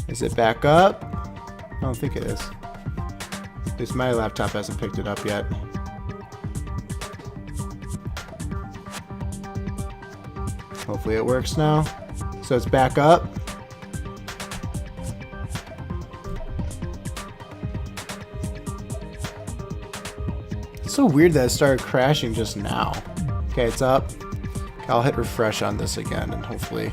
Is it back up? I don't think it is. At least my laptop hasn't picked it up yet. Hopefully it works now. So it's back up. It's so weird that it started crashing just now. Okay, it's up. I'll hit refresh on this again and hopefully...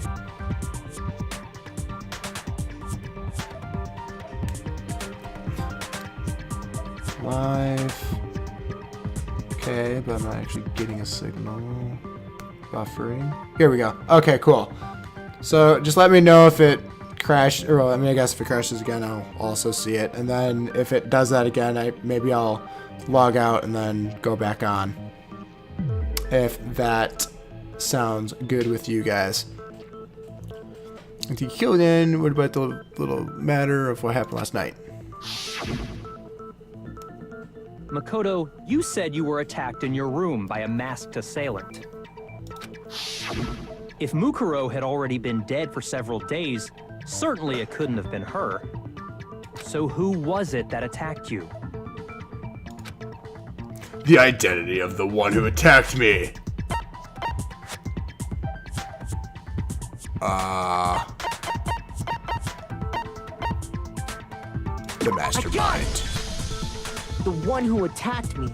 Live. Okay, but I'm not actually getting a signal. Buffering. Here we go. Okay, cool. So just let me know if it crashed, or well, I mean, I guess if it crashes again, I'll also see it. And then if it does that again, maybe I'll log out and then go back on. If that sounds good with you guys. And to kill in, what about the little matter of what happened last night? Makoto, you said you were attacked in your room by a masked assailant. If Mukuro had already been dead for several days, certainly it couldn't have been her. So who was it that attacked you? The identity of the one who attacked me. The mastermind. The one who attacked me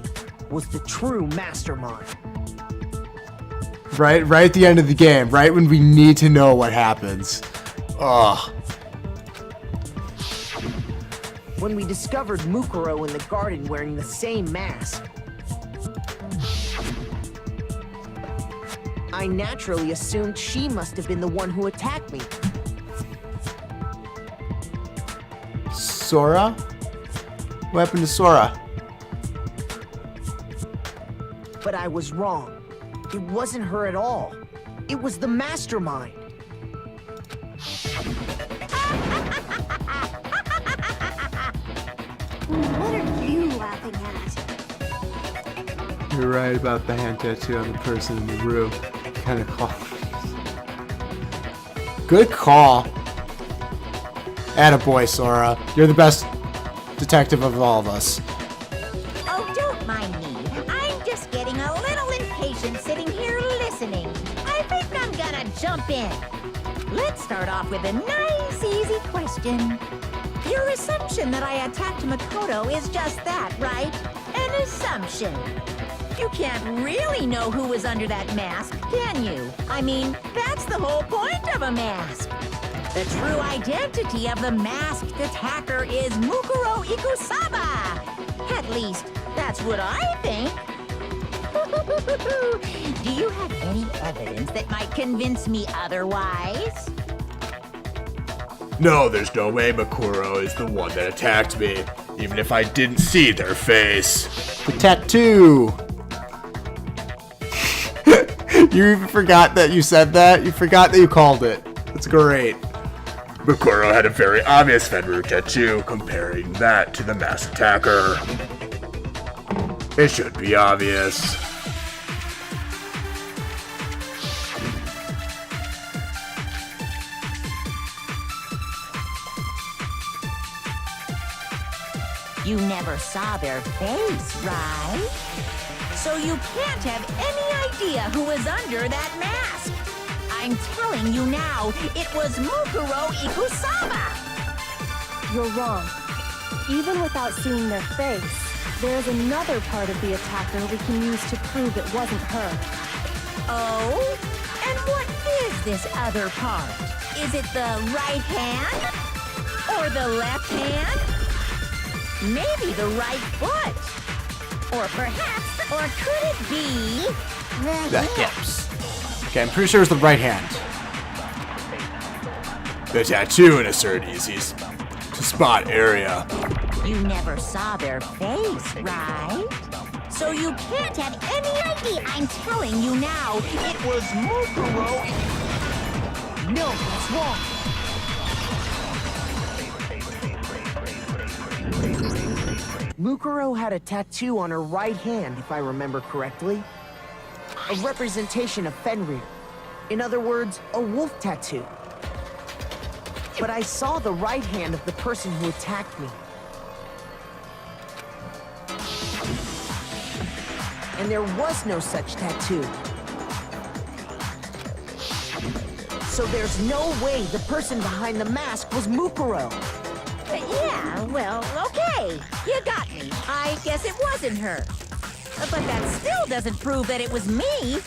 was the true mastermind. Right at the end of the game, right when we need to know what happens. Ugh. When we discovered Mukuro in the garden wearing the same mask, I naturally assumed she must have been the one who attacked me. Sora? What happened to Sora? But I was wrong. It wasn't her at all. It was the mastermind. What are you laughing at? You're right about the hand tattoo on the person in the room. Kind of call. Good call. Attaboy, Sora. You're the best detective of all of us. Oh, don't mind me. I'm just getting a little impatient sitting here listening. I think I'm gonna jump in. Let's start off with a nice, easy question. Your assumption that I attacked Makoto is just that, right? An assumption. You can't really know who was under that mask, can you? I mean, that's the whole point of a mask. The true identity of the masked attacker is Mukuro Ikusaba. At least, that's what I think. Do you have any evidence that might convince me otherwise? No, there's no way Mukuro is the one that attacked me, even if I didn't see their face. The tattoo! You even forgot that you said that? You forgot that you called it. That's great. Mukuro had a very obvious Fenrir tattoo, comparing that to the masked attacker. It should be obvious. You never saw their face, right? So you can't have any idea who was under that mask. I'm telling you now, it was Mukuro Ikusaba. You're wrong. Even without seeing their face, there is another part of the attacker we can use to prove it wasn't her. Oh? And what is this other part? Is it the right hand? Or the left hand? Maybe the right foot? Or perhaps, or could it be the hips? Okay, I'm pretty sure it's the right hand. The tattoo in a certain easy to spot area. You never saw their face, right? So you can't have any idea. I'm telling you now, it was Mukuro. No, that's wrong. Mukuro had a tattoo on her right hand, if I remember correctly. A representation of Fenrir. In other words, a wolf tattoo. but I saw the right hand of the person who attacked me. And there was no such tattoo. So there's no way the person behind the mask was Mukuro. Yeah, well, okay. You got me. I guess it wasn't her. But that still doesn't prove that it was me.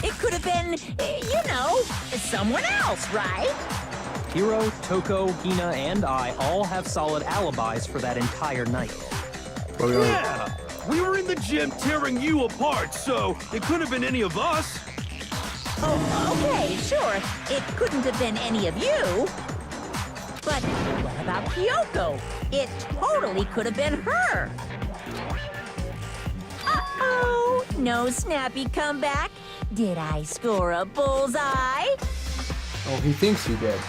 It could have been, someone else, right? Hiro, Toko, Hina, and I all have solid alibis for that entire night. Well, we only- Yeah! We were in the gym tearing you apart, so it couldn't have been any of us. Oh, okay, sure. It couldn't have been any of you. But what about Kyoko? It totally could have been her. Uh-oh, no snappy comeback. Did I score a bullseye? Oh, he thinks he did.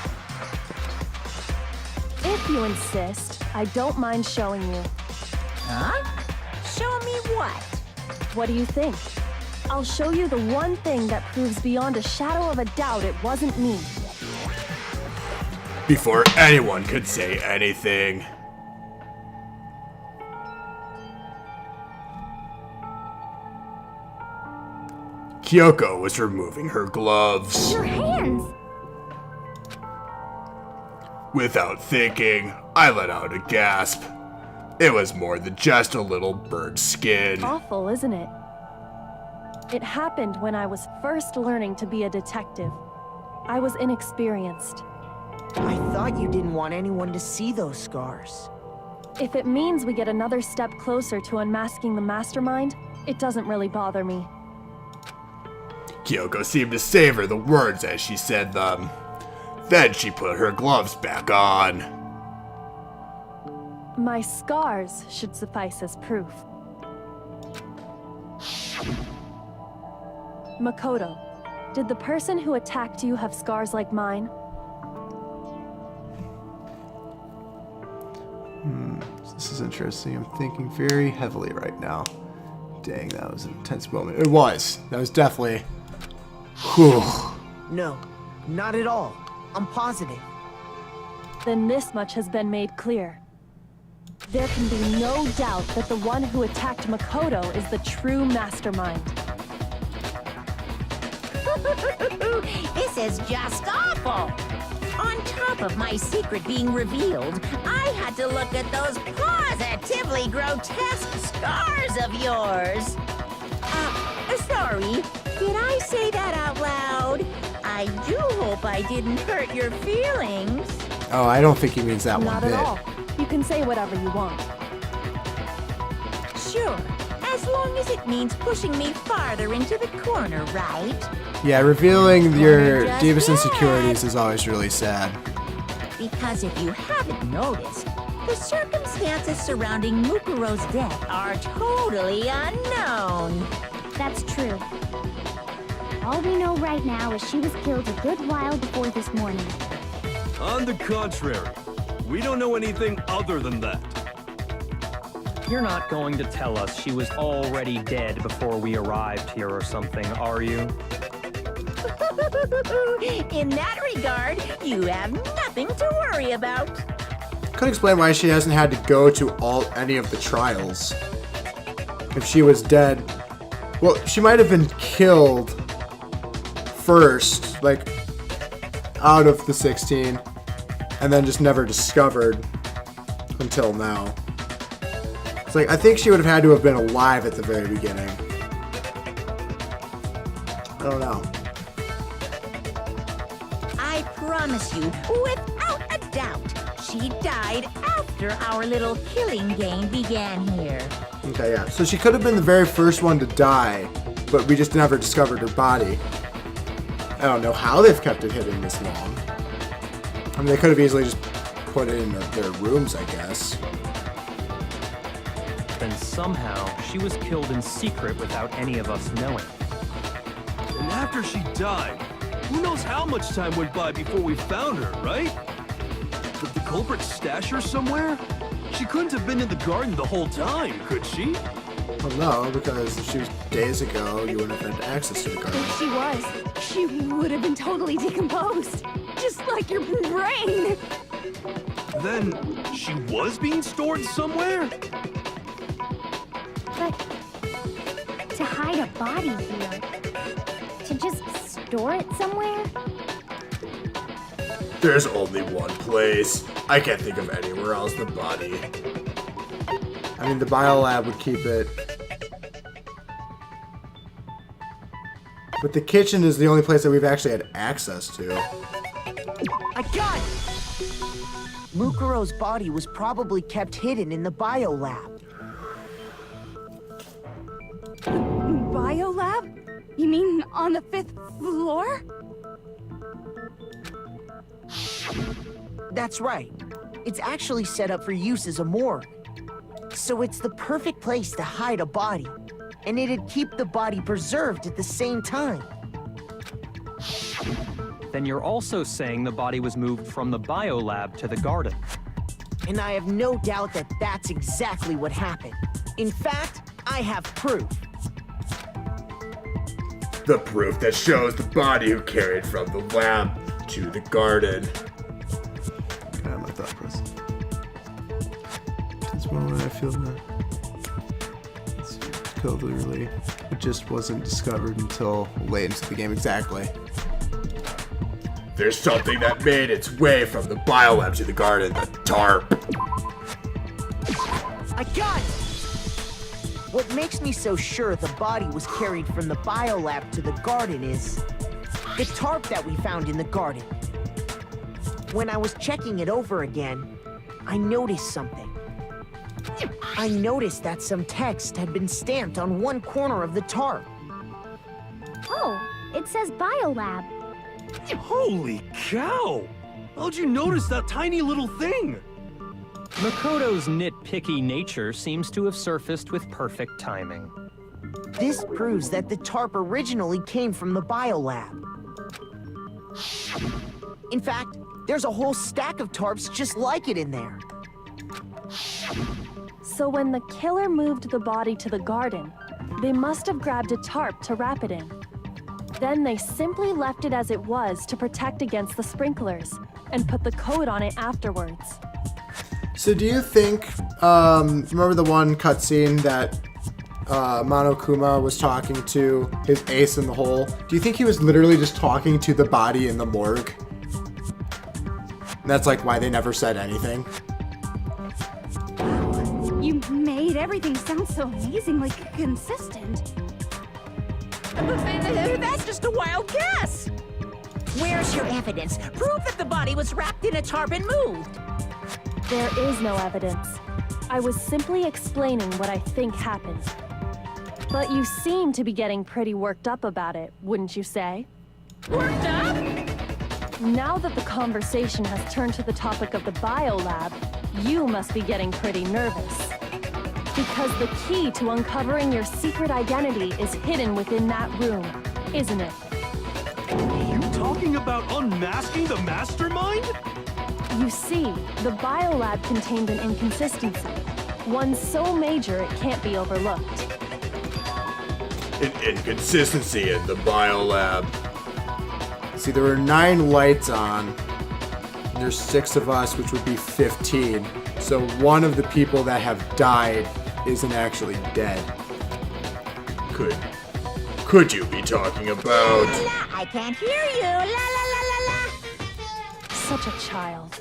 If you insist, I don't mind showing you. Huh? Show me what? What do you think? I'll show you the one thing that proves beyond a shadow of a doubt it wasn't me. Before anyone could say anything. Kyoko was removing her gloves. Your hands! Without thinking, I let out a gasp. It was more than just a little burnt skin. Awful, isn't it? It happened when I was first learning to be a detective. I was inexperienced. I thought you didn't want anyone to see those scars. If it means we get another step closer to unmasking the mastermind, it doesn't really bother me. Kyoko seemed to savor the words as she said them. Then she put her gloves back on. My scars should suffice as proof. Makoto, did the person who attacked you have scars like mine? This is interesting. I'm thinking very heavily right now. Dang, that was an intense moment. It was. That was definitely... Whew. No, not at all. I'm positive. Then this much has been made clear. There can be no doubt that the one who attacked Makoto is the true mastermind. This is just awful. On top of my secret being revealed, I had to look at those positively grotesque scars of yours. Sorry, did I say that out loud? I do hope I didn't hurt your feelings. Oh, I don't think he means that one Not bit. at all. You can say whatever you want. Sure, as long as it means pushing me farther into the corner, right? Yeah, revealing your Just deepest that. insecurities is always really sad. Because if you haven't noticed, the circumstances surrounding Mukuro's death are totally unknown. That's true. All we know right now is she was killed a good while before this morning. On the contrary, we don't know anything other than that. You're not going to tell us she was already dead before we arrived here or something, are you? In that regard, you have nothing to worry about. Could explain why she hasn't had to go to any of the trials. If she was dead, well, she might have been killed first, like out of the 16, and then just never discovered until now. It's like I think she would have had to have been alive at the very beginning. I don't know. I promise you, without a doubt, she died after our little killing game began here. Okay, yeah. So she could have been the very first one to die, but we just never discovered her body. I don't know how they've kept it hidden this long. I mean, they could have easily just put it in their rooms, I guess. Then somehow she was killed in secret without any of us knowing. And after she died, who knows how much time went by before we found her, right? Did the culprit stash her somewhere? She couldn't have been in the garden the whole time, could she? Well, no, because if she was days ago, you wouldn't have had access to the garden. If she was, she would have been totally decomposed. Just like your brain. Then she was being stored somewhere? But to hide a body here, to just store it somewhere? There's only one place. I can't think of anywhere else the body. I mean, the biolab would keep it. But the kitchen is the only place that we've actually had access to. I got it! Mukuro's body was probably kept hidden in the biolab. Biolab? You mean on the 5th floor? That's right. It's actually set up for use as a morgue. So it's the perfect place to hide a body. And it'd keep the body preserved at the same time. Then you're also saying the body was moved from the biolab to the garden. And I have no doubt that that's exactly what happened. In fact, I have proof. The proof that shows the body who carried from the lab to the garden. God, my thought process. This moment I feel that it's clearly it just wasn't discovered until late into the game. Exactly. There's something that made its way from the biolab to the garden, the tarp. I got it! What makes me so sure the body was carried from the biolab to the garden is the tarp that we found in the garden. When I was checking it over again, I noticed something. I noticed that some text had been stamped on one corner of the tarp. Oh, it says biolab. Holy cow! How'd you notice that tiny little thing? Makoto's nitpicky nature seems to have surfaced with perfect timing. This proves that the tarp originally came from the biolab. In fact, there's a whole stack of tarps just like it in there. So when the killer moved the body to the garden, they must have grabbed a tarp to wrap it in. Then they simply left it as it was to protect against the sprinklers, and put the coat on it afterwards. So do you think, remember the one cutscene that Monokuma was talking to his ace in the hole? Do you think he was literally just talking to the body in the morgue? And that's like why they never said anything. You made everything sound so amazingly consistent. That's just a wild guess. Where's your evidence? Prove that the body was wrapped in a tarp and moved. There is no evidence. I was simply explaining what I think happened. But you seem to be getting pretty worked up about it, wouldn't you say? Worked up? Now that the conversation has turned to the topic of the biolab, you must be getting pretty nervous. Because the key to uncovering your secret identity is hidden within that room, isn't it? You talking about unmasking the mastermind? You see, the biolab contained an inconsistency. One so major it can't be overlooked. An inconsistency in the biolab. See, there were 9 lights on. And there's 6 of us, which would be 15. So one of the people that have died isn't actually dead. Could you be talking about? I can't hear you. La la la la la. Such a child.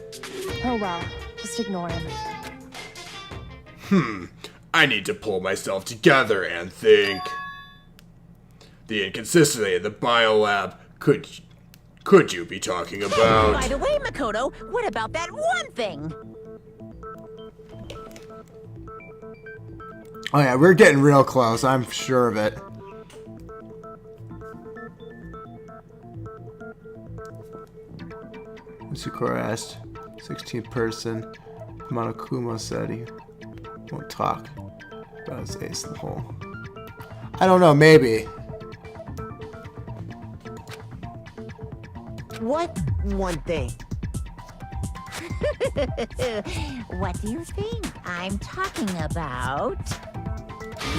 Oh well, just ignore him. I need to pull myself together and think. The inconsistency in the biolab. Could you be talking about? By the way, Makoto, what about that one thing? Oh yeah, we're getting real close, I'm sure of it. Sakura asked, 16th person. Monokuma said he won't talk about his ace in the hole. I don't know, maybe. What one thing? What do you think I'm talking about?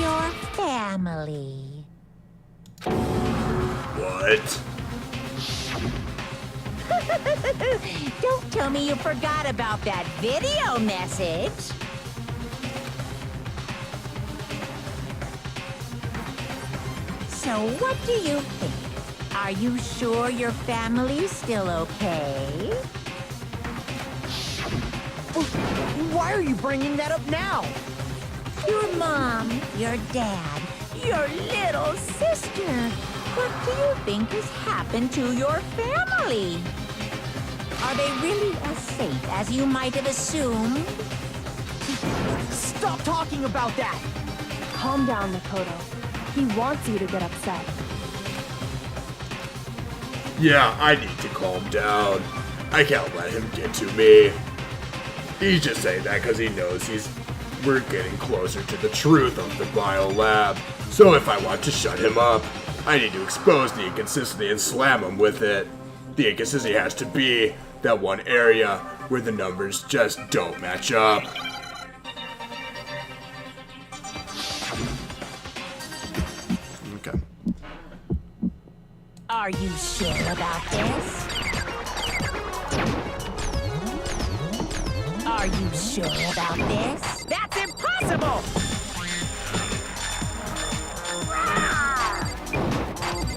your family. What? Don't tell me you forgot about that video message. So what do you think? Are you sure your family's still okay? Why are you bringing that up now? Your mom, your dad, your little sister. What do you think has happened to your family? Are they really as safe as you might have assumed? Stop talking about that! Calm down, Makoto. He wants you to get upset. Yeah, I need to calm down. I can't let him get to me. He's just saying that because he knows we're getting closer to the truth of the bio lab. So if I want to shut him up, I need to expose the inconsistency and slam him with it. The inconsistency has to be that one area where the numbers just don't match up. Okay. Are you sure about this? Are you sure about this? That's impossible!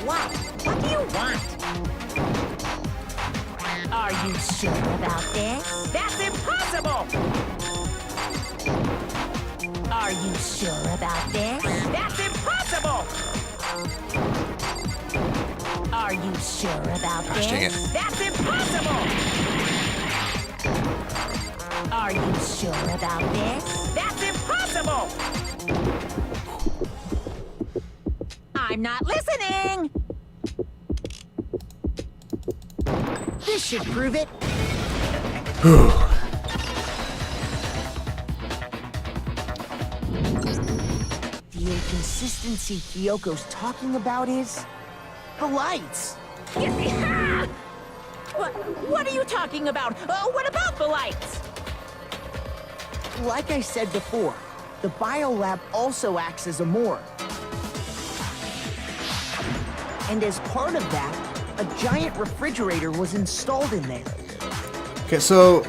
What? What do you want? Are you sure about this? That's impossible! Are you sure about this? That's impossible! Are you sure about dang it. this? That's impossible! Are you sure about this? That's impossible! I'm not listening! This should prove it. The inconsistency Kyoko's talking about is the lights. What are you talking about? What about the lights? Like I said before, the biolab also acts as a morgue. And as part of that, a giant refrigerator was installed in there. Okay, so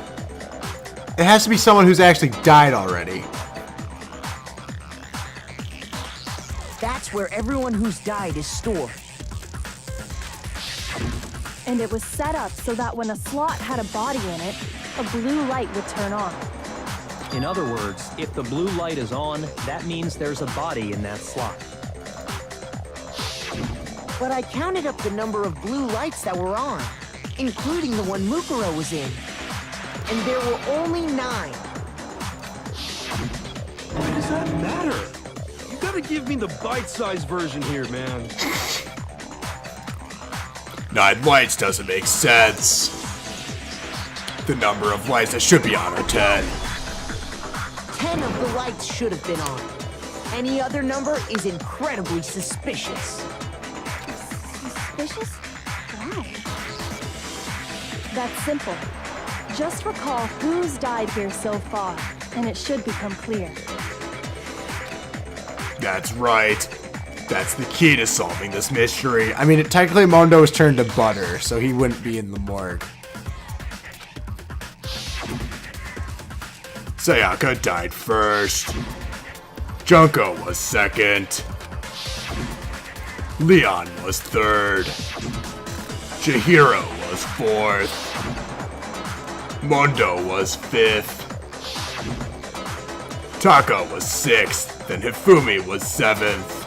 it has to be someone who's actually died already. That's where everyone who's died is stored. And it was set up so that when a slot had a body in it, a blue light would turn on. In other words, if the blue light is on, that means there's a body in that slot. But I counted up the number of blue lights that were on, including the one Mukuro was in. And there were only 9. Why does that matter? You gotta give me the bite-sized version here, man. 9 lights doesn't make sense. The number of lights that should be on are 10. 10 of the lights should have been on. Any other number is incredibly suspicious. Suspicious? Why? That's simple. Just recall who's died here so far, and it should become clear. That's right. That's the key to solving this mystery. I mean, technically Mondo was turned to butter, so he wouldn't be in the morgue. Sayaka died first. Junko was second. Leon was third. Chihiro was fourth. Mondo was fifth. Taka was sixth, and Hifumi was seventh.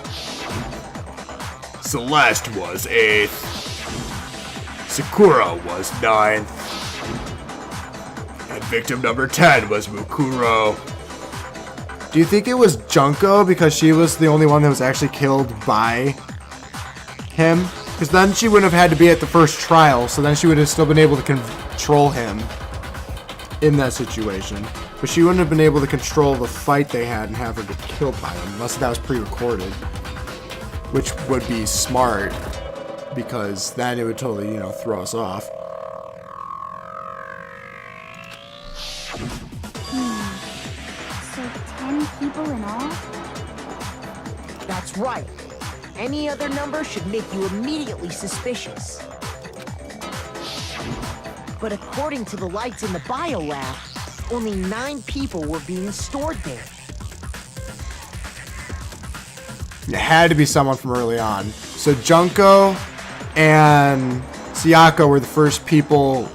Celeste was 8th. Sakura was 9th. And victim number 10 was Mukuro. Do you think it was Junko because she was the only one that was actually killed by him? Because then she wouldn't have had to be at the first trial, so then she would have still been able to control him in that situation. But she wouldn't have been able to control the fight they had and have her get killed by him, unless that was pre-recorded. Which would be smart, because then it would totally, throw us off. So 10 people in all? right. Any other number should make you immediately suspicious. But according to the lights in the biolab, only 9 people were being stored there. It had to be someone from early on. So Junko and Sayaka were the first people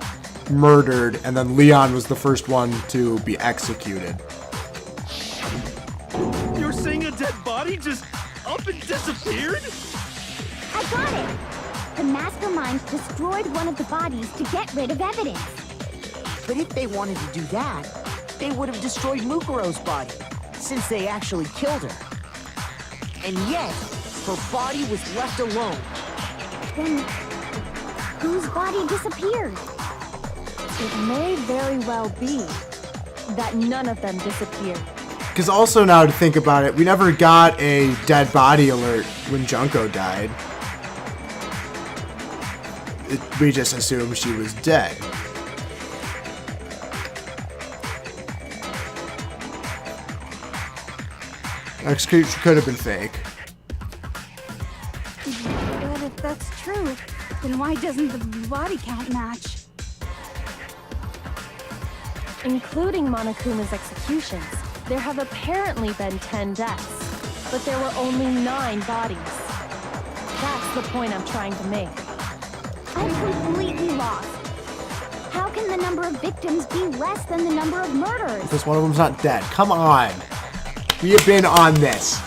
murdered, and then Leon was the first one to be executed. You're saying a dead body just up and disappeared? I got it! The mastermind destroyed one of the bodies to get rid of evidence. But if they wanted to do that, they would have destroyed Mukuro's body, since they actually killed her. And yet, her body was left alone. Then, whose body disappeared? It may very well be that none of them disappeared. Because also now to think about it, we never got a dead body alert when Junko died. We just assumed she was dead. Execution could have been fake. But if that's true, then why doesn't the body count match? Including Monokuma's executions, there have apparently been 10 deaths, but there were only 9 bodies. That's the point I'm trying to make. I'm completely lost. How can the number of victims be less than the number of murders? Because one of them's not dead. Come on. We have been on this.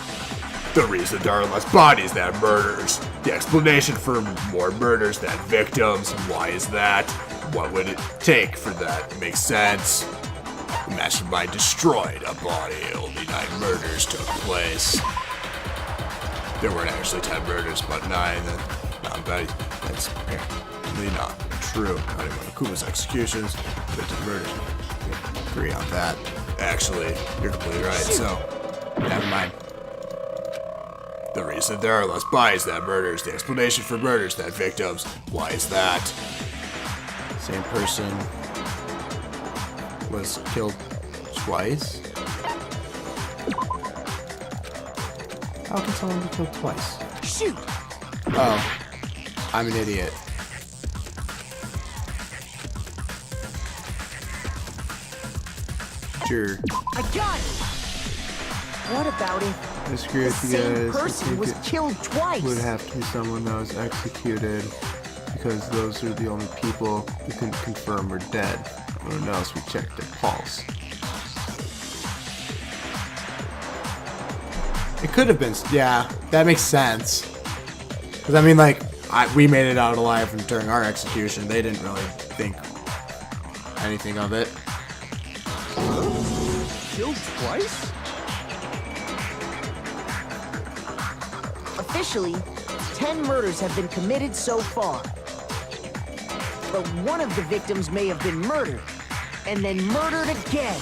The reason there are less bodies than murders. The explanation for more murders than victims. Why is that? What would it take for that to make sense? The mastermind destroyed a body. Only 9 murders took place. There weren't actually 10 murders, but 9. That's apparently not true. Not even Kuma's executions, 15 murders. We agree on that. Actually, you're completely right, so never mind. The reason there are less bodies than murders, the explanation for murders than victims. Why is that? Same person was killed twice? How can someone be killed twice? Shoot! Oh, I'm an idiot. Sure. I got it! What about it? I disagree The with you same guys. I person think was it killed twice. would have to be someone that was executed because those are the only people who can confirm we're dead. Everyone else, we checked their pulse. It could have been, yeah, that makes sense. Because, I mean, like, we made it out alive during our execution. They didn't really think anything of it. Killed twice? Officially, 10 murders have been committed so far. But one of the victims may have been murdered, and then murdered again.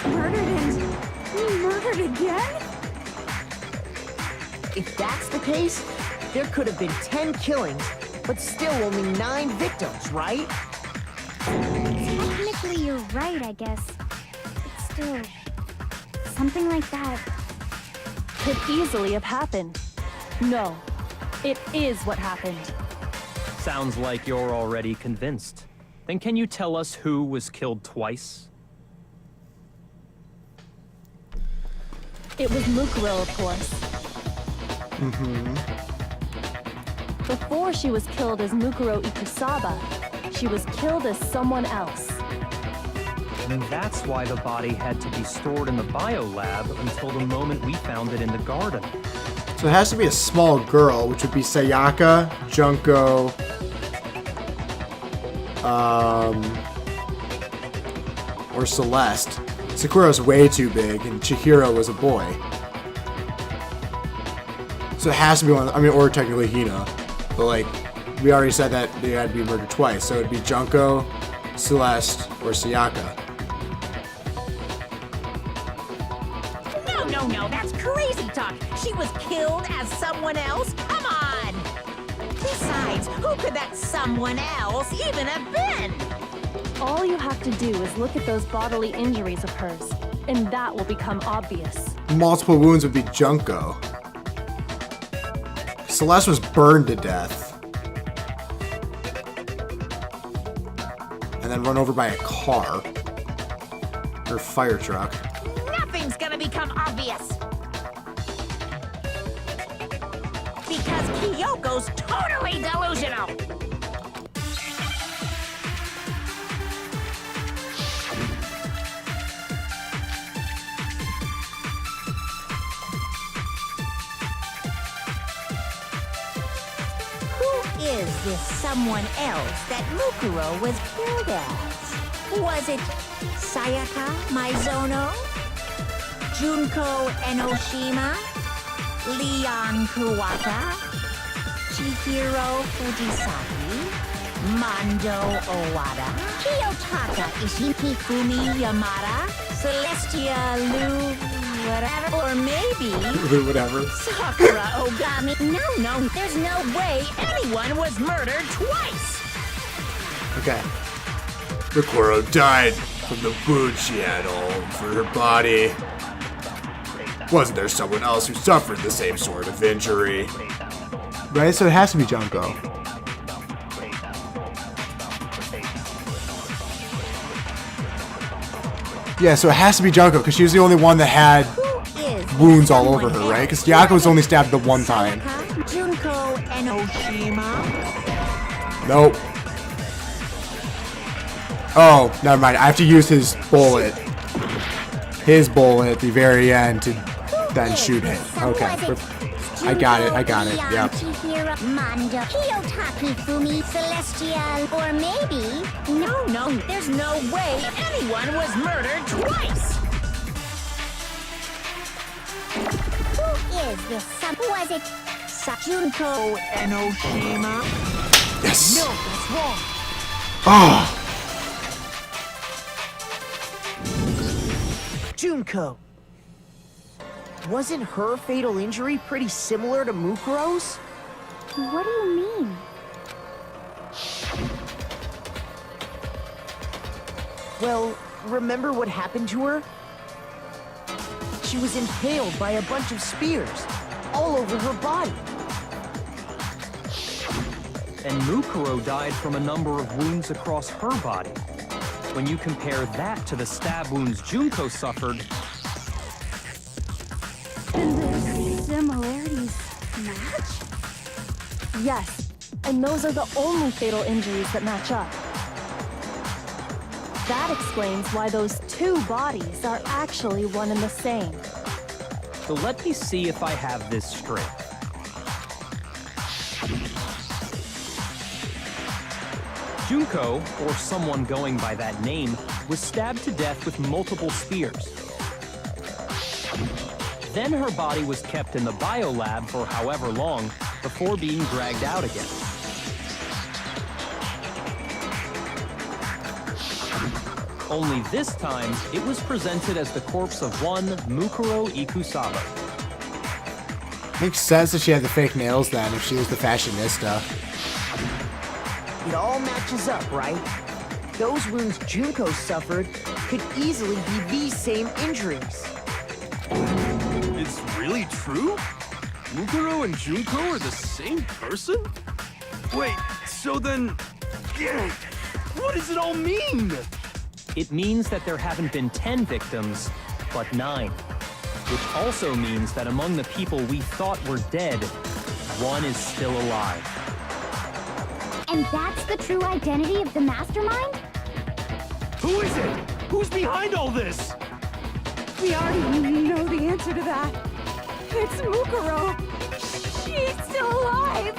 Murdered and murdered again? If that's the case, there could have been 10 killings, but still only 9 victims, right? Technically, you're right, I guess. But still, something like that. Could easily have happened. No, it is what happened. Sounds like you're already convinced. Then can you tell us who was killed twice? It was Mukuro, of course. Before she was killed as Mukuro Ikusaba, she was killed as someone else. And that's why the body had to be stored in the biolab until the moment we found it in the garden. So it has to be a small girl, which would be Sayaka, Junko, or Celeste. Sakura's way too big, and Chihiro was a boy. So it has to be one, I mean, or technically Hina. But, like, we already said that they had to be murdered twice. So it'd be Junko, Celeste, or Sayaka. No, that's crazy talk. She was killed as someone else? Come on! Besides, who could that someone else even have been? All you have to do is look at those bodily injuries of hers, and that will become obvious. Multiple wounds would be Junko. Celeste was burned to death. And then run over by a car. Or fire truck. Nothing's gonna become obvious. Because Kyoko's totally delusional. Who is this someone else that Mukuro was killed as? Was it Sayaka Maizono? Junko Enoshima? Leon Kuwata? Chihiro Fujisaki? Mondo Owada? Kiyotaka Ishikifumi Yamada? Celestia Lu... whatever? Or maybe... Whatever. Sakura Ogami? No, there's no way anyone was murdered twice! Okay. Mukuro died from the wound she had all over her body. Wasn't there someone else who suffered the same sort of injury? Right, so it has to be Junko. Yeah, so it has to be Junko, because she was the only one that had wounds all over her, right? Because Yako was only stabbed the one time. Junko Enoshima? Nope. Oh, never mind. I have to use his bullet. His bullet at the very end to then shoot him. Okay. I got it. Yep. Mondo, Kiyotaki Fumi, Celestial, or maybe... No, there's no way anyone was murdered twice! Who is this? Was it Junko Enoshima? Yes. No, that's wrong. Oh. Junko. Wasn't her fatal injury pretty similar to Mukuro's? What do you mean? Well, remember what happened to her? She was impaled by a bunch of spears, all over her body. And Mukuro died from a number of wounds across her body. When you compare that to the stab wounds Junko suffered... The similarities match? Yes, and those are the only fatal injuries that match up. That explains why those two bodies are actually one and the same. So let me see if I have this straight. Junko, or someone going by that name, was stabbed to death with multiple spears. Then her body was kept in the biolab for however long before being dragged out again. Only this time, it was presented as the corpse of one Mukuro Ikusaba. Makes sense that she had the fake nails then, if she was the fashionista. It all matches up, right? Those wounds Junko suffered could easily be these same injuries. It's really true? Mukuro and Junko are the same person? Wait, so then... what does it all mean? It means that there haven't been 10 victims, but 9. Which also means that among the people we thought were dead, one is still alive. And that's the true identity of the mastermind? Who is it? Who's behind all this? We already know the answer to that. It's Mukuro. She's still alive.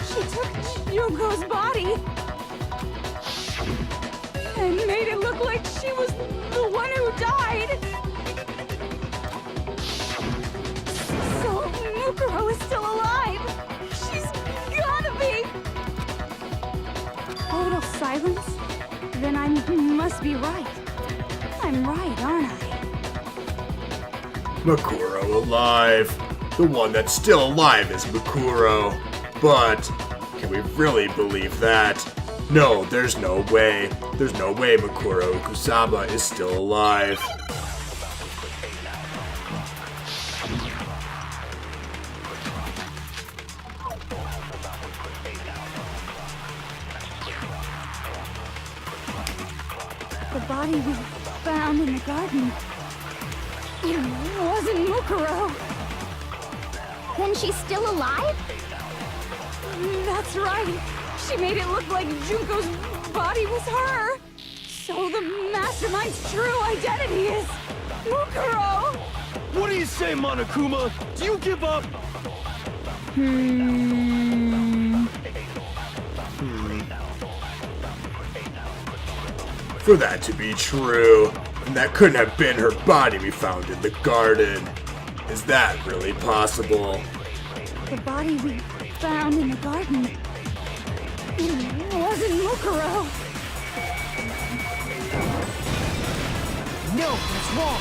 She took Junko's body and made it look like she was the one who died. So Mukuro is still alive. She's gotta be. Total silence? Then I must be right. I'm right, aren't I? Mukuro alive. The one that's still alive is Mukuro. But can we really believe that? No, there's no way. There's no way Mukuro Ikusaba is still alive. body we found in the garden, it wasn't Mukuro. Then she's still alive? That's right. She made it look like Junko's body was her. So the mastermind's true identity is Mukuro. What do you say, Monokuma? Do you give up? For that to be true, and that couldn't have been her body we found in the garden. Is that really possible? The body we found in the garden, it wasn't Mukuro. No, that's wrong.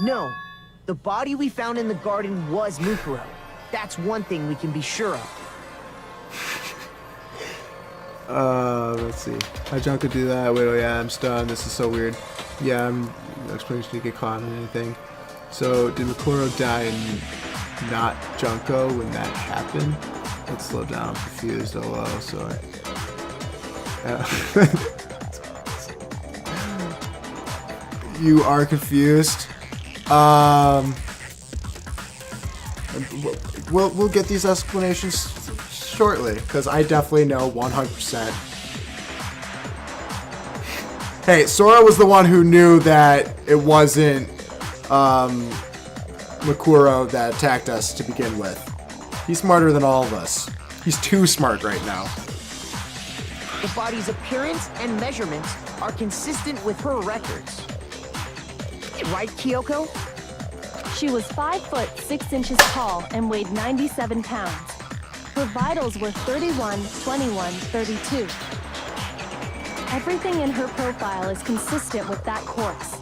No, the body we found in the garden was Mukuro. That's one thing we can be sure of. Let's see. How'd Junko do that? Wait, oh yeah, I'm stunned. This is so weird. Yeah, I'm no explanation to get caught on anything. So, did Mukuro die and not Junko when that happened? Let's slow down. I'm confused. Oh, well, sorry. You are confused. We'll get these explanations shortly, because I definitely know 100%. Hey, Sora was the one who knew that it wasn't Mukuro that attacked us to begin with. He's smarter than all of us. He's too smart right now. The body's appearance and measurements are consistent with her records. Right, Kyoko? She was 5 foot 6 inches tall and weighed 97 pounds. Her vitals were 31, 21, 32. Everything in her profile is consistent with that course.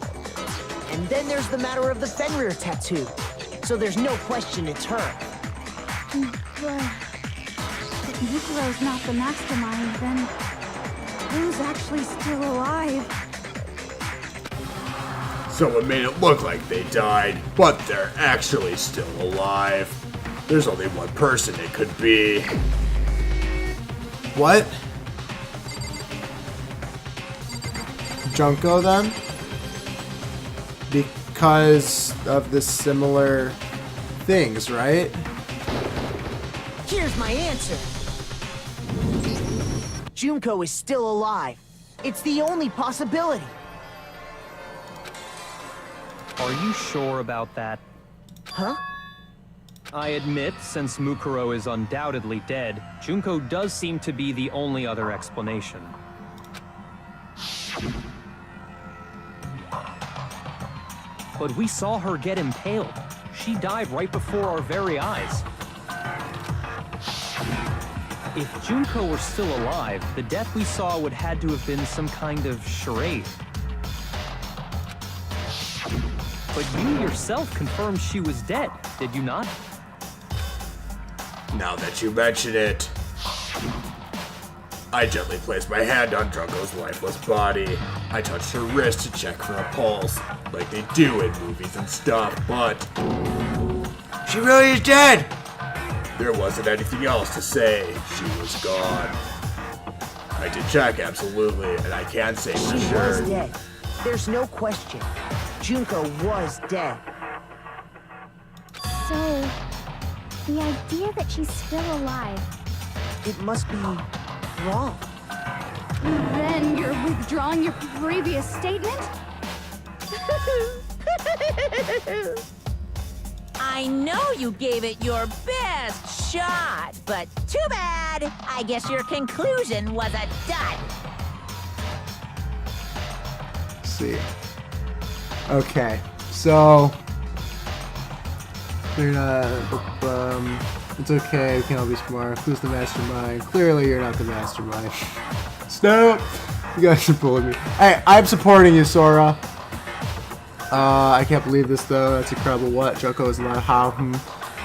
And then there's the matter of the Fenrir tattoo. So there's no question it's her. But if Mukuro's not the mastermind, then who's actually still alive? Someone made it look like they died, but they're actually still alive. There's only one person it could be. What? Junko then? Because of the similar things, right? Here's my answer. Junko is still alive. It's the only possibility. Are you sure about that? Huh? I admit, since Mukuro is undoubtedly dead, Junko does seem to be the only other explanation. But we saw her get impaled. She died right before our very eyes. If Junko were still alive, the death we saw would had to have been some kind of charade. But you yourself confirmed she was dead, did you not? Now that you mention it, I gently placed my hand on Junko's lifeless body. I touched her wrist to check for a pulse, like they do in movies and stuff, but she really is dead! There wasn't anything else to say. She was gone. I did check, absolutely, and I can't say for She sure. was dead. There's no question. Junko was dead. So, the idea that she's still alive. It must be wrong. Then you're withdrawing your previous statement? I know you gave it your best shot, but too bad. I guess your conclusion was a dud. Let's see. Okay, so you're not. It's okay. We can all be smart. Who's the mastermind? Clearly, you're not the mastermind. Stop! You guys are bullying me. Hey, I'm supporting you, Sora. I can't believe this though. That's incredible. What? Junko is not how?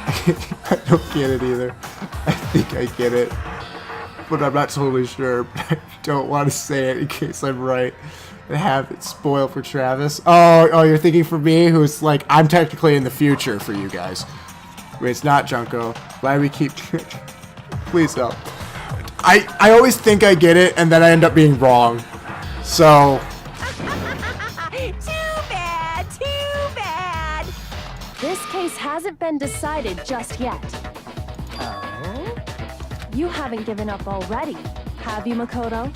I don't get it either. I think I get it, but I'm not totally sure. But I don't want to say it in case I'm right and have it spoiled for Travis. Oh, you're thinking for me, who's like, I'm technically in the future for you guys. Wait, it's not Junko. Why do we keep? Please don't. I always think I get it, and then I end up being wrong. So... Too bad, too bad. This case hasn't been decided just yet. Oh? You haven't given up already, have you, Makoto?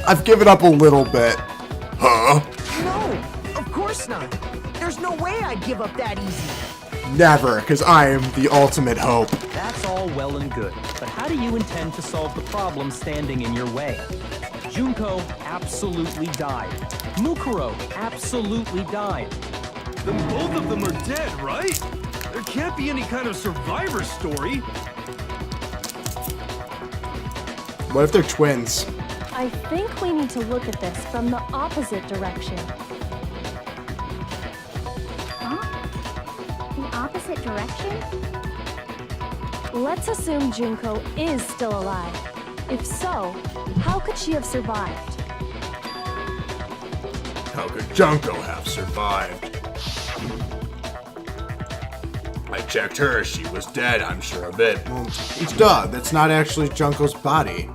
I've given up a little bit. Huh? No, of course not. There's no way I'd give up that easy. Never, because I am the ultimate hope. That's all well and good, but how do you intend to solve the problem standing in your way? Junko absolutely died. Mukuro absolutely died. Then both of them are dead, right? There can't be any kind of survivor story. What if they're twins? I think we need to look at this from the opposite direction. Huh? The opposite direction? Let's assume Junko is still alive. If so, how could she have survived? How could Junko have survived? I checked her, she was dead, I'm sure of it. Well, duh, that's not actually Junko's body.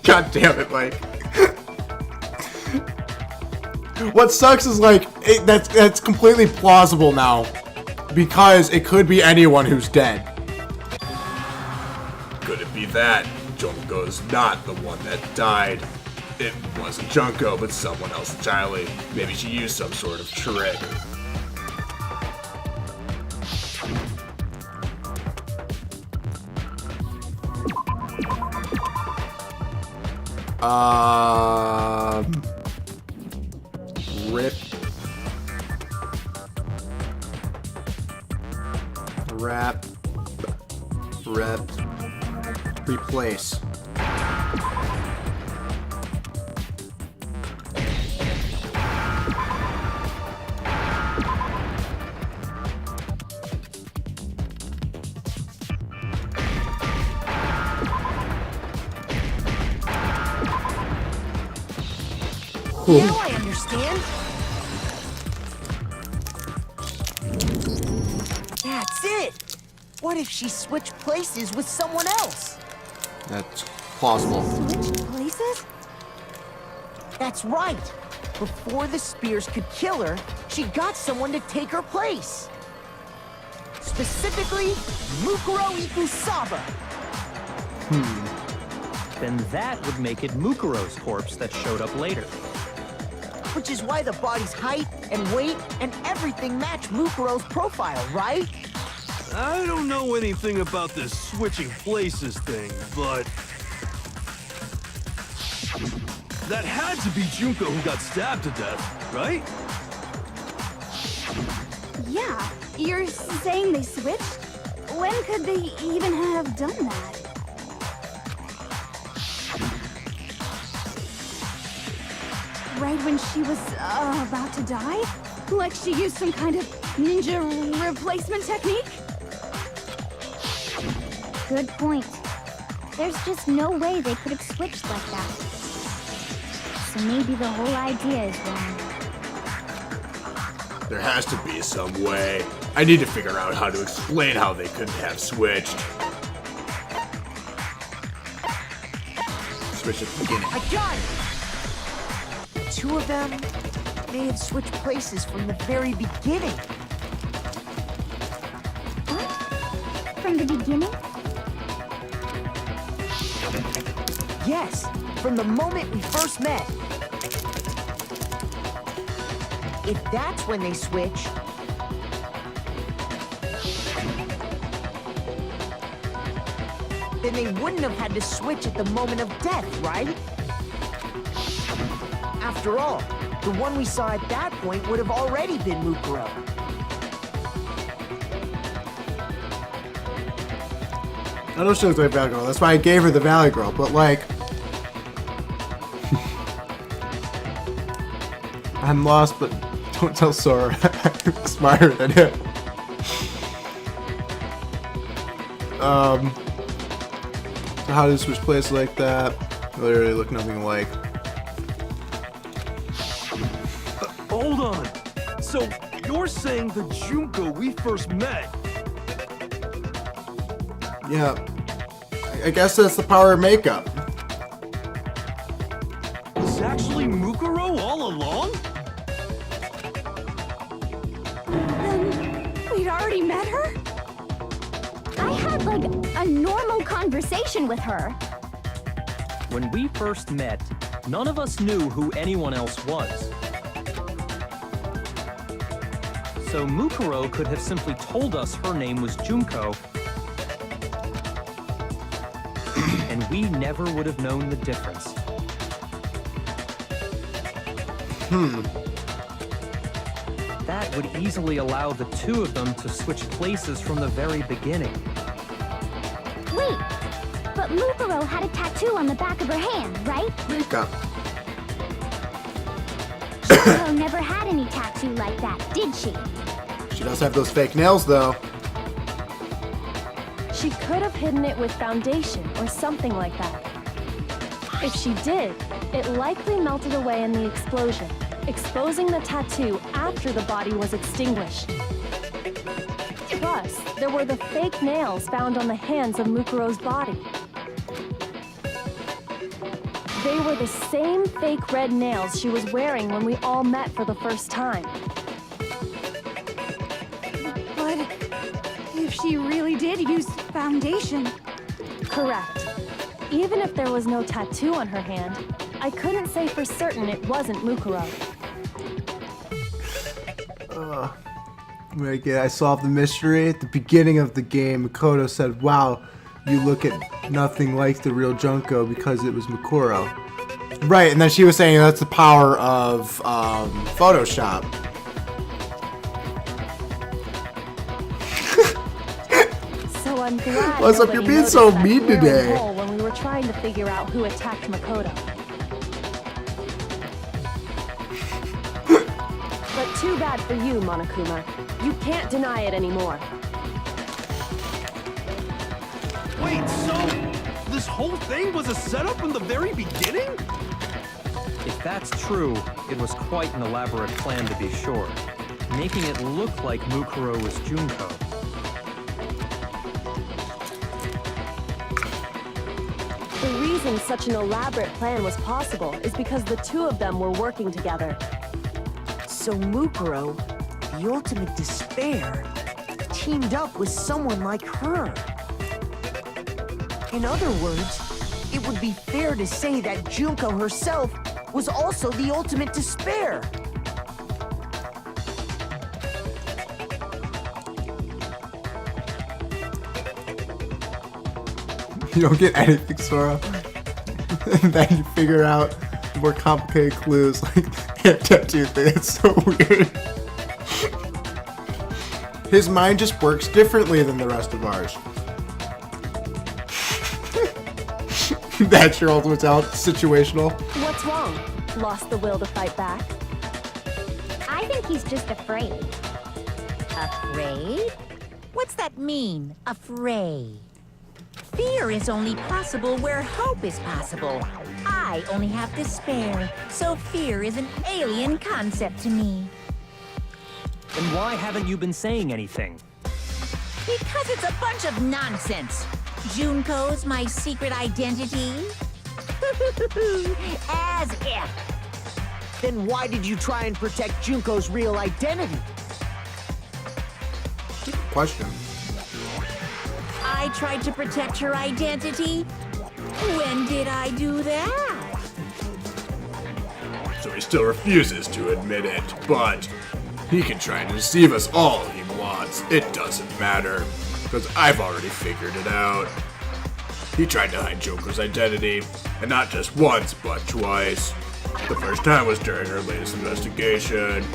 God damn it, Mike. What sucks is like, that's completely plausible now. Because it could be anyone who's dead. Could it be that Junko's not the one that died? It wasn't Junko, but someone else entirely. Maybe she used some sort of trick. Rip. Wrap. Rep. Replace. Now I understand. That's it. What if she switched places with someone else? That's plausible. Switched places? That's right. Before the spears could kill her, she got someone to take her place. Specifically, Mukuro Ikusaba. Then that would make it Mukuro's corpse that showed up later. Which is why the body's height and weight and everything match Mukuro's profile, right? I don't know anything about this switching places thing, but... that had to be Junko who got stabbed to death, right? Yeah, you're saying they switched? When could they even have done that? Right when she was about to die? Like she used some kind of ninja replacement technique? Good point. There's just no way they could have switched like that. So maybe the whole idea is wrong. There has to be some way. I need to figure out how to explain how they couldn't have switched. Switch at the beginning. I got it! The two of them may have switched places from the very beginning. What? From the beginning? Yes, from the moment we first met. If that's when they switch, then they wouldn't have had to switch at the moment of death, right? After all, the one we saw at that point would have already been Mukuro. I know she looks like Valley Girl. That's why I gave her the Valley Girl. But like, I'm lost, but don't tell Sora. I'm smarter than him. So how do you switch places like that? Literally look nothing alike. Hold on. So, you're saying the Junko we first met Yeah. I guess that's the power of makeup. It's actually Mukuro all along? Then we'd already met her? I had like a normal conversation with her. When we first met, none of us knew who anyone else was. So Mukuro could have simply told us her name was Junko, and we never would have known the difference. That would easily allow the two of them to switch places from the very beginning. Wait, but Mukuro had a tattoo on the back of her hand, right? Makeup. Mukuro never had any tattoo like that, did she? She does have those fake nails, though. She could have hidden it with foundation or something like that. If she did, it likely melted away in the explosion, exposing the tattoo after the body was extinguished. Plus, there were the fake nails found on the hands of Mukuro's body. They were the same fake red nails she was wearing when we all met for the first time. But if she really did use foundation... Correct. Even if there was no tattoo on her hand, I couldn't say for certain it wasn't Mukuro. I solved the mystery. At the beginning of the game, Makoto said, "Wow, you look at nothing like the real Junko," because it was Mukuro. Right, and then she was saying that's the power of Photoshop. So I'm glad What's up? You're nobody being so noticed that mean glaring today. hole when we were trying to figure out who attacked Makoto. But too bad for you, Monokuma. You can't deny it anymore. Wait, so this whole thing was a setup from the very beginning? If that's true, it was quite an elaborate plan to be sure, making it look like Mukuro was Junko. The reason such an elaborate plan was possible is because the two of them were working together. So Mukuro, the ultimate despair, teamed up with someone like her. In other words, it would be fair to say that Junko herself was also the ultimate despair. You don't get anything, Sora. And then you figure out more complicated clues like the tattoo thing. It's so weird. His mind just works differently than the rest of ours. That's your ultimate talent. Situational. What's wrong? Lost the will to fight back? I think he's just afraid. Afraid? What's that mean, afraid? Fear is only possible where hope is possible. I only have despair, so fear is an alien concept to me. Then why haven't you been saying anything? Because it's a bunch of nonsense. Junko's my secret identity? As if. Then why did you try and protect Junko's real identity? Question. I tried to protect her identity? When did I do that? So he still refuses to admit it, but he can try to deceive us all he wants. It doesn't matter, because I've already figured it out. He tried to hide Joker's identity, and not just once, but twice. The first time was during our latest investigation.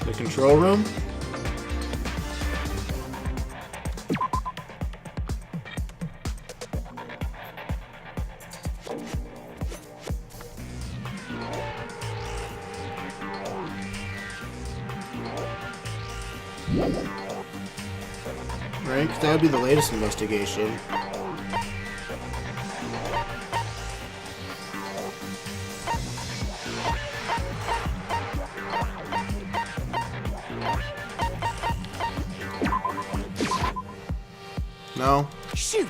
The control room? Right, 'cause that would be the latest investigation. No? Shoot!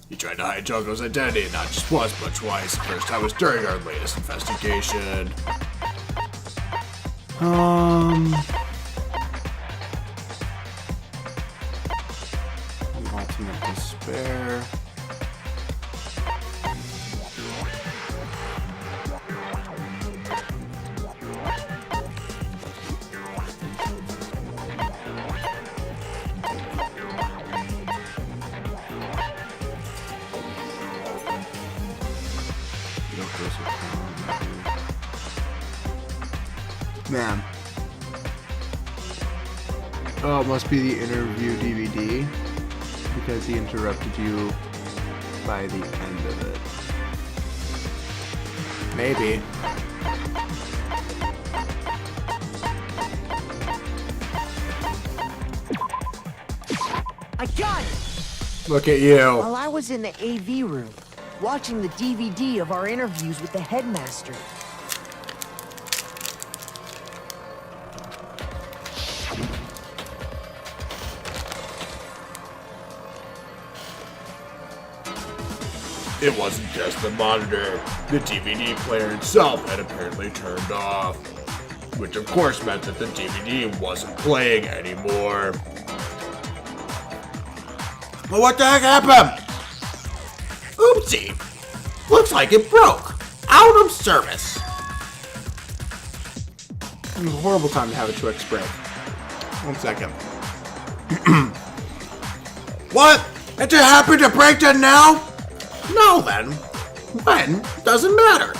He tried to hide Junko's identity not just once, but twice. The first time was during our latest investigation. Ultimate despair. Man. Oh, it must be the interview DVD. Because he interrupted you by the end of it. Maybe. I got it! Look at you. While I was in the AV room, watching the DVD of our interviews with the headmaster. It wasn't just the monitor. The DVD player itself had apparently turned off. Which of course meant that the DVD wasn't playing anymore. Well, what the heck happened? Oopsie! Looks like it broke. Out of service. It was a horrible time to have a Twix break. 1 second. What? It just happened to break it now? No then. When doesn't matter.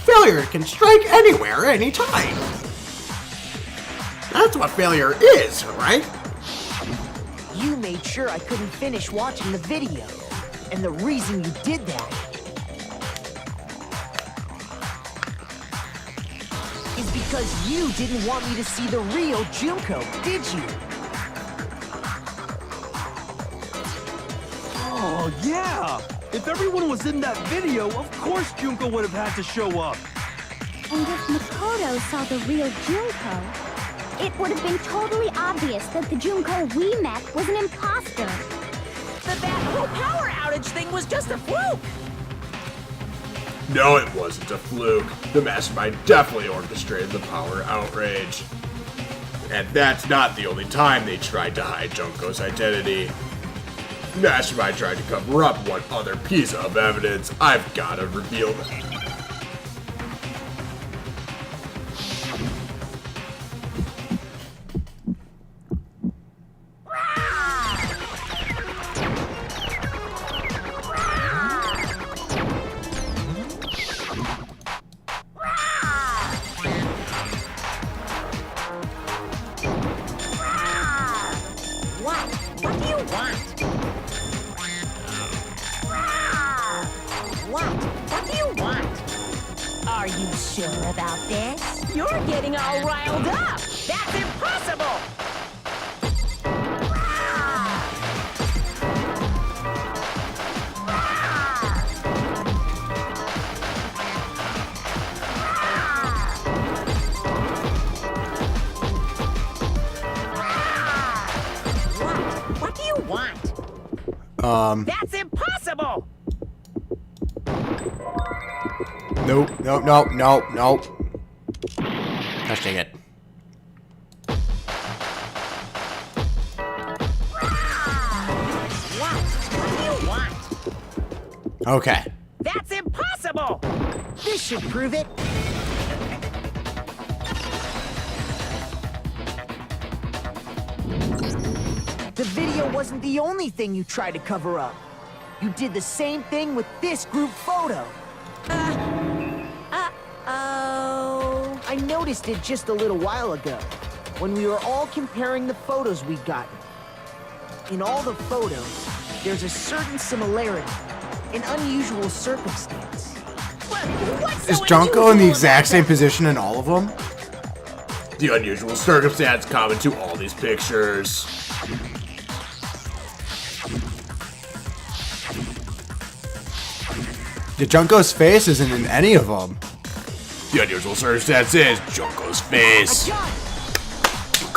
Failure can strike anywhere, anytime. That's what failure is, right? You made sure I couldn't finish watching the video. And the reason you did that is because you didn't want me to see the real Junko, did you? Oh, yeah! If everyone was in that video, of course Junko would have had to show up. And if Makoto saw the real Junko, it would have been totally obvious that the Junko we met was an imposter. That whole power outage thing was just a fluke. No, it wasn't a fluke. The mastermind definitely orchestrated the power outrage. And that's not the only time they tried to hide Junko's identity. Mastermind tried to cover up one other piece of evidence. I've gotta reveal that. What do you want? What do you want? Are you sure about this? You're getting all riled up. That's impossible. What do you want? That's impossible. Nope, nope, nope, nope, nope. Gosh dang it. What do you want? Okay. That's impossible. This should prove it. The video wasn't the only thing you tried to cover up. You did the same thing with this group photo. Oh. I noticed it just a little while ago, when we were all comparing the photos we'd gotten. In all the photos, there's a certain similarity, an unusual circumstance. Is Junko in the exact same position in all of them? The unusual circumstance common to all these pictures. The Junko's face isn't in any of them. The unusual circumstance is Junko's face.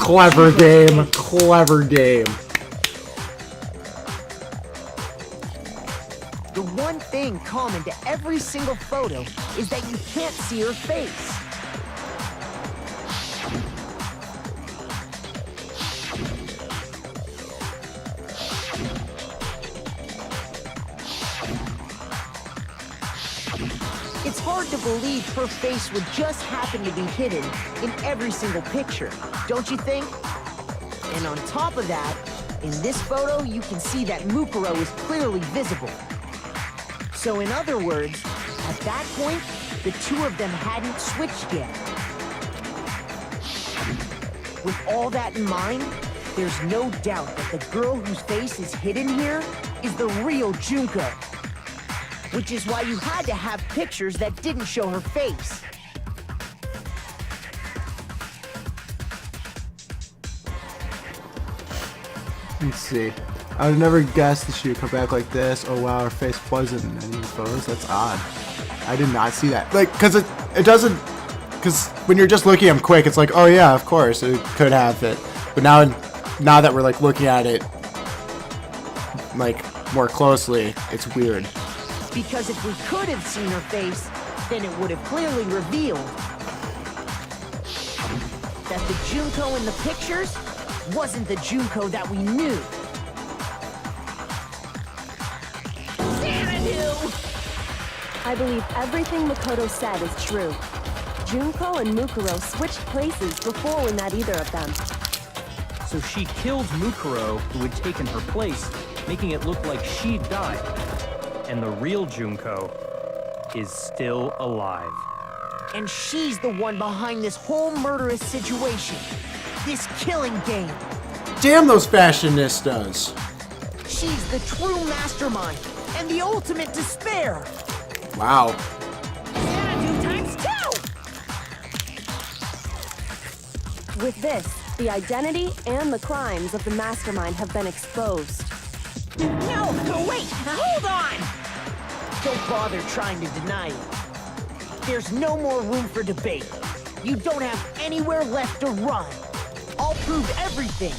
Clever game. Clever game. The one thing common to every single photo is that you can't see her face. It's hard to believe her face would just happen to be hidden in every single picture, don't you think? And on top of that, in this photo, you can see that Mukuro is clearly visible. So in other words, at that point, the two of them hadn't switched yet. With all that in mind, there's no doubt that the girl whose face is hidden here is the real Junko. Which is why you had to have pictures that didn't show her face. Let's see. I would never guess that she would come back like this. Oh wow, her face wasn't in any photos. That's odd. I did not see that. Like, cause it doesn't. Cause when you're just looking at them quick, it's like, oh yeah, of course it could have it. But now that we're like looking at it like more closely, it's weird. Because if we could have seen her face, then it would have clearly revealed that the Junko in the pictures wasn't the Junko that we knew. I believe everything Makoto said is true. Junko and Mukuro switched places before we met either of them. So she killed Mukuro, who had taken her place, making it look like she'd died. And the real Junko is still alive. And she's the one behind this whole murderous situation. This killing game. Damn those fashionistas. She's the true mastermind and the ultimate despair. Wow. Xanadu times 2! With this, the identity and the crimes of the mastermind have been exposed. No, wait, hold on! Don't bother trying to deny it. There's no more room for debate. You don't have anywhere left to run. I'll prove everything,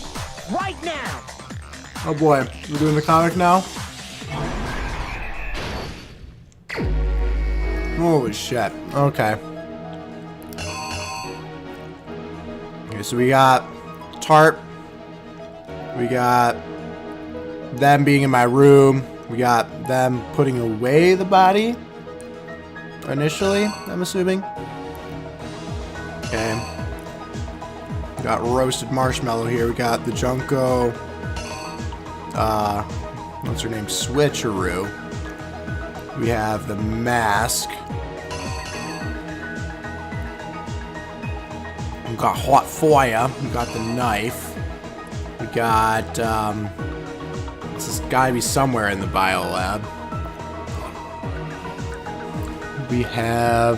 right now! Oh boy, we're doing the comic now? Holy shit, okay. Okay, so we got tarp. We got them being in my room. We got them putting away the body. Initially, I'm assuming. Okay. We got roasted marshmallow here. We got the Junko. What's her name? Switcheroo. We have the mask. We got hot fire. We got the knife. We got, this has got to be somewhere in the biolab. We have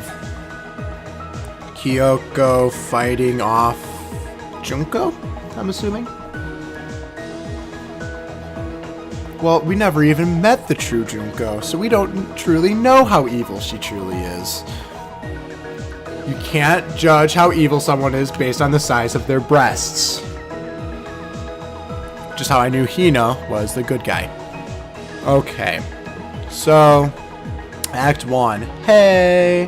Kyoko fighting off Junko, I'm assuming. Well, we never even met the true Junko, so we don't truly know how evil she truly is. You can't judge how evil someone is based on the size of their breasts. Just how I knew Hina was the good guy. Okay. So, Act 1. Hey!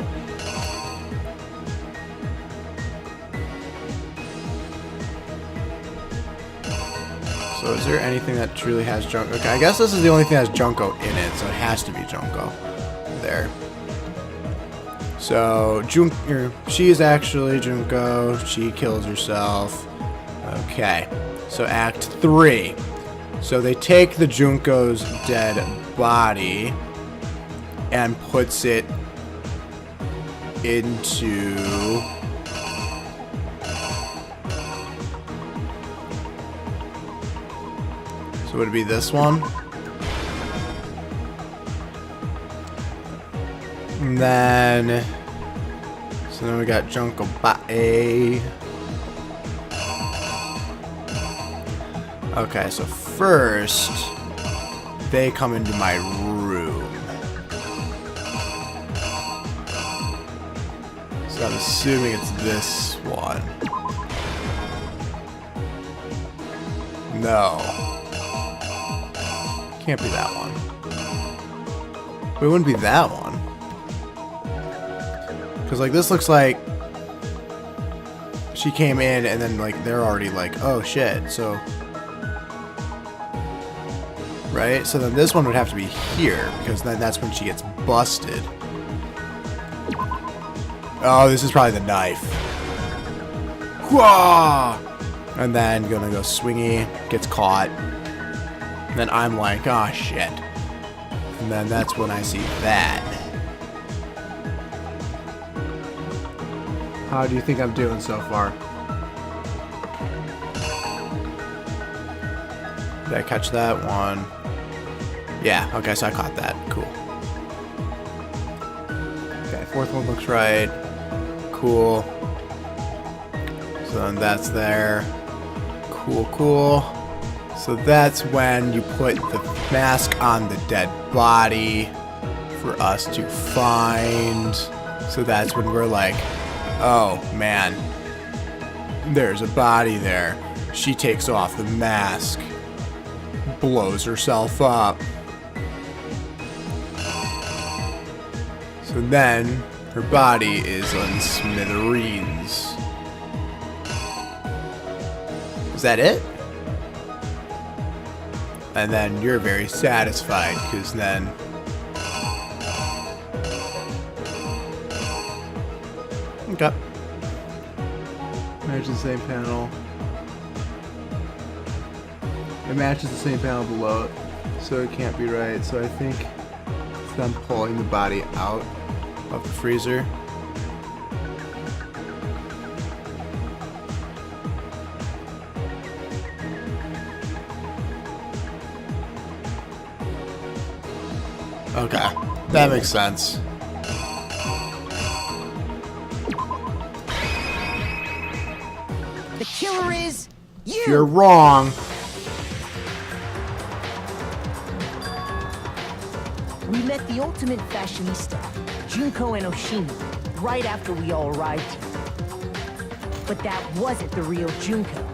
So is there anything that truly has Junko? Okay, I guess this is the only thing that has Junko in it, so it has to be Junko. There. So, she is actually Junko. She kills herself. Okay. So Act 3. So they take the Junko's dead body and puts it into... So would it be this one? And then... So then we got Junko Ba'e. Okay, so first, they come into my room. So I'm assuming it's this one. No. Can't be that one. It wouldn't be that one. Because, like, this looks like she came in and then, like, they're already like, oh, shit. So, right? So then this one would have to be here because then that's when she gets busted. Oh, this is probably the knife. Whoa! And then gonna go swingy, gets caught. And then I'm like, oh, shit. And then that's when I see that. How do you think I'm doing so far? Did I catch that one? Yeah, okay, so I caught that. Cool. Okay, fourth one looks right. Cool. So then that's there. Cool, cool. So that's when you put the mask on the dead body for us to find. So that's when we're like, oh man, there's a body there. She takes off the mask, blows herself up. So then her body is on smithereens. Is that it? And then you're very satisfied because then okay. Matches the same panel. It matches the same panel below it, so it can't be right. So I think it's them pulling the body out of the freezer. Okay, that makes sense. The killer is you! You're wrong. We met the ultimate fashionista, Junko and Oshima, right after we all arrived here. But that wasn't the real Junko.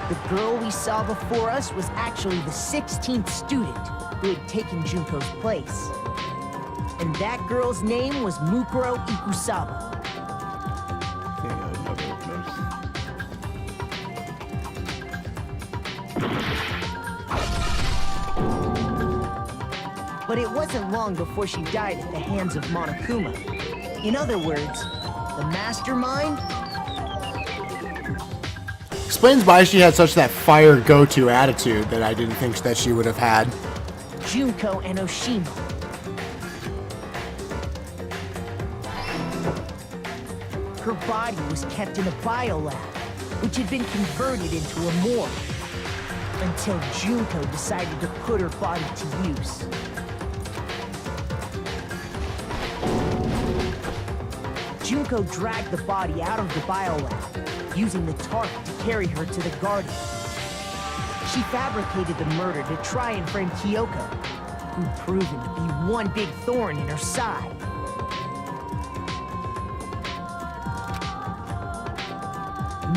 The girl we saw before us was actually the 16th student who had taken Junko's place. And that girl's name was Mukuro Ikusaba. But it wasn't long before she died at the hands of Monokuma. In other words, the mastermind Explains why she had such that fire go-to attitude that I didn't think that she would have had. Junko and Oshima. Her body was kept in a biolab, which had been converted into a morgue, until Junko decided to put her body to use. Junko dragged the body out of the biolab, using the tarp to carry her to the garden. She fabricated the murder to try and frame Kyoko, who'd proven to be one big thorn in her side.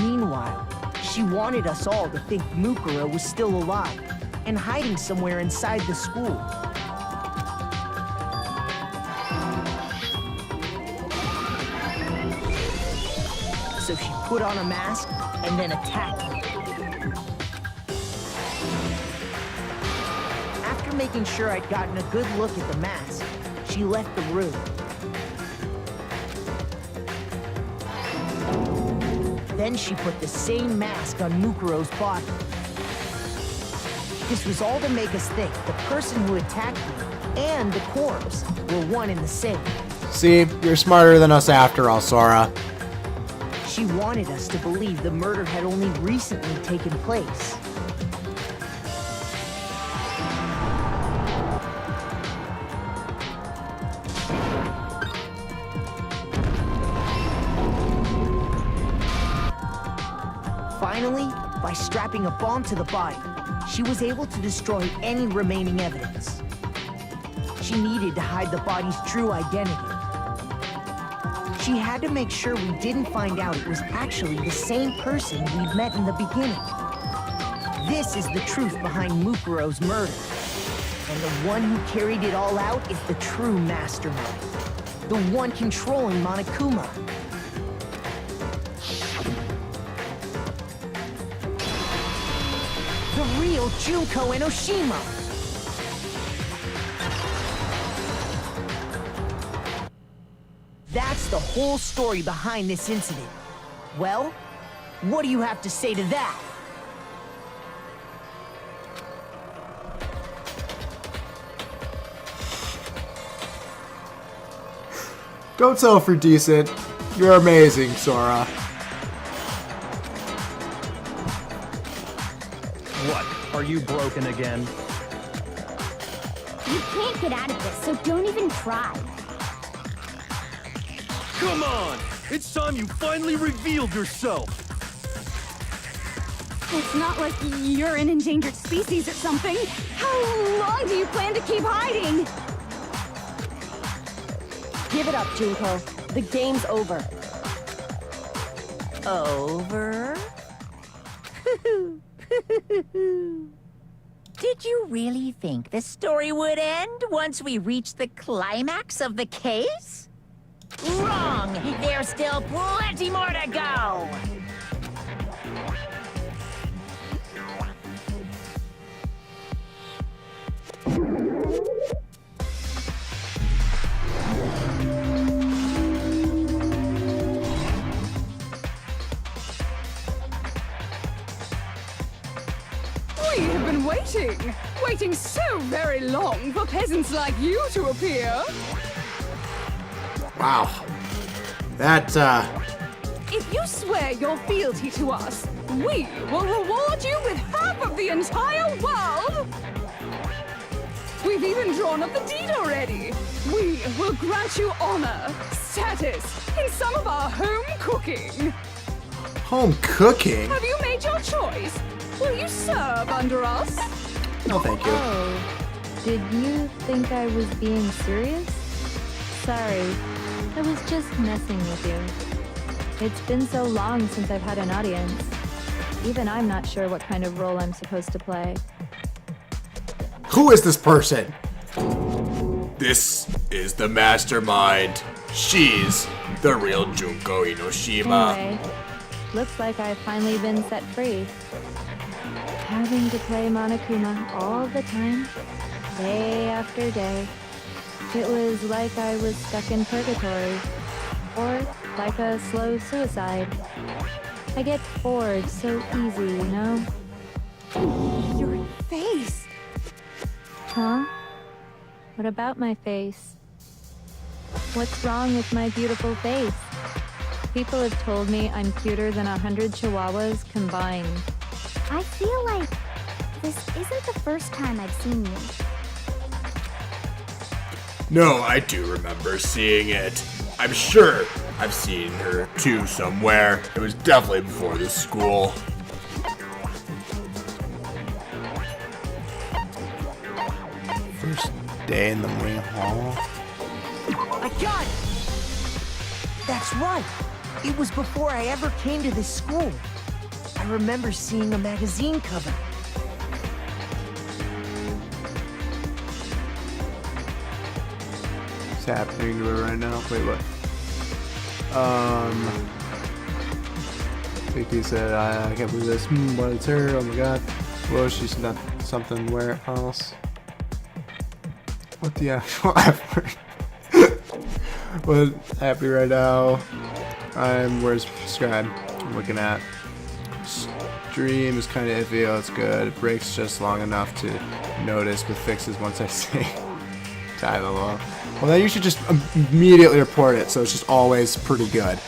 Meanwhile, she wanted us all to think Mukuro was still alive and hiding somewhere inside the school. So she put on a mask and then attacked me. After making sure I'd gotten a good look at the mask, she left the room. Then she put the same mask on Mukuro's body. This was all to make us think the person who attacked me and the corpse were one and the same. See, you're smarter than us after all, Sora. She wanted us to believe the murder had only recently taken place. Finally, by strapping a bomb to the body, she was able to destroy any remaining evidence. She needed to hide the body's true identity. She had to make sure we didn't find out it was actually the same person we'd met in the beginning. This is the truth behind Mukuro's murder. And the one who carried it all out is the true mastermind. The one controlling Monokuma. The real Junko Enoshima. That's the whole story behind this incident. Well, what do you have to say to that? Don't settle for decent. You're amazing, Sora. What? Are you broken again? You can't get out of this, so don't even try. Come on! It's time you finally revealed yourself! It's not like you're an endangered species or something. How long do you plan to keep hiding? Give it up, Junko. The game's over. Over? Did you really think the story would end once we reached the climax of the case? Wrong! There's still plenty more to go! We have been waiting so very long for peasants like you to appear. Wow. That, If you swear your fealty to us, we will reward you with half of the entire world! We've even drawn up the deed already. We will grant you honor, status, in some of our home cooking. home cooking? Have you made your choice? Will you serve under us? No, thank you. Oh, did you think I was being serious? Sorry, I was just messing with you. It's been so long since I've had an audience. Even I'm not sure what kind of role I'm supposed to play. Who is this person? This is the mastermind. She's the real Junko Enoshima. Anyway, looks like I've finally been set free. Having to play Monokuma all the time, day after day. It was like I was stuck in purgatory, or like a slow suicide. I get bored so easy, you know? Your face. Huh? What about my face? What's wrong with my beautiful face? People have told me I'm cuter than 100 chihuahuas combined. I feel like this isn't the first time I've seen you. No, I do remember seeing it. I'm sure I've seen her too somewhere. It was definitely before the school. First day in the main hall. I got it! That's right. It was before I ever came to this school. I remember seeing a magazine cover. What's happening to her right now? Wait, what? Vicky said, I can't believe this. But it's her. Oh my god. Well, she's not something where else. What the actual F word? What's happening right now? Where's subscribe? I'm looking at. Stream is kind of iffy. Oh, it's good. It breaks just long enough to notice with fixes once I say time alone. Well, then you should just immediately report it, so it's just always pretty good.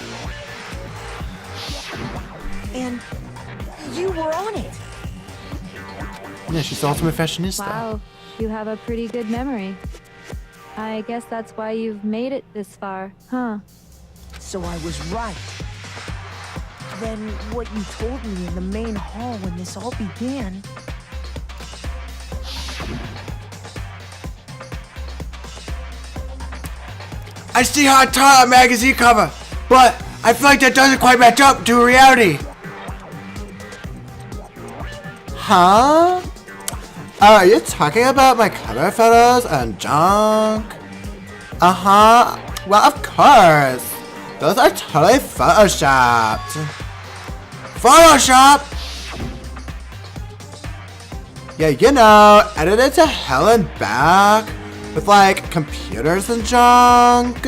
And you were on it. Yeah, she's the ultimate fashionista. Wow, you have a pretty good memory. I guess that's why you've made it this far, huh? So I was right. Then what you told me in the main hall when this all began... I see Hot Top magazine cover. But I feel like that doesn't quite match up to reality. Huh? Are you talking about my cover photos and junk? Uh-huh. Well, of course. Those are totally photoshopped. Photoshop! Yeah, you know, edited to hell and back with like computers and junk.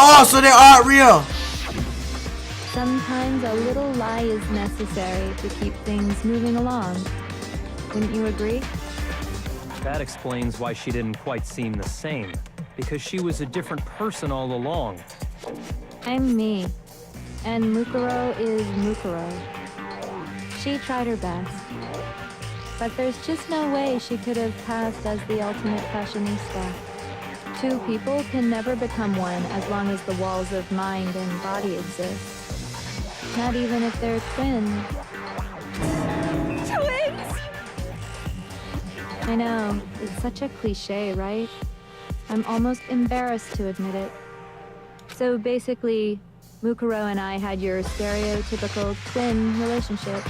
Oh, so they aren't real. Sometimes a little lie is necessary to keep things moving along. Wouldn't you agree? That explains why she didn't quite seem the same. Because she was a different person all along. I'm me. And Mukuro is Mukuro. She tried her best. But there's just no way she could have passed as the ultimate fashionista. Two people can never become one as long as the walls of mind and body exist. Not even if they're twins. Twins! I know, it's such a cliche, right? I'm almost embarrassed to admit it. So basically, Mukuro and I had your stereotypical twin relationship.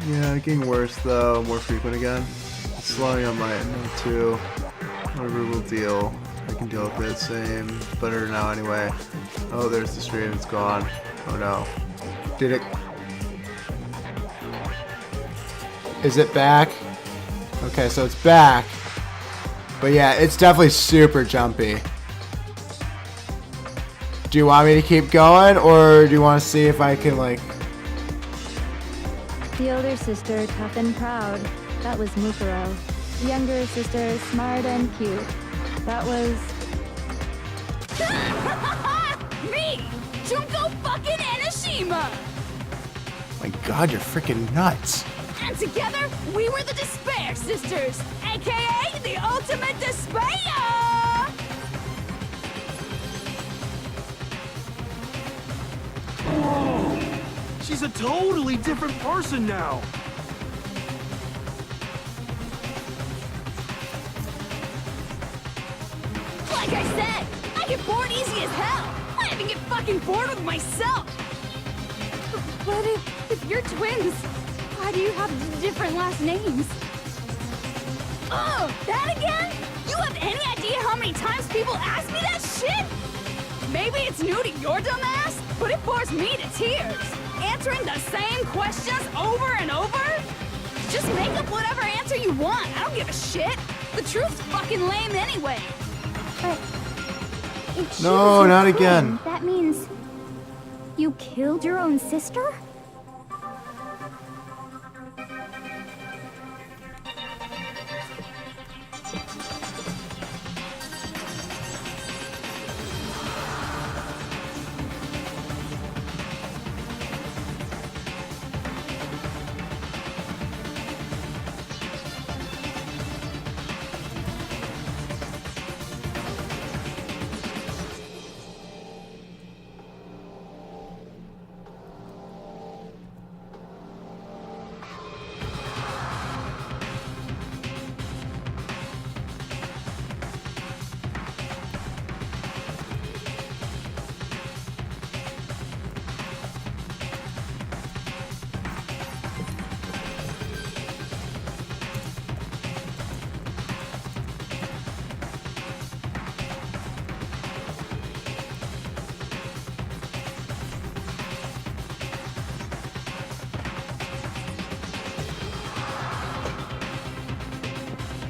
Yeah, getting worse though, more frequent again. It's slowing on my end too. Whatever will deal. I can deal with it, same. Better now anyway. Oh, there's the stream, it's gone. Oh no. Did it... Is it back? Okay, so it's back. But yeah, it's definitely super jumpy. Do you want me to keep going, or do you want to see if I can like... The older sister, tough and proud. That was Mukuro. The younger sister, smart and cute. That was... Me! Junko fucking Enoshima! My god, you're freaking nuts. And together, we were the Despair Sisters, aka the Ultimate Despair! Whoa! She's a totally different person now. Like I said, I get bored easy as hell. I even get fucking bored with myself. But if you're twins, why do you have different last names? Oh, that again? You have any idea how many times people ask me that shit? Maybe it's new to your dumb ass, but it bores me to tears. Answering the same questions over and over? Just make up whatever answer you want. I don't give a shit. The truth's fucking lame anyway. But if she No, was your not twin, again. That means you killed your own sister?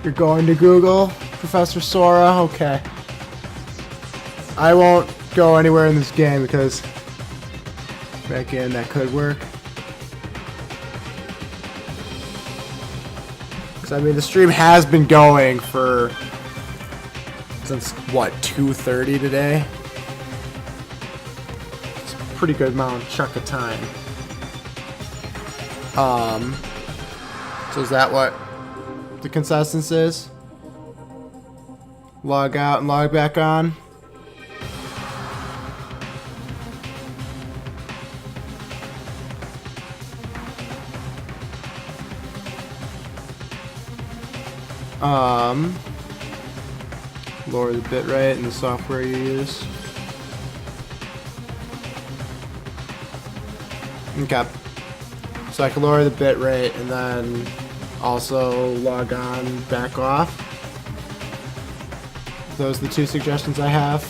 You're going to Google, Professor Sora? Okay. I won't go anywhere in this game because back in that could work. Because I mean the stream has been going for since what, 2:30 today? It's a pretty good amount chunk of time. So is that what the consensus is? Log out and log back on. Lower the bitrate in the software you use. Okay. So I can lower the bitrate and then also log on, back off. Those are the two suggestions I have.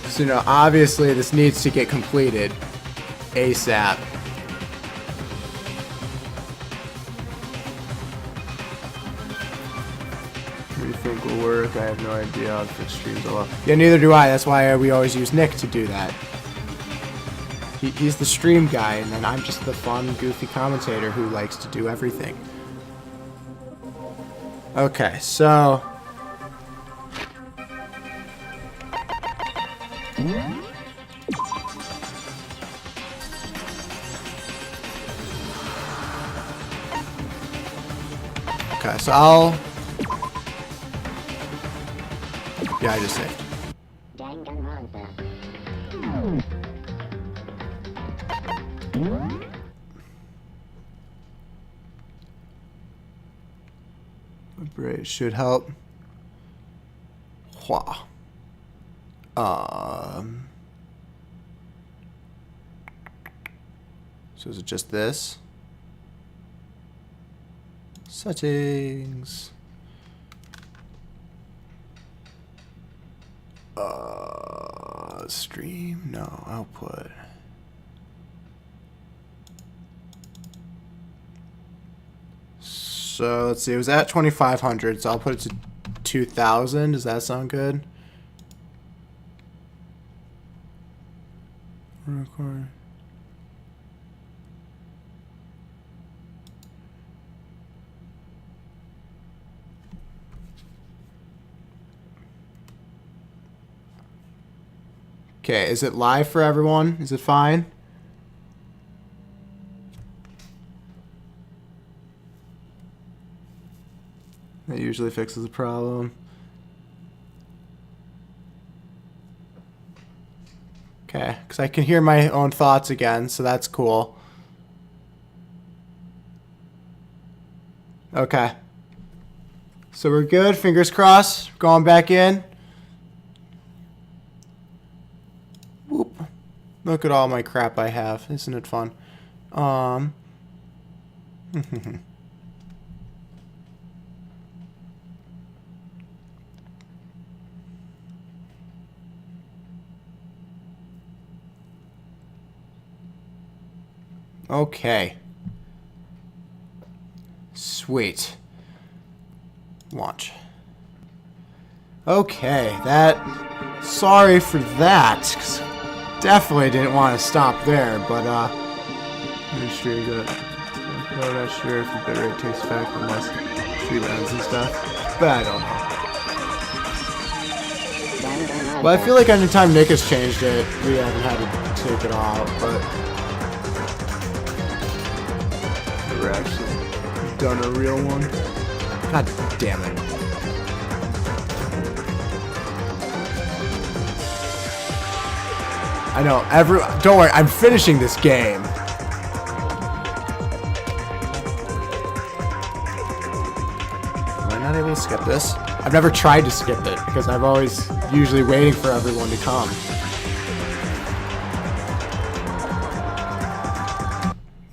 So, you know, obviously this needs to get completed ASAP. What do you think will work? I have no idea how to fix streams a lot. Yeah, neither do I. That's why we always use Nick to do that. He's the stream guy, and then I'm just the fun, goofy commentator who likes to do everything. Okay, so... Okay, so I'll... Yeah, I just saved. Danganronpa. It should help. Wow. So is it just this? Settings. Stream? No, output. So let's see, it was at 2,500, so I'll put it to 2,000. Does that sound good? Record. Okay, is it live for everyone? Is it fine? That usually fixes the problem. Okay, because I can hear my own thoughts again, so that's cool. Okay. So we're good, fingers crossed. Going back in. Whoop. Look at all my crap I have. Isn't it fun? Okay. Sweet. Launch. Okay, that... Sorry for that. 'Cause definitely didn't want to stop there, but, I'm not sure that... I'm not sure if the bitrate takes effect unless stream ends and stuff. But I don't know. Well, I feel like anytime Nick has changed it, we haven't had to take it out, but... Never actually done a real one. God damn it. I know, don't worry, I'm finishing this game. Am I not able to skip this? I've never tried to skip it, because I'm always usually waiting for everyone to come.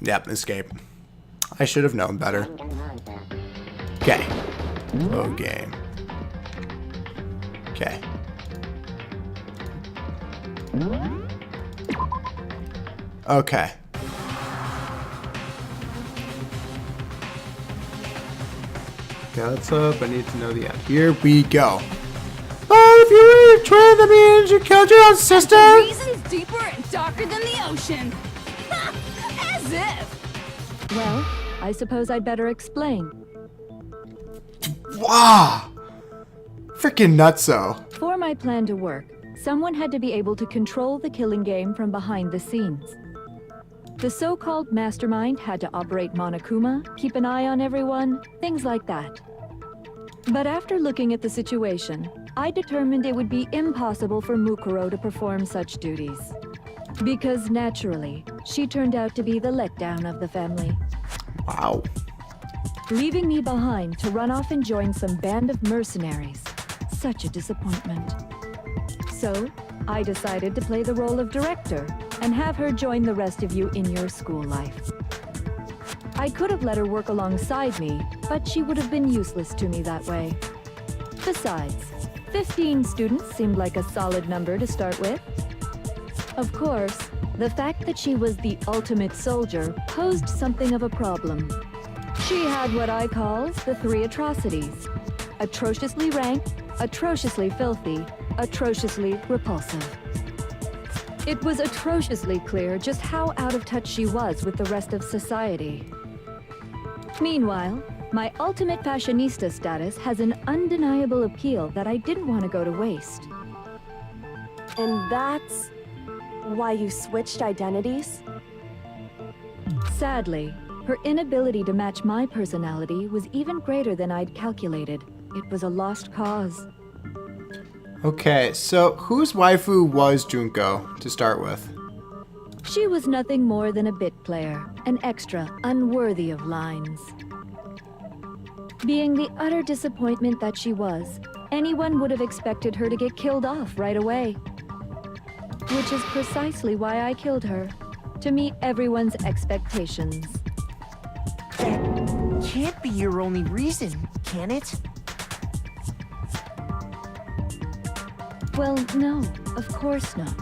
Yep, escape. I should have known better. Okay. Load game. Okay. Okay. Okay, what's up? I need to know the end. Here we go. Oh, if you were trying, that means you killed your own sister? The reason's deeper and darker than the ocean. As if. Well, I suppose I'd better explain. Wow! Freaking nutso. For my plan to work, someone had to be able to control the killing game from behind the scenes. The so-called mastermind had to operate Monokuma, keep an eye on everyone, things like that. But after looking at the situation, I determined it would be impossible for Mukuro to perform such duties. Because naturally, she turned out to be the letdown of the family. Wow. Leaving me behind to run off and join some band of mercenaries. Such a disappointment. So, I decided to play the role of director and have her join the rest of you in your school life. I could have let her work alongside me, but she would have been useless to me that way. Besides, 15 students seemed like a solid number to start with. Of course, the fact that she was the ultimate soldier posed something of a problem. She had what I call the 3 atrocities. Atrociously rank, atrociously filthy, atrociously repulsive. It was atrociously clear just how out of touch she was with the rest of society. Meanwhile, my ultimate fashionista status has an undeniable appeal that I didn't want to go to waste. And that's why you switched identities? Sadly, her inability to match my personality was even greater than I'd calculated. It was a lost cause. Okay, so whose waifu was Junko to start with? She was nothing more than a bit player, an extra unworthy of lines. Being the utter disappointment that she was, anyone would have expected her to get killed off right away. Which is precisely why I killed her, to meet everyone's expectations. That can't be your only reason, can it? Well, no, of course not.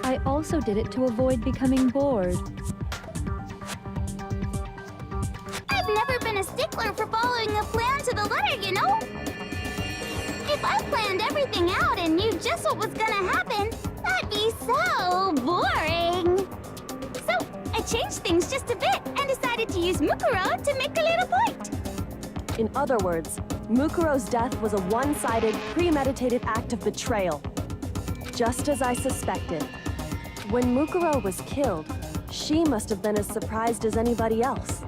I also did it to avoid becoming bored. I've never been a stickler for following a plan to the letter, you know? If I planned everything out and knew just what was gonna happen, that'd be so boring. So, I changed things just a bit and decided to use Mukuro to make a little point. In other words, Mukuro's death was a one-sided, premeditated act of betrayal. Just as I suspected. When Mukuro was killed, she must have been as surprised as anybody else.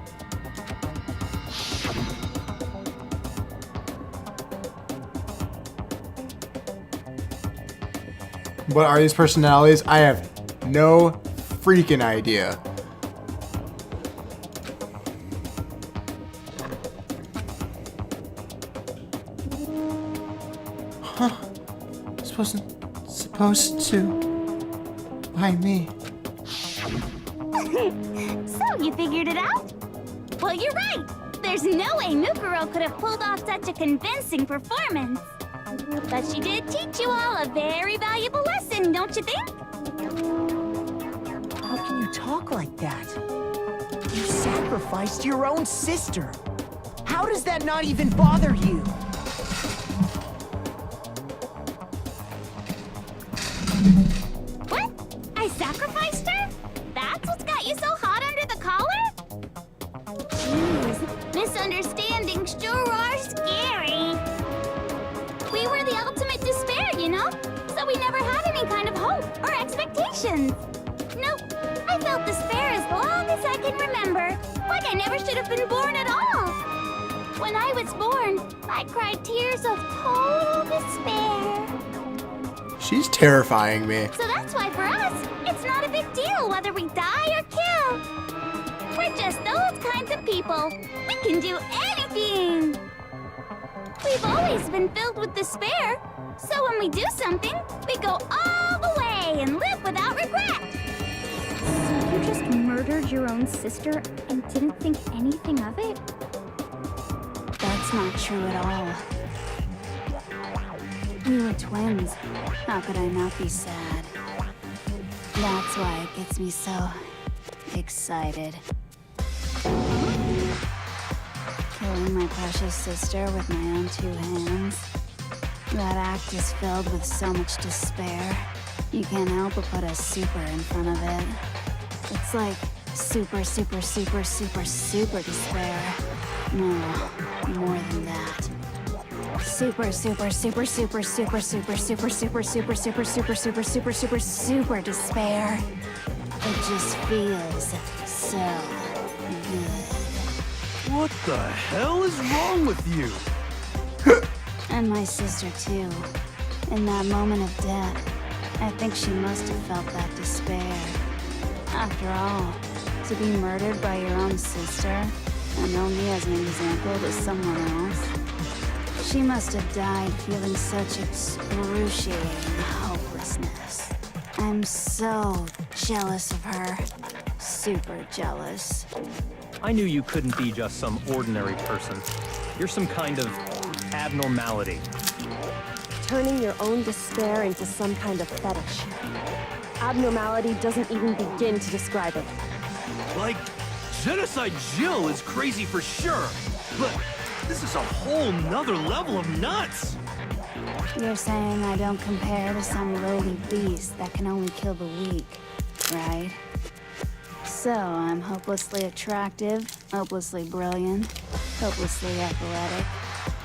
What are these personalities? I have no freaking idea. Huh? Supposed to. Why me? So, you figured it out? Well, you're right. There's no way Mukuro could have pulled off such a convincing performance. But she did teach you all a very valuable lesson, don't you think? How can you talk like that? You sacrificed your own sister. How does that not even bother you? What? I sacrificed her? That's what's got you so hot under the collar? Jeez, misunderstandings sure are scary. We were the ultimate despair, you know? So we never had any kind of hope or expectations. Nope, I felt despair as long as I can remember. Like I never should have been born at all. When I was born, I cried tears of total despair. She's terrifying me. So that's why for us, it's not a big deal whether we die or kill. We're just those kinds of people. We can do anything. We've always been filled with despair. So when we do something, we go all the way and live without regret. So you just murdered your own sister and didn't think anything of it? That's not true at all. We were twins. How could I not be sad? That's why it gets me so excited. Killing my precious sister with my own 2 hands. That act is filled with so much despair. You can't help but put a super in front of it. It's like super, super, super, super, super despair. No, more than that. Super, super, super, super, super, super, super, super, super, super, super, super, super, super, super despair. It just feels so good. What the hell is wrong with you? And my sister too. In that moment of death, I think she must have felt that despair. After all, to be murdered by your own sister, and only as an example to someone else, she must have died feeling such excruciating hopelessness. I'm so jealous of her. Super jealous. I knew you couldn't be just some ordinary person. You're some kind of abnormality. Turning your own despair into some kind of fetish. Abnormality doesn't even begin to describe it. Like, Genocide Jill is crazy for sure, but this is a whole nother level of nuts! You're saying I don't compare to some lowly beast that can only kill the weak, right? So I'm hopelessly attractive, hopelessly brilliant, hopelessly athletic.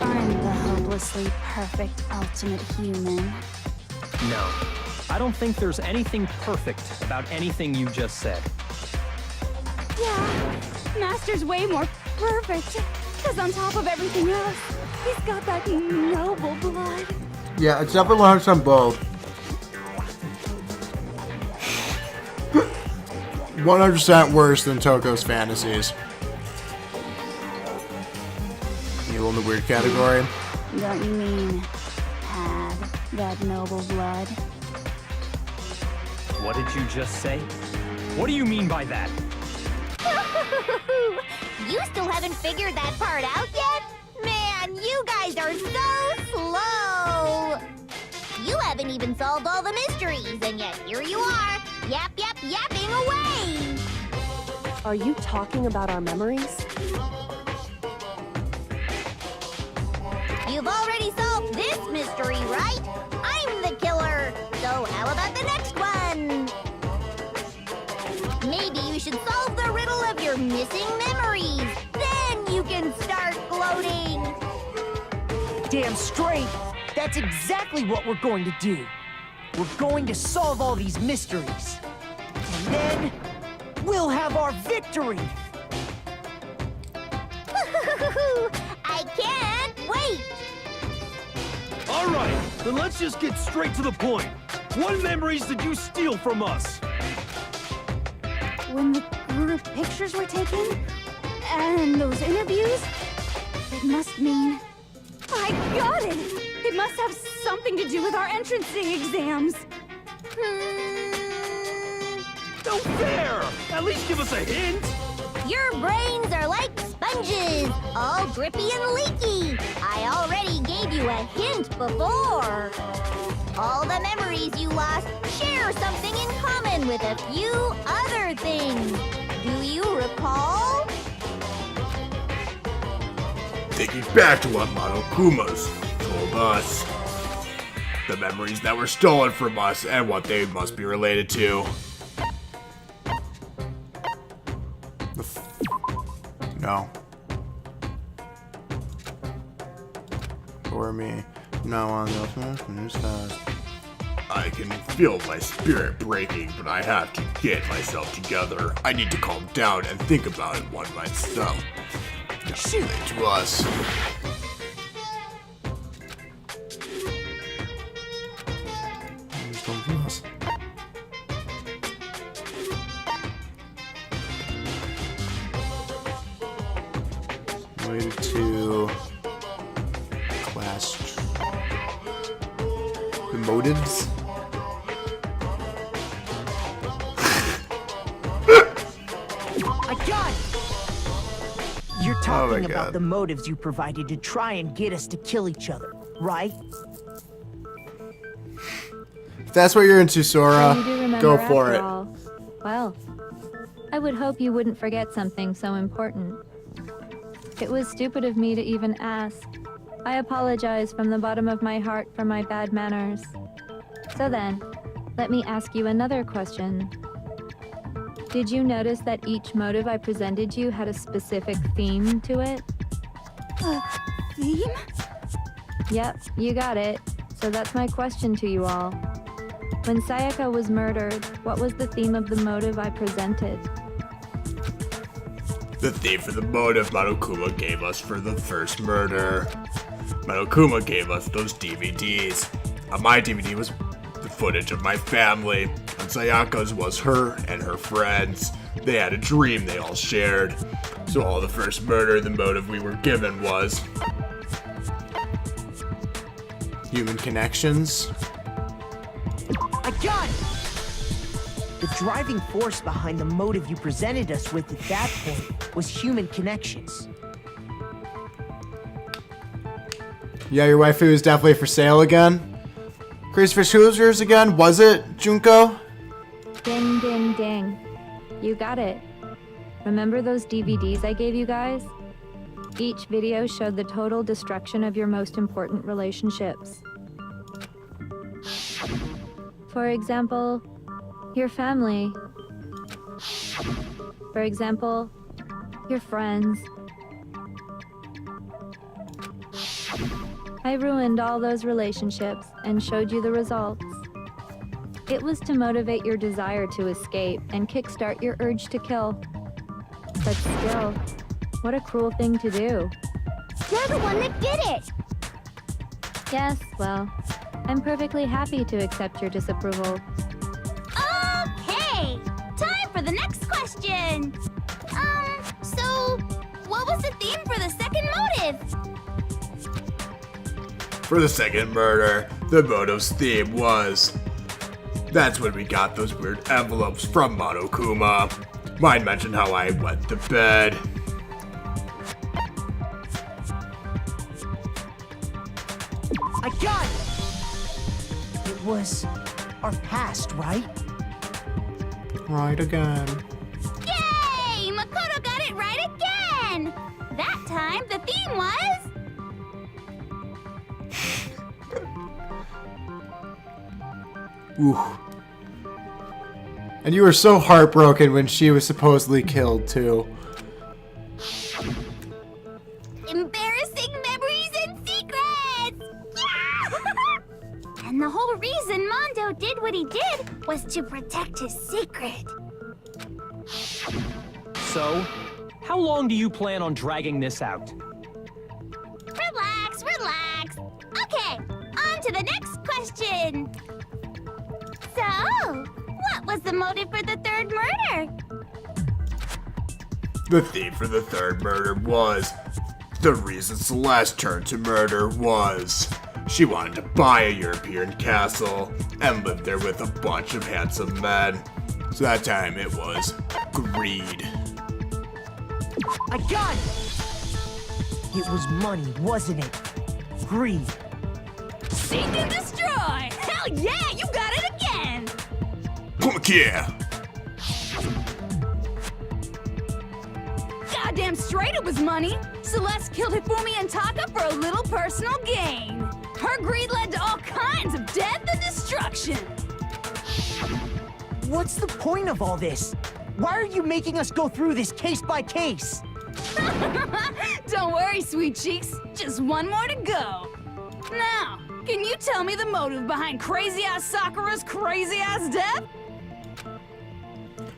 I'm the hopelessly perfect ultimate human. No, I don't think there's anything perfect about anything you just said. Yeah, Master's way more perfect. Because on top of everything else, he's got that noble blood. Yeah, it's definitely 100% bold. 100% worse than Toko's fantasies. You in the weird category? Don't you mean had that noble blood? What did you just say? What do you mean by that? You still haven't figured that part out yet? Man, you guys are so slow! You haven't even solved all the mysteries, and yet here you are, yapping away! Are you talking about our memories? You've already solved this mystery, right? I'm the killer! So how about the next one? Maybe you should solve the riddle of your missing memories. Then you can start gloating. Damn straight. That's exactly what we're going to do. We're going to solve all these mysteries. And then we'll have our victory. I can't wait. All right, then let's just get straight to the point. What memories did you steal from us? When the group pictures were taken, and those interviews, it must mean... I got it! It must have something to do with our entrancing exams. No fair! At least give us a hint! Your brains are like sponges, all drippy and leaky. I already gave you a hint before. All the memories you lost share something in common with a few other things. Do you recall? Thinking back to what Monokumas told us. The memories that were stolen from us and what they must be related to. No. For me. No on those news fast. I can feel my spirit breaking, but I have to get myself together. I need to calm down and think about it one myself. Shoot to us. Related to class. The motives. I got it! You're talking about the motives you provided to try and get us to kill each other, right? If that's what you're into, Sora, You do remember go for after it. all. Well, I would hope you wouldn't forget something so important. It was stupid of me to even ask. I apologize from the bottom of my heart for my bad manners. So then, let me ask you another question. Did you notice that each motive I presented you had a specific theme to it? Theme? Yep, you got it. So that's my question to you all. When Sayaka was murdered, what was the theme of the motive I presented? The theme for the motive Monokuma gave us for the first murder. Monokuma gave us those DVDs. On my DVD was the footage of my family. On Sayaka's was her and her friends. They had a dream they all shared. So all the first murder, the motive we were given was Human connections. I got it! The driving force behind the motive you presented us with at that point was human connections. Yeah, your waifu is definitely for sale again. Christopher, who's yours again? Was it Junko? Ding, ding, ding. You got it. Remember those DVDs I gave you guys? Each video showed the total destruction of your most important relationships. For example, your family. For example, your friends. I ruined all those relationships and showed you the results. It was to motivate your desire to escape and kickstart your urge to kill. But still, what a cruel thing to do. You're the one that did it! Yes, well, I'm perfectly happy to accept your disapproval. Okay! Time for the next question! So, what was the theme for the second motive? For the second murder, the motive's theme was... That's when we got those weird envelopes from Monokuma. Mine mentioned how I went to bed. I got it! It was our past, right? Right again. Yay! Makoto got it right again! That time, the theme was... Ooh. And you were so heartbroken when she was supposedly killed, too. Embarrassing memories and secrets! And the whole reason Mondo did what he did was to protect his secret. So, how long do you plan on dragging this out? Relax, relax. Okay, on to the next question. So, what was the motive for the third murder? The theme for the third murder was... The reason Celeste turned to murder was... She wanted to buy a European castle and live there with a bunch of handsome men. So that time it was greed. I got it! It was money, wasn't it? Greed. Seek and destroy! Hell yeah, you got it again! Fuck yeah! Goddamn straight it was money! Celeste killed Hifumi and Taka for a little personal gain. Her greed led to all kinds of death and destruction. What's the point of all this? Why are you making us go through this case by case? Don't worry, sweet cheeks. Just one more to go. Now, can you tell me the motive behind crazy-ass Sakura's crazy-ass death?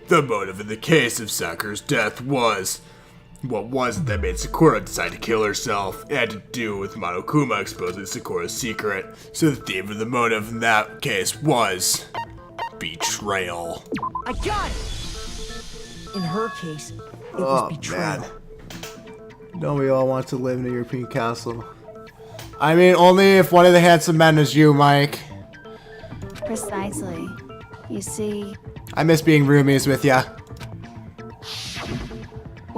The motive in the case of Sakura's death was... What was it that made Sakura decide to kill herself? It had to do with Monokuma exposing Sakura's secret. So the theme of the motive in that case was... betrayal. I got it! In her case, it was betrayal. Man. Don't we all want to live in a European castle? I mean, only if one of the handsome men is you, Mike. Precisely. You see, I miss being roomies with ya.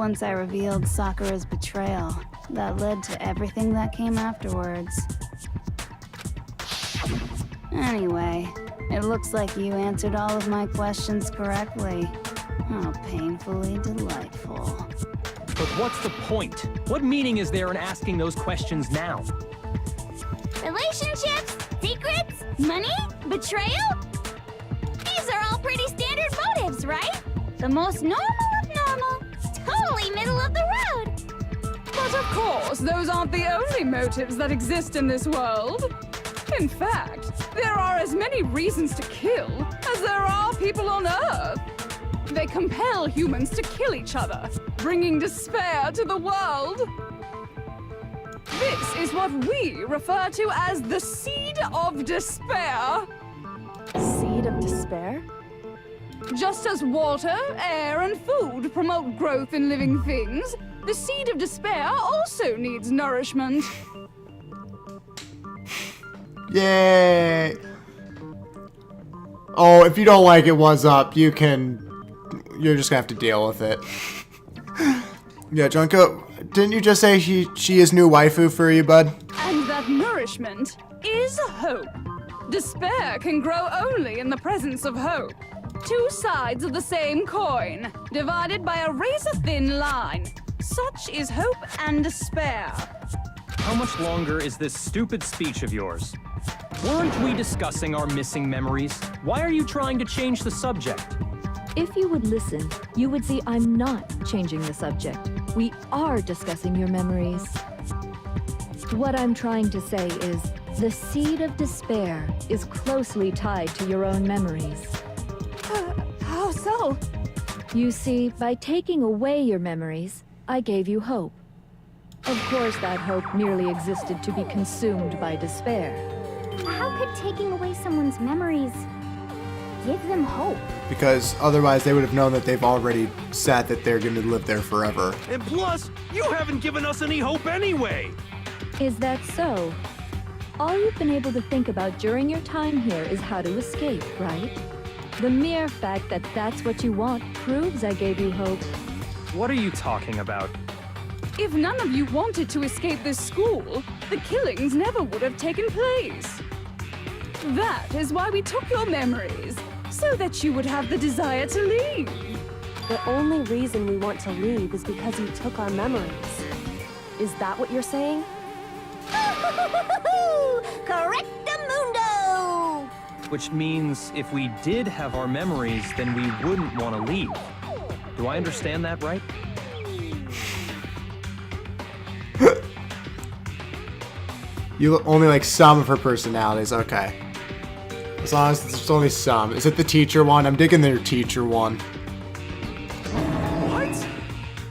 once I revealed Sakura's betrayal, that led to everything that came afterwards. Anyway, it looks like you answered all of my questions correctly. How painfully delightful. But what's the point? What meaning is there in asking those questions now? Relationships, secrets, money, betrayal? These are all pretty standard motives, right? The most normal of normal. Totally middle of the road. But of course, those aren't the only motives that exist in this world. In fact, there are as many reasons to kill as there are people on Earth. They compel humans to kill each other, bringing despair to the world. This is what we refer to as the Seed of Despair. Seed of despair? Just as water, air, and food promote growth in living things, the Seed of Despair also needs nourishment. Yay! Oh, if you don't like it, what's up? You're just gonna have to deal with it. Yeah, Junko, didn't you just say she is new waifu for you, bud? And that nourishment is hope. Despair can grow only in the presence of hope. Two sides of the same coin, divided by a razor-thin line. Such is hope and despair. How much longer is this stupid speech of yours? Weren't we discussing our missing memories? Why are you trying to change the subject? If you would listen, you would see I'm not changing the subject. We are discussing your memories. What I'm trying to say is, the Seed of Despair is closely tied to your own memories. How so? You see, by taking away your memories, I gave you hope. Of course, that hope merely existed to be consumed by despair. How could taking away someone's memories give them hope? Because otherwise they would have known that they've already said that they're going to live there forever. And plus, you haven't given us any hope anyway. Is that so? All you've been able to think about during your time here is how to escape, right? The mere fact that that's what you want proves I gave you hope. What are you talking about? If none of you wanted to escape this school, the killings never would have taken place. That is why we took your memories, so that you would have the desire to leave. The only reason we want to leave is because you took our memories. Is that what you're saying? Correctamundo! Which means if we did have our memories, then we wouldn't want to leave. Do I understand that right? You only like some of her personalities, okay. As long as there's only some. Is it the teacher one? I'm digging their teacher one. What?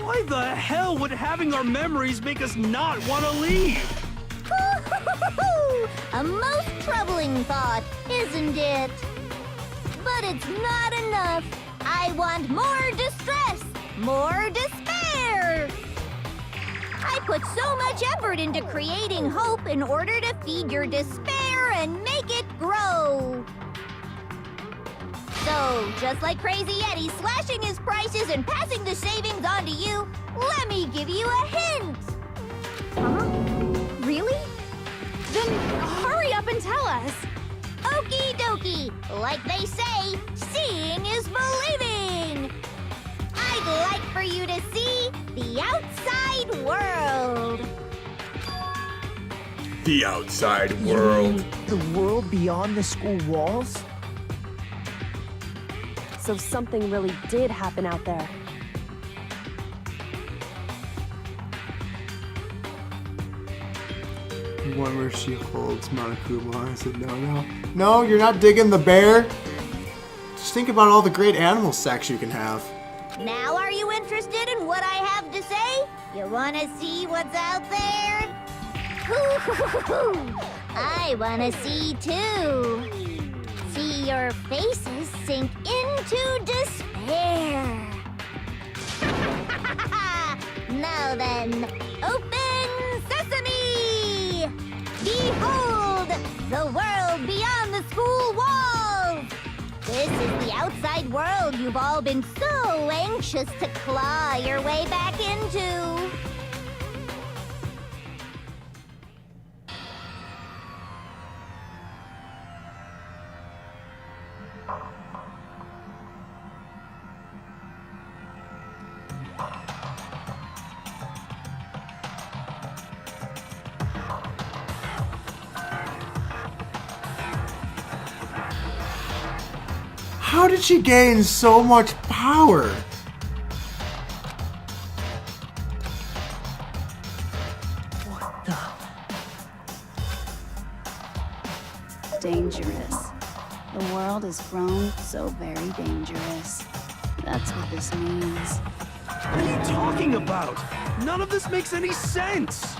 Why the hell would having our memories make us not want to leave? A most troubling thought, isn't it? But it's not enough. I want more distress, more despair. I put so much effort into creating hope in order to feed your despair and make it grow. So, just like Crazy Eddie slashing his prices and passing the savings on to you, let me give you a hint. Huh? Really? Then hurry up and tell us. Okie dokie. Like they say, seeing is believing. I'd like for you to see the outside world. The outside world. The world beyond the school walls? So something really did happen out there. One where she holds Monokuma. I said, no. No, you're not digging the bear. Just think about all the great animal sex you can have. Now are you interested in what I have to say? You want to see what's out there? I want to see too. See your faces sink into despair. Now then, open sesame! Behold, the world beyond the school walls! This is the outside world you've all been so anxious to claw your way back into. How did she gain so much power? Dangerous. The world has grown so very dangerous. That's what this means. What are you talking about? None of this makes any sense.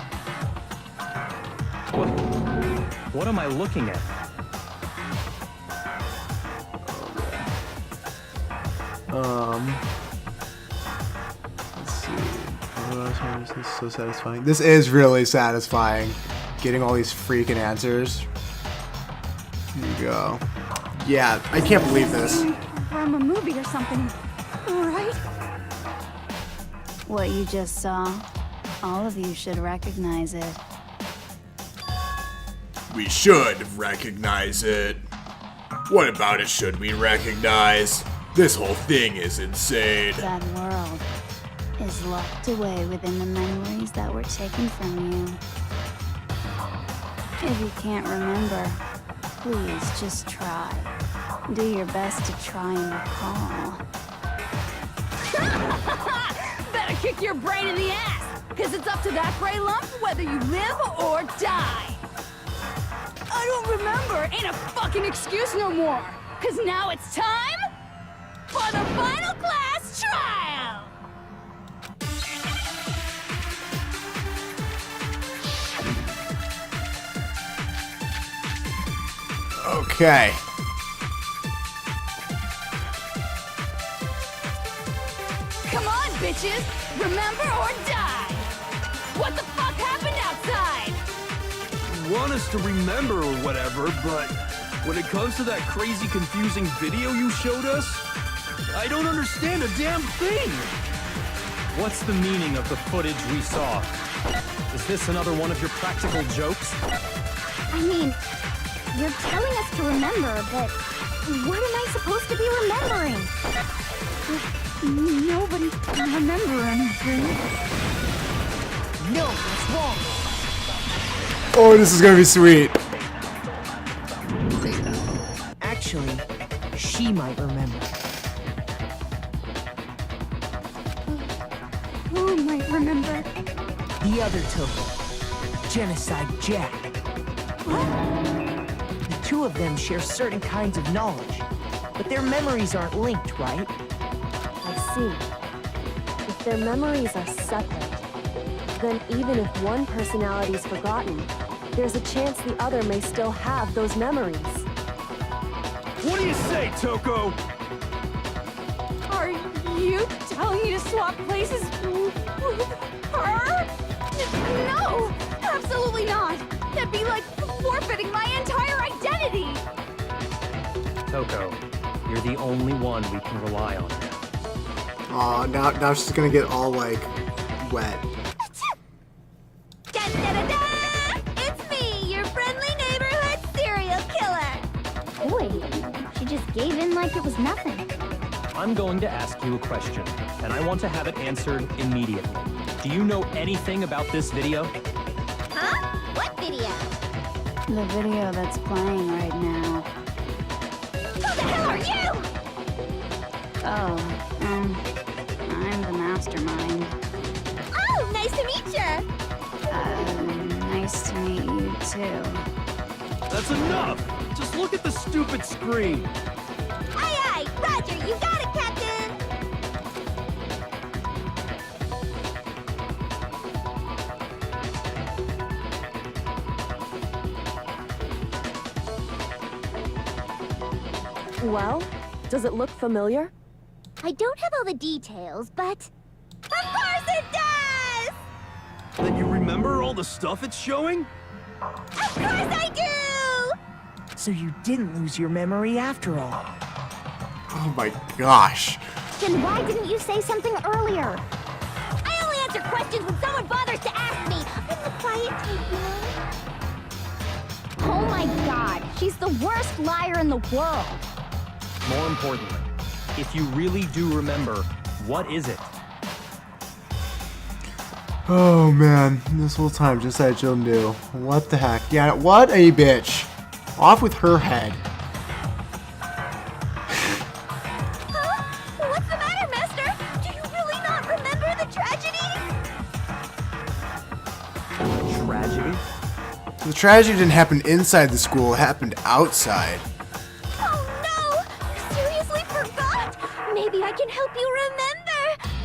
What am I looking at? Let's see. This is so satisfying. This is really satisfying. Getting all these freaking answers. Here you go. Yeah, I can't believe this. From a movie or something, right? What you just saw, all of you should recognize it. We should recognize it. What about it should we recognize? This whole thing is insane. That world is locked away within the memories that were taken from you. If you can't remember, please just try. Do your best to try and recall. Better kick your brain in the ass, because it's up to that gray lump whether you live or die. I don't remember ain't a fucking excuse no more, because now it's time for the final class trial. Okay. Come on, bitches! Remember or die! What the fuck happened outside? Want us to remember or whatever, but when it comes to that crazy, confusing video you showed us, I don't understand a damn thing! What's the meaning of the footage we saw? Is this another one of your practical jokes? I mean, you're telling us to remember, but what am I supposed to be remembering? Nobody can remember anything. No, what's wrong? Oh, this is gonna be sweet. Actually, she might remember. Who might remember? The other Toko, Genocide Jack. The two of them share certain kinds of knowledge, but their memories aren't linked, right? I see. If their memories are separate, then even if one personality is forgotten, there's a chance the other may still have those memories. What do you say, Toko? Are you telling me to swap places with her? No! Absolutely not! That'd be like forfeiting my entire identity! Toko, you're the only one we can rely on. Aw, now she's gonna get all like wet. Da-da-da-da! It's me, your friendly neighborhood serial killer. Boy, she just gave in like it was nothing. I'm going to ask you a question, and I want to have it answered immediately. Do you know anything about this video? Huh? What video? The video that's playing right now. Who the hell are you? Oh, I'm the mastermind. Oh, nice to meet you. Nice to meet you too. That's enough! Just look at the stupid screen! Aye, aye, Roger, you got it, Captain. Well, does it look familiar? I don't have all the details, but... Of course it does! Then you remember all the stuff it's showing? Of course I do! So you didn't lose your memory after all. Oh my gosh. Then why didn't you say something earlier? I only answer questions when someone bothers to ask me. I'm the quiet type, you know? Oh my god, she's the worst liar in the world. More importantly, if you really do remember, what is it? Oh man, this whole time just that Jill knew. What the heck? Yeah, what a bitch. Off with her head. Huh? What's the matter, Master? Do you really not remember the tragedy? Tragedy? The tragedy didn't happen inside the school, it happened outside. Oh no! You seriously forgot? Maybe I can help you remember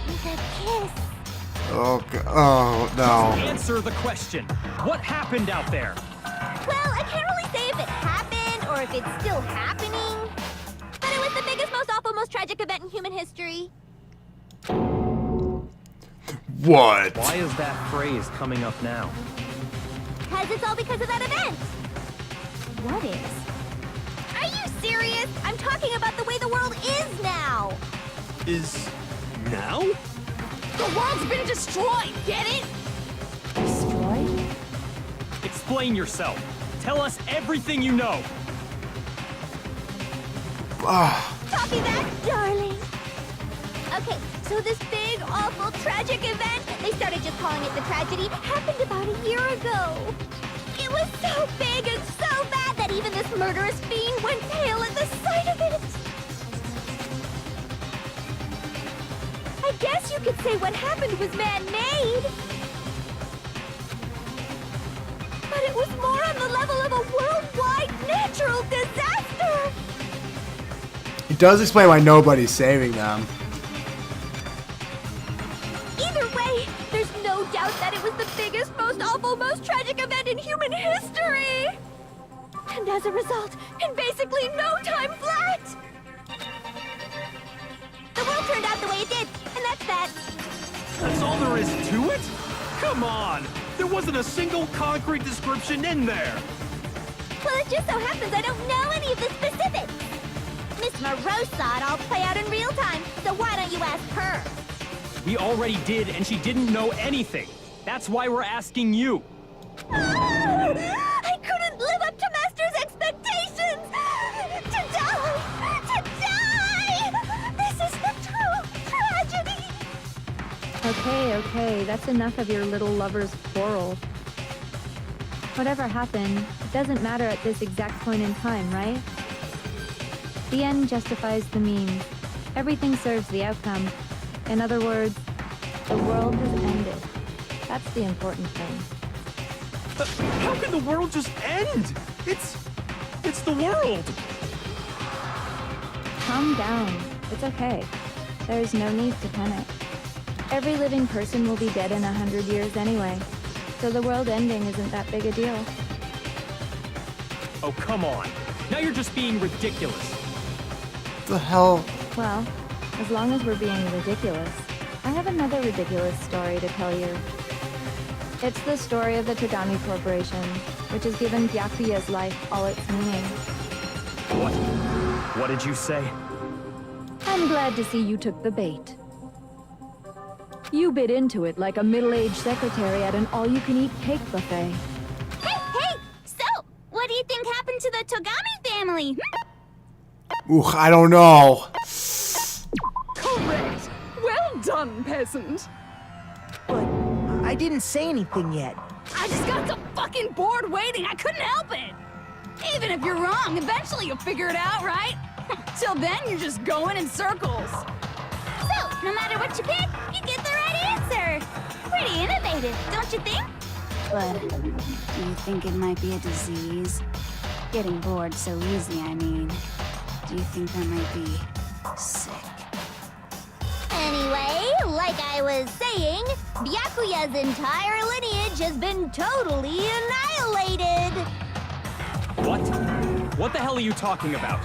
with a kiss. Oh no. Answer the question. What happened out there? Well, I can't really or if it's still happening. But it was the biggest, most awful, most tragic event in human history. What? Why is that phrase coming up now? Because it's all because of that event. What is? Are you serious? I'm talking about the way the world is now. Is now? The world's been destroyed, get it? Destroyed? Explain yourself. Tell us everything you know. Copy that, darling. Okay, so this big, awful, tragic event, they started just calling it the tragedy, happened about a year ago. It was so big and so bad that even this murderous fiend went pale at the sight of it. I guess you could say what happened was man-made. But it was more on the level of a worldwide natural disaster. It does explain why nobody's saving them. Either way, there's no doubt that it was the biggest, most awful, most tragic event in human history. And as a result, in basically no time flat, the world turned out the way it did, and that's that. That's all there is to it? Come on! There wasn't a single concrete description in there! Well, it just so happens I don't know any of the specifics. Miss Moreau saw it all play out in real time, so why don't you ask her? We already did, and she didn't know anything. That's why we're asking you. I couldn't live up to Master's expectations! To die! To die! This is the true tragedy! Okay, that's enough of your little lover's quarrel. Whatever happened, it doesn't matter at this exact point in time, right? The end justifies the means. Everything serves the outcome. In other words, the world has ended. That's the important thing. How can the world just end? It's the world! Calm down. It's okay. There's no need to panic. Every living person will be dead in 100 years anyway, so the world ending isn't that big a deal. Oh, come on. Now you're just being ridiculous. The hell? Well, as long as we're being ridiculous, I have another ridiculous story to tell you. It's the story of the Togami Corporation, which has given Byakuya's life all its meaning. What? What did you say? I'm glad to see you took the bait. You bit into it like a middle-aged secretary at an all-you-can-eat cake buffet. Hey! So, what do you think happened to the Togami family? Ooh, I don't know. Correct. Well done, peasant. But I didn't say anything yet. I just got so fucking bored waiting, I couldn't help it. Even if you're wrong, eventually you'll figure it out, right? Till then, you're just going in circles. So, no matter what you pick, you get the right answer. Pretty innovative, don't you think? But do you think it might be a disease? Getting bored so easy, I mean. Do you think I might be sick? Anyway, like I was saying, Byakuya's entire lineage has been totally annihilated. What? What the hell are you talking about?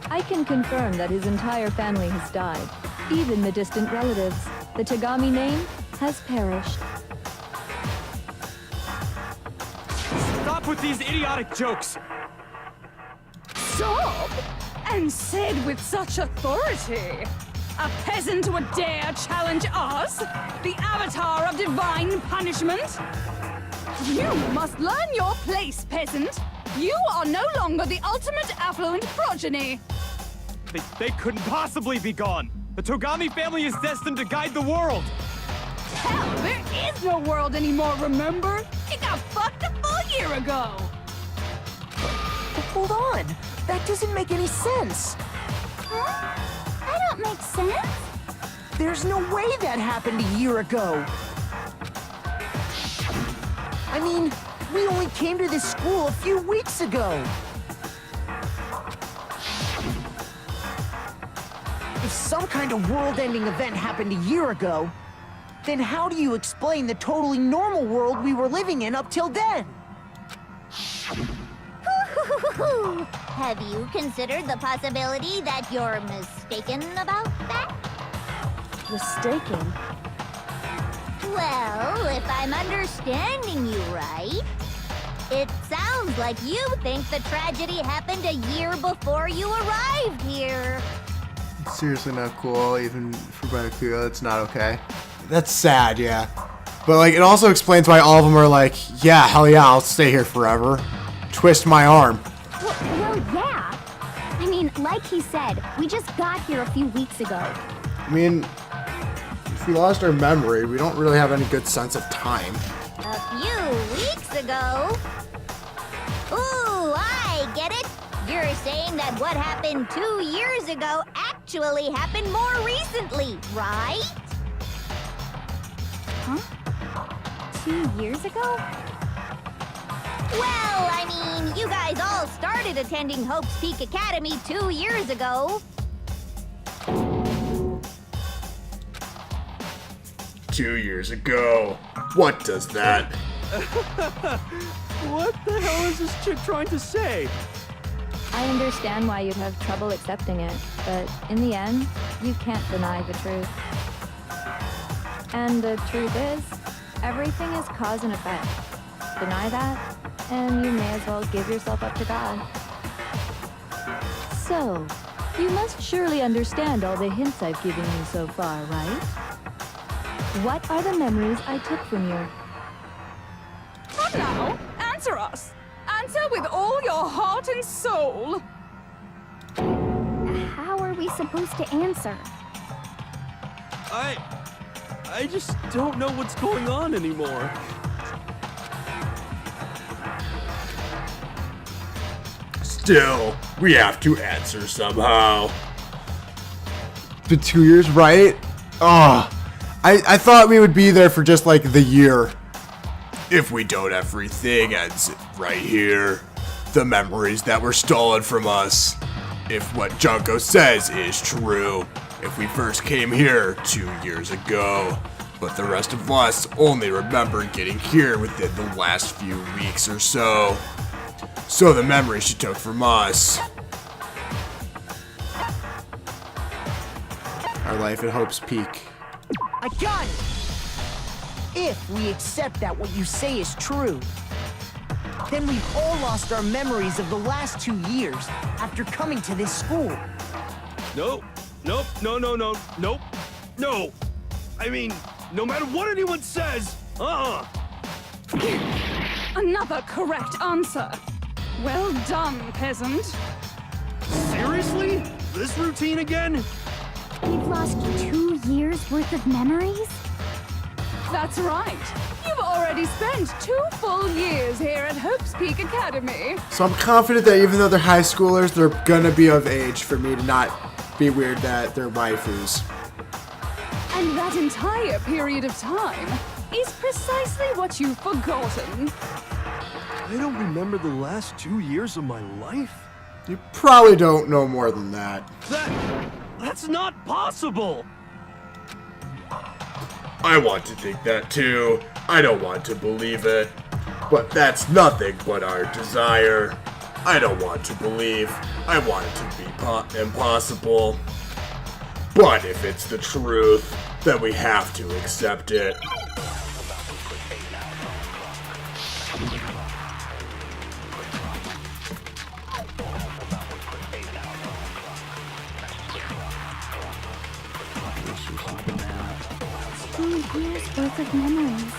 I can confirm that his entire family has died. Even the distant relatives. The Togami name has perished. Stop with these idiotic jokes! Stop! And said with such authority. A peasant would dare challenge us, the avatar of divine punishment? You must learn your place, peasant. You are no longer the ultimate affluent progeny. They couldn't possibly be gone! The Togami family is destined to guide the world! Hell, there is no world anymore, remember? It got fucked a full year ago. But hold on. That doesn't make any sense. Huh? I don't make sense. There's no way that happened a year ago. I mean, we only came to this school a few weeks ago. If some kind of world-ending event happened a year ago, then how do you explain the totally normal world we were living in up till then? Whew. Have you considered the possibility that you're mistaken about that? Mistaken? Well, if I'm understanding you right, it sounds like you think the tragedy happened a year before you arrived here. It's seriously not cool, even for Benakuya. It's not okay. That's sad, yeah. But, like, it also explains why all of them are like, yeah, hell yeah, I'll stay here forever. Twist my arm. Well, yeah. I mean, like he said, we just got here a few weeks ago. I mean, if we lost our memory, we don't really have any good sense of time. A few weeks ago? Ooh, I get it. You're saying that what happened 2 years ago actually happened more recently, right? Huh? 2 years ago? Well, I mean, you guys all started attending Hope's Peak Academy 2 years ago. 2 years ago. What does that? What the hell is this chick trying to say? I understand why you'd have trouble accepting it, but in the end, you can't deny the truth. And the truth is, everything is cause and effect. Deny that, and you may as well give yourself up to God. So, you must surely understand all the hints I've given you so far, right? What are the memories I took from you? Come now, answer us. Answer with all your heart and soul. How are we supposed to answer? I just don't know what's going on anymore. Still, we have to answer somehow. Been 2 years, right? Oh, I thought we would be there for just like the year. If we don't, everything ends right here. The memories that were stolen from us. If what Junko says is true. If we first came here 2 years ago. But the rest of us only remember getting here within the last few weeks or so. So the memories she took from us. Our life at Hope's Peak. I got it! If we accept that what you say is true, then we've all lost our memories of the last 2 years after coming to this school. Nope. Nope. No. Nope. No. I mean, no matter what anyone says, Another correct answer. Well done, peasant. Seriously? This routine again? We've lost 2 years worth of memories? That's right. You've already spent 2 full years here at Hope's Peak Academy. So I'm confident that even though they're high schoolers, they're gonna be of age for me to not be weird that they're waifus. And that entire period of time is precisely what you've forgotten. I don't remember the last 2 years of my life. You probably don't know more than that. That's not possible! I want to think that too. I don't want to believe it. But that's nothing but our desire. I don't want to believe. I want it to be impossible. But if it's the truth, then we have to accept it. Years worth of memories.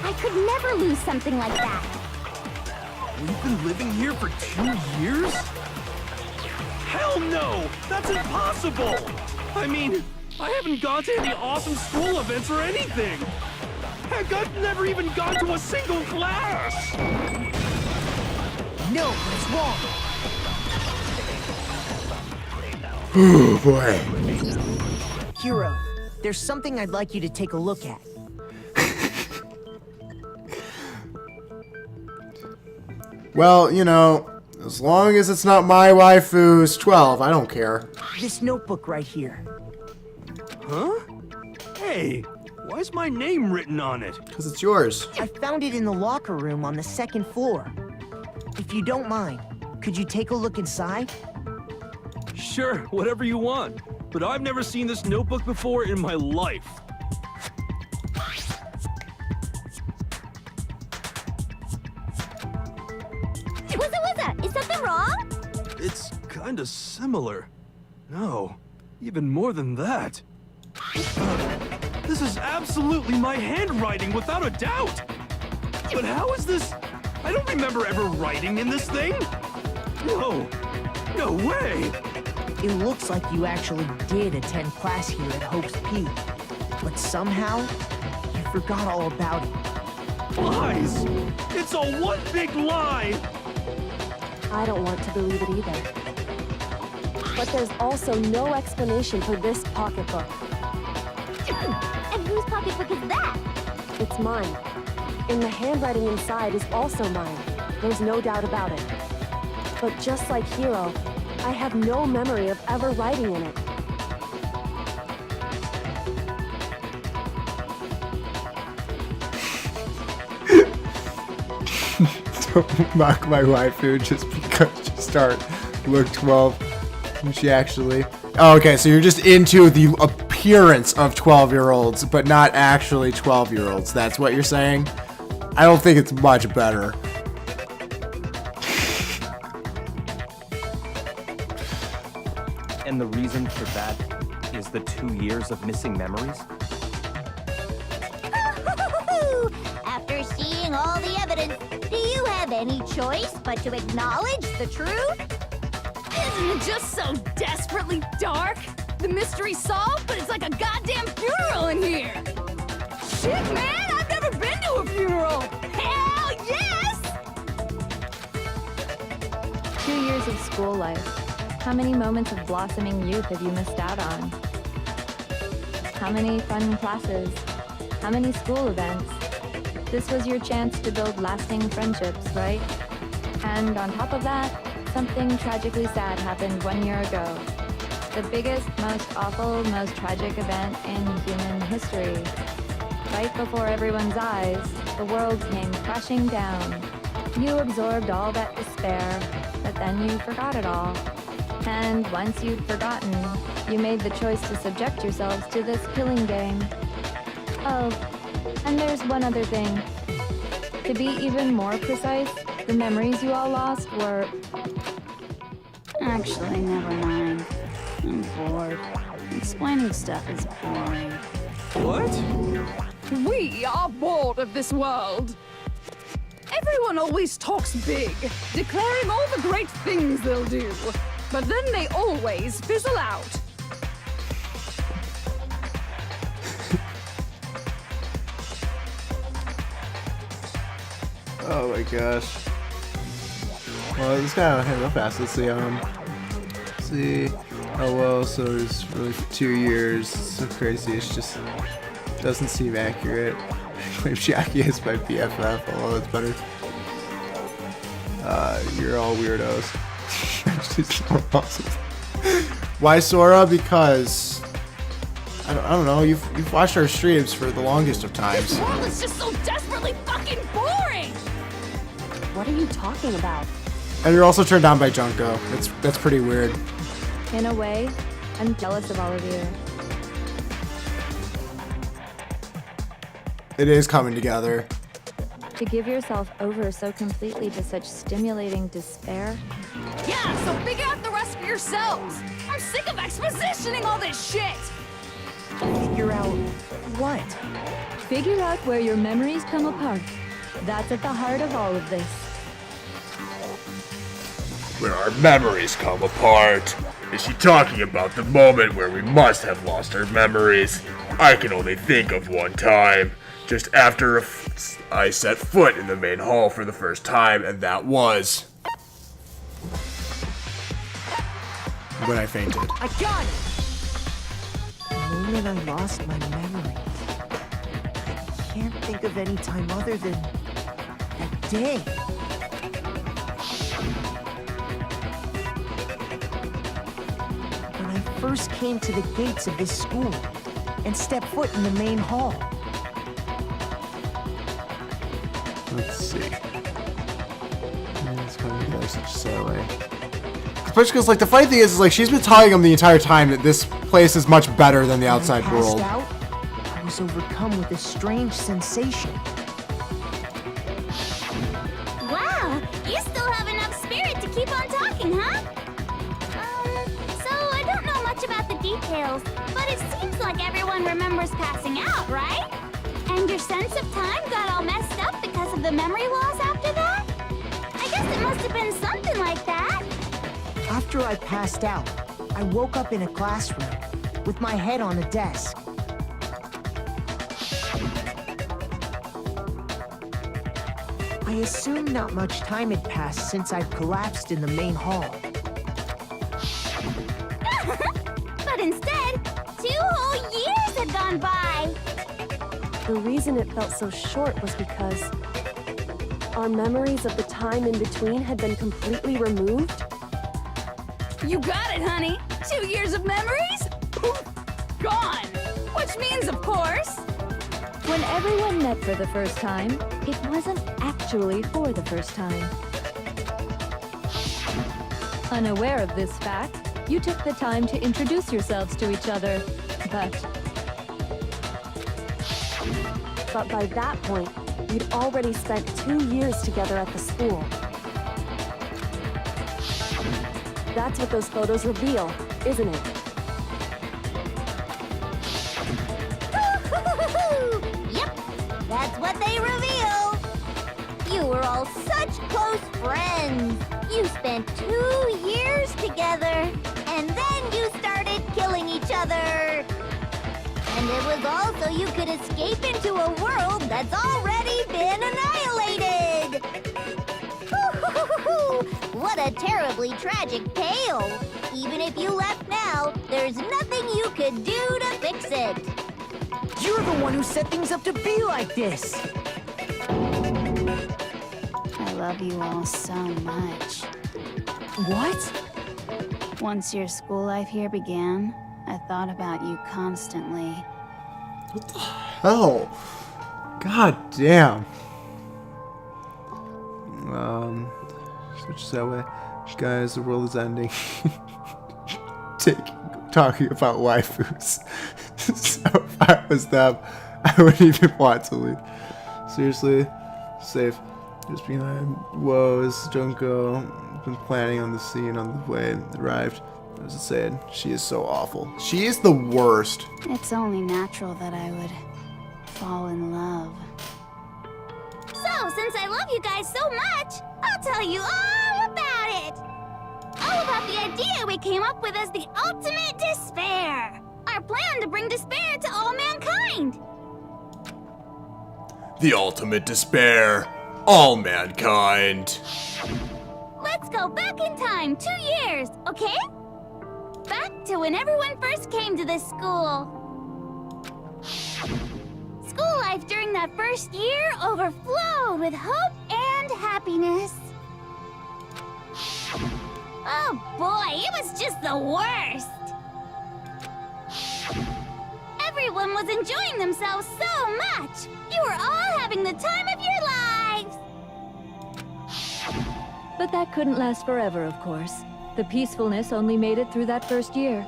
I could never lose something like that. We've been living here for 2 years? Hell no! That's impossible! I mean, I haven't gone to any awesome school events or anything! Heck, I've never even gone to a single class! No, it's wrong. Oh boy. Hero, there's something I'd like you to take a look at. Well, you know, as long as it's not my waifu's 12, I don't care. This notebook right here. Huh? Hey, why is my name written on it? Because it's yours. I found it in the locker room on the 2nd floor. If you don't mind, Could you take a look inside? Sure, whatever you want. But I've never seen this notebook before in my life. What's Is something wrong? It's kinda similar. No, even more than that. This is absolutely my handwriting, without a doubt! But how is this? I don't remember ever writing in this thing! No! No way! It looks like you actually did attend class here at Hope's Peak. But somehow, you forgot all about it. Lies! It's a one big lie! I don't want to believe it either. But there's also no explanation for this pocketbook. And whose pocketbook is that? It's mine. And the handwriting inside is also mine. There's no doubt about it. But just like Hiro, I have no memory of ever writing in it. Don't mock my waifu just because you start look 12. She actually... Oh, okay, so you're just into the appearance of 12-year-olds, but not actually 12-year-olds. That's what you're saying? I don't think it's much better. And the reason for that is the 2 years of missing memories? After seeing all the evidence, do you have any choice but to acknowledge the truth? Isn't it just so desperately dark? The mystery's solved, but it's like a goddamn funeral in here! Shit, man! I've never been to a funeral! Hell yes! 2 years of school life. How many moments of blossoming youth have you missed out on? How many fun classes? How many school events? This was your chance to build lasting friendships, right? And on top of that, something tragically sad happened 1 year ago. The biggest, most awful, most tragic event in human history. Right before everyone's eyes, the world came crashing down. You absorbed all that despair, but then you forgot it all. And once you'd forgotten, you made the choice to subject yourselves to this killing game. Oh, and there's one other thing. To be even more precise, the memories you all lost were... Actually, never mind. I'm bored. Explaining stuff is boring. What? We are bored of this world. Everyone always talks big, declaring all the great things they'll do. But then they always fizzle out. Oh my gosh. Well, this guy had real fast. Let's see. Oh well, so it's really for 2 years. It's so crazy. It's just doesn't seem accurate. Claim Chiaki is my BFF. Oh, that's better. You're all weirdos. She's so awesome. Why Sora? Because I don't know. You've watched our streams for the longest of times. This world is just so desperately fucking boring. What are you talking about? And you're also turned on by Junko. That's pretty weird. In a way, I'm jealous of all of you. It is coming together. To give yourself over so completely to such stimulating despair. Yeah, so figure out the rest for yourselves. I'm sick of expositioning all this shit. Figure out what? Figure out where your memories come apart. That's at the heart of all of this. Where our memories come apart. Is she talking about the moment where we must have lost our memories? I can only think of one time. Just after I set foot in the main hall for the first time, and that was when I fainted. I got it! The moment I lost my memory. I can't think of any time other than that day. When I first came to the gates of this school and stepped foot in the main hall. Let's see. It's coming together. such a silly. Especially because, like, the funny thing is, like, she's been telling him the entire time that this place is much better than the outside world. Out, I was overcome with a strange sensation. Wow, you still have enough spirit to keep on talking, huh? So I don't know much about the details, but it seems like everyone remembers passing out, right? And your sense of time got all messed up because of the memory loss after that? I guess it must have been something like that. After I passed out, I woke up in a classroom with my head on a desk. I assumed not much time had passed since I'd collapsed in the main hall. But instead, 2 whole years had gone by. The reason it felt so short was because our memories of the time in between had been completely removed. You got it, honey. 2 years of memories? Poof, gone. Which means, of course... When everyone met for the first time, it wasn't actually for the first time. Unaware of this fact, you took the time to introduce yourselves to each other, but But by that point, we'd already spent 2 years together at the school. That's what those photos reveal, isn't it? Yep, that's what they reveal. You were all such close friends. You spent 2 years together, and then you started killing each other. And it was all so you could escape into a world that's already been annihilated. What a terribly tragic tale. Even if you left now, there's nothing you could do to fix it. You're the one who set things up to be like this. I love you all so much. What? Once your school life here began, I thought about you constantly. What the hell? God damn. Switch that way. Guys, the world is ending. Talking about waifus. So if I was them, I wouldn't even want to leave. Seriously? Safe. Just behind. Woes, Junko. Been planning on the scene on the way. Arrived. As I said, she is so awful. She is the worst. It's only natural that I would fall in love. So, since I love you guys so much, I'll tell you all about it. All about the idea we came up with as the ultimate despair. Our plan to bring despair to all mankind. The ultimate despair. All mankind. Let's go back in time 2 years, okay? Back to when everyone first came to this school. School life during that first year overflowed with hope and happiness. Oh boy, it was just the worst. Everyone was enjoying themselves so much. You were all having the time of your lives. But that couldn't last forever, of course. The peacefulness only made it through that first year.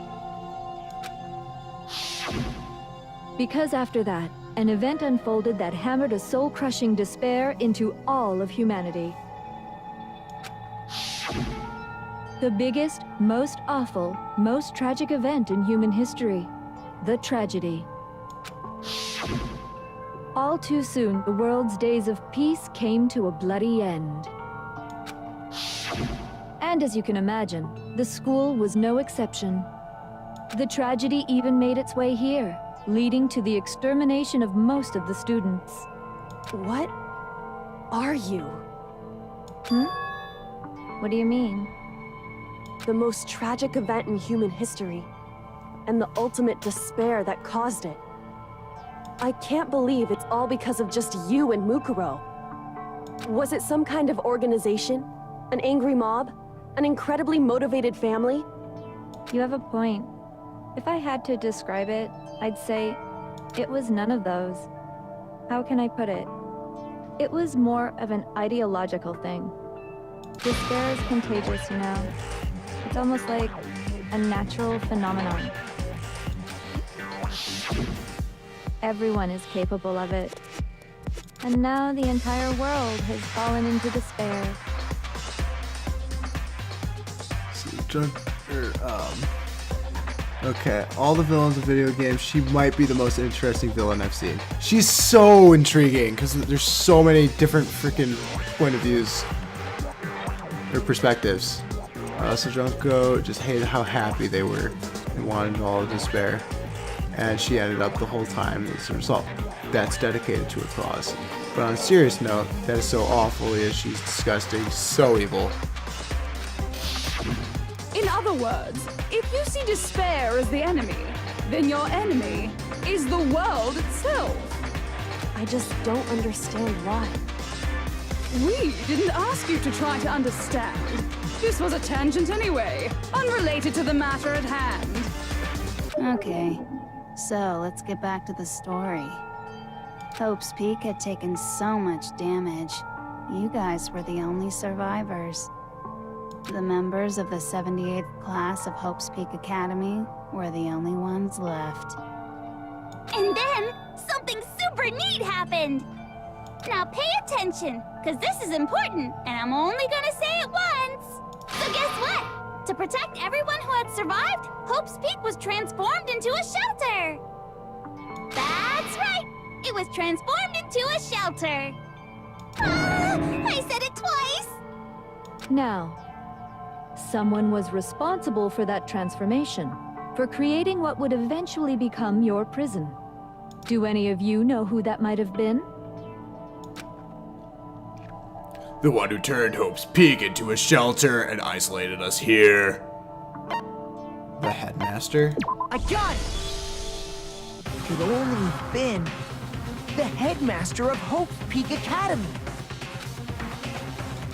Because after that, an event unfolded that hammered a soul-crushing despair into all of humanity. The biggest, most awful, most tragic event in human history. The tragedy. All too soon, the world's days of peace came to a bloody end. And as you can imagine, the school was no exception. The tragedy even made its way here, leading to the extermination of most of the students. What are you? What do you mean? The most tragic event in human history, and the ultimate despair that caused it. I can't believe it's all because of just you and Mukuro. Was it some kind of organization? An angry mob? An incredibly motivated family? You have a point. If I had to describe it, I'd say it was none of those. How can I put it? It was more of an ideological thing. Despair is contagious, you know. It's almost like a natural phenomenon. Everyone is capable of it. And now the entire world has fallen into despair. Okay, all the villains of video games, she might be the most interesting villain I've seen. She's so intriguing because there's so many different freaking point of views or perspectives. So Junko just hated how happy they were and wanted all of despair, and she ended up the whole time as a result. That's dedicated to her cause. But on a serious note, that is so awful, is she's disgusting, so evil. In other words, if you see despair as the enemy, then your enemy is the world itself. I just don't understand why. We didn't ask you to try to understand. This was a tangent anyway, unrelated to the matter at hand. Okay, so let's get back to the story. Hope's Peak had taken so much damage. You guys were the only survivors. The members of the 78th class of Hope's Peak Academy were the only ones left. And then, something super neat happened! Now pay attention, because this is important, and I'm only gonna say it once! So guess what? To protect everyone who had survived, Hope's Peak was transformed into a shelter! That's right! It was transformed into a shelter! Ah, I said it twice! Now, someone was responsible for that transformation, for creating what would eventually become your prison. Do any of you know who that might have been? The one who turned Hope's Peak into a shelter and isolated us here. The headmaster? I got it! It could only have been the headmaster of Hope's Peak Academy.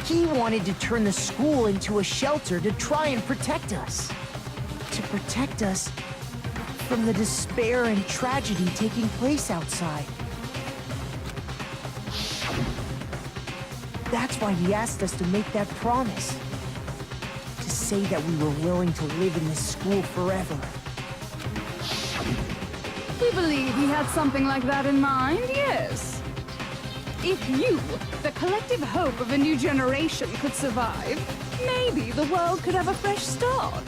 He wanted to turn the school into a shelter to try and protect us. To protect us from the despair and tragedy taking place outside. That's why he asked us to make that promise. To say that we were willing to live in this school forever. We believe he had something like that in mind, yes. If you, the collective hope of a new generation, could survive, maybe the world could have a fresh start.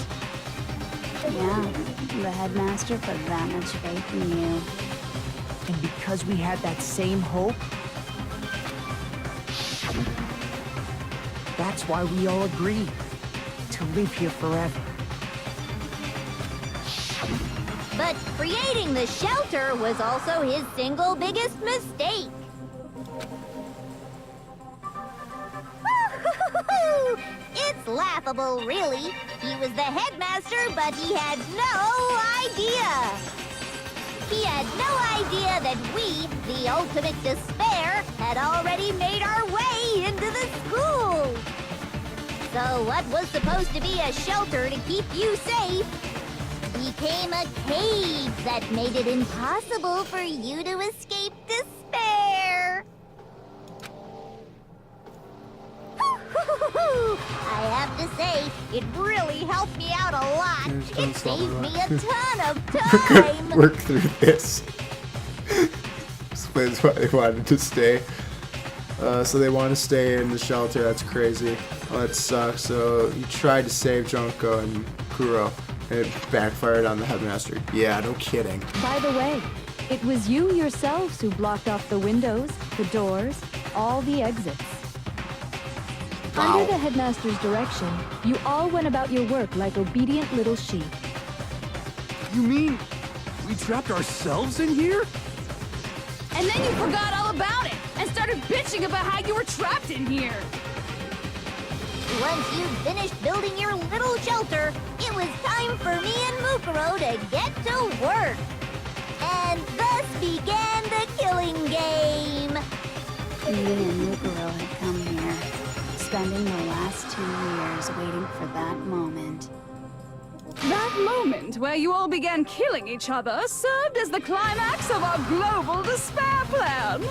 Yeah, the headmaster put that much faith in you. And because we had that same hope, that's why we all agreed to live here forever. But creating the shelter was also his single biggest mistake. It's laughable, really. He was the headmaster, but he had no idea. He had no idea that we, the ultimate despair, had already made our way into the school. So what was supposed to be a shelter to keep you safe became a cage that made it impossible for you to escape despair. I have to say, it really helped me out a lot. It saved me a ton of time. Work through this. Explains why they wanted to stay. So they want to stay in the shelter. That's crazy. Oh, that sucks. So you tried to save Junko and Kuro, and it backfired on the headmaster. Yeah, no kidding. By the way, it was you yourselves who blocked off the windows, the doors, all the exits. Wow. Under the headmaster's direction, you all went about your work like obedient little sheep. You mean we trapped ourselves in here? And then you forgot all about it and started bitching about how you were trapped in here. Once you'd finished building your little shelter, it was time for me and Mukuro to get to work. And thus began the killing game. You and Mukuro had come here, spending the last 2 years waiting for that moment. That moment where you all began killing each other served as the climax of our global despair plan.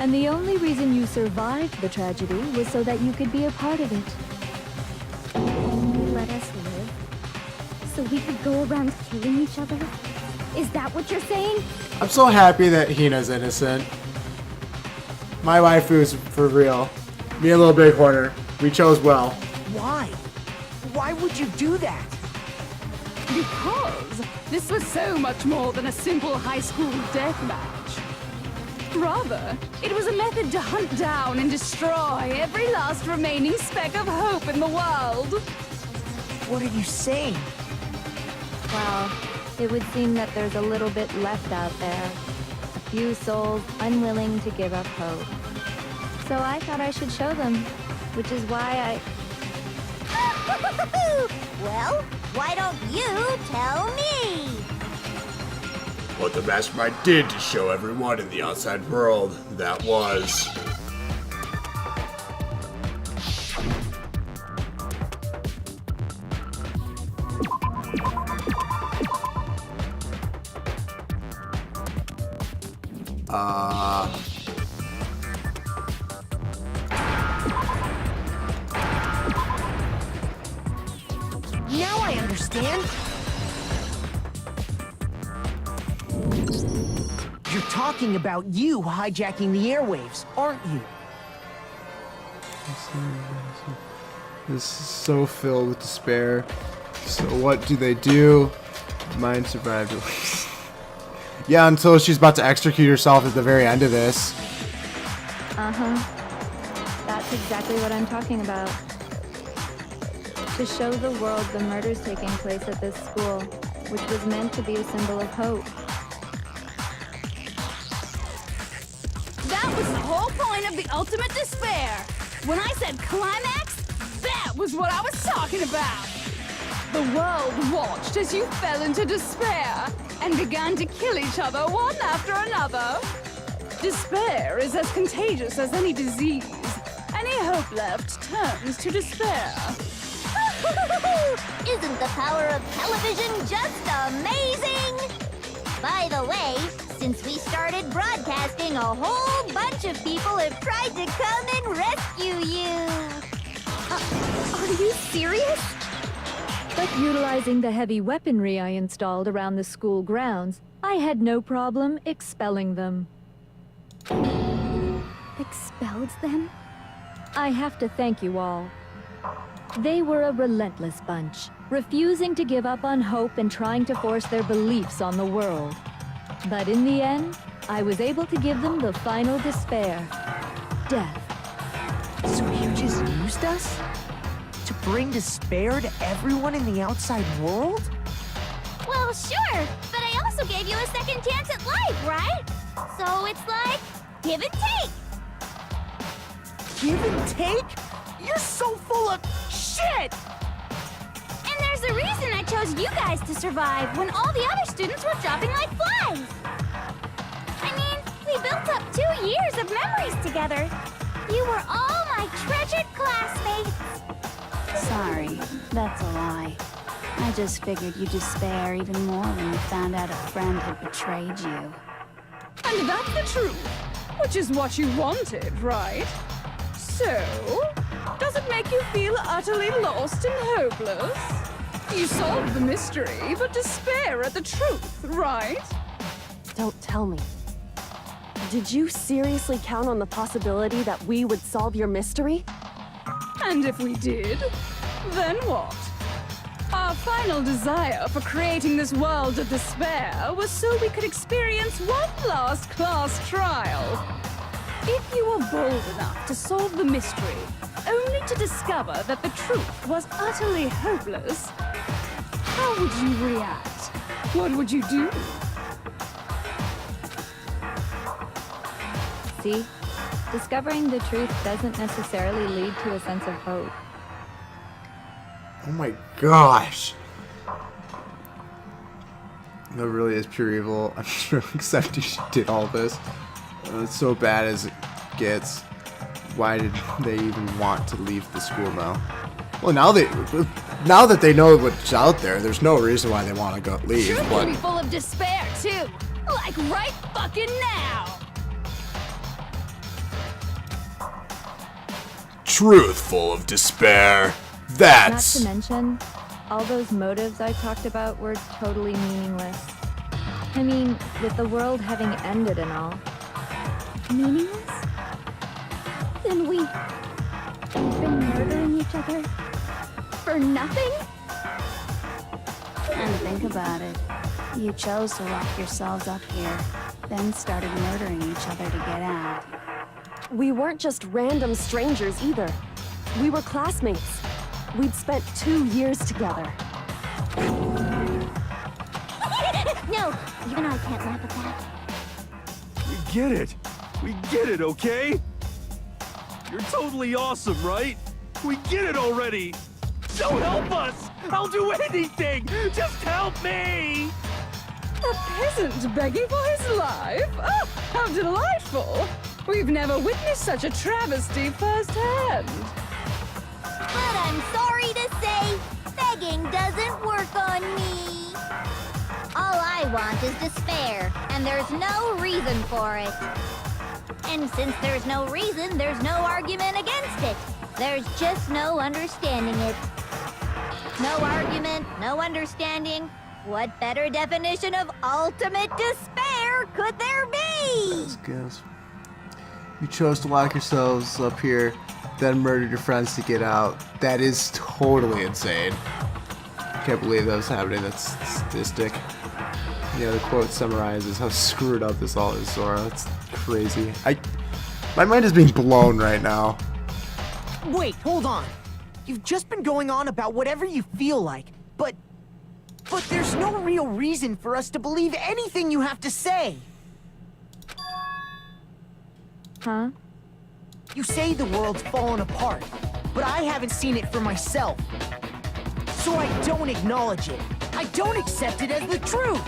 And the only reason you survived the tragedy was so that you could be a part of it. Only let us live? So we could go around killing each other? Is that what you're saying? I'm so happy that Hina's innocent. My waifu's for real. Me and Little Bighorner, we chose well. Why? Why would you do that? Because this was so much more than a simple high school death match. Rather, it was a method to hunt down and destroy every last remaining speck of hope in the world. What are you saying? Well, it would seem that there's a little bit left out there. A few souls unwilling to give up hope. So I thought I should show them, which is why Well, why don't you tell me? What the mastermind did to show everyone in the outside world, that was... Now I understand. You're talking about you hijacking the airwaves, aren't you? This is so filled with despair. So what do? Mine survived at least. Yeah, until she's about to execute herself at the very end of this. that's exactly what I'm talking about. To show the world the murders taking place at this school, which was meant to be a symbol of hope. That was the whole point of the ultimate despair. When I said climax, that was what I was talking about. The world watched as you fell into despair and began to kill each other one after another. Despair is as contagious as any disease. Any hope left turns to despair. Isn't the power of television just amazing? By the way, since we started broadcasting, a whole bunch of people have tried to come and rescue you. Are you serious? But utilizing the heavy weaponry I installed around the school grounds, I had no problem expelling them. Expelled them? I have to thank you all. They were a relentless bunch, refusing to give up on hope and trying to force their beliefs on the world. But in the end, I was able to give them the final despair. Death. So you just used us? To bring despair to everyone in the outside world? Well, sure, but I also gave you a second chance at life, right? So it's like, give and take. Give and take? You're so full of shit! And there's a reason I chose you guys to survive when all the other students were dropping like flies. I mean, we built up 2 years of memories together. You were all my treasured classmates. Sorry, that's a lie. I just figured you'd despair even more when you found out a friend had betrayed you. And that's the truth, which is what you wanted, right? So, does it make you feel utterly lost and hopeless? You solved the mystery, but despair at the truth, right? Don't tell me. Did you seriously count on the possibility that we would solve your mystery? And if we did, then what? Our final desire for creating this world of despair was so we could experience one last class trial. If you were bold enough to solve the mystery, only to discover that the truth was utterly hopeless, how would you react? What would you do? See? Discovering the truth doesn't necessarily lead to a sense of hope. Oh my gosh. That really is pure evil. I'm just really accepting she did all this. It's so bad as it gets. Why did they even want to leave the school now? Well, now that they know what's out there, there's no reason why they want to go leave. Truth But can be full of despair too, like right fucking now. truthful of despair. Not That's... to mention, all those motives I talked about were totally meaningless. I mean, with the world having ended and all. Meaningless? Then we've been murdering each other for nothing? And think about it. You chose to lock yourselves up here, then started murdering each other to get out. We weren't just random strangers either. We were classmates. We'd spent 2 years together. No, even I can't laugh at that. We get it. We get it, okay? You're totally awesome, right? We get it already. So help us! I'll do anything! Just help me! A peasant begging for his life? Oh, how delightful! We've never witnessed such a travesty firsthand. But I'm sorry to say, begging doesn't work on me. All I want is despair, and there's no reason for it. And since there's no reason, there's no argument against it. There's just no understanding it. No argument, no understanding. What better definition of ultimate despair could there be? That's good. You chose to lock yourselves up here, then murdered your friends to get out. That is totally insane. Can't believe that was happening. That's sadistic. Yeah, the quote summarizes how screwed up this all is, Sora. That's crazy. My mind is being blown right now. Wait, hold on. You've just been going on about whatever you feel like, but there's no real reason for us to believe anything you have to say. Huh? You say the world's fallen apart, but I haven't seen it for myself. So I don't acknowledge it. I don't accept it as the truth.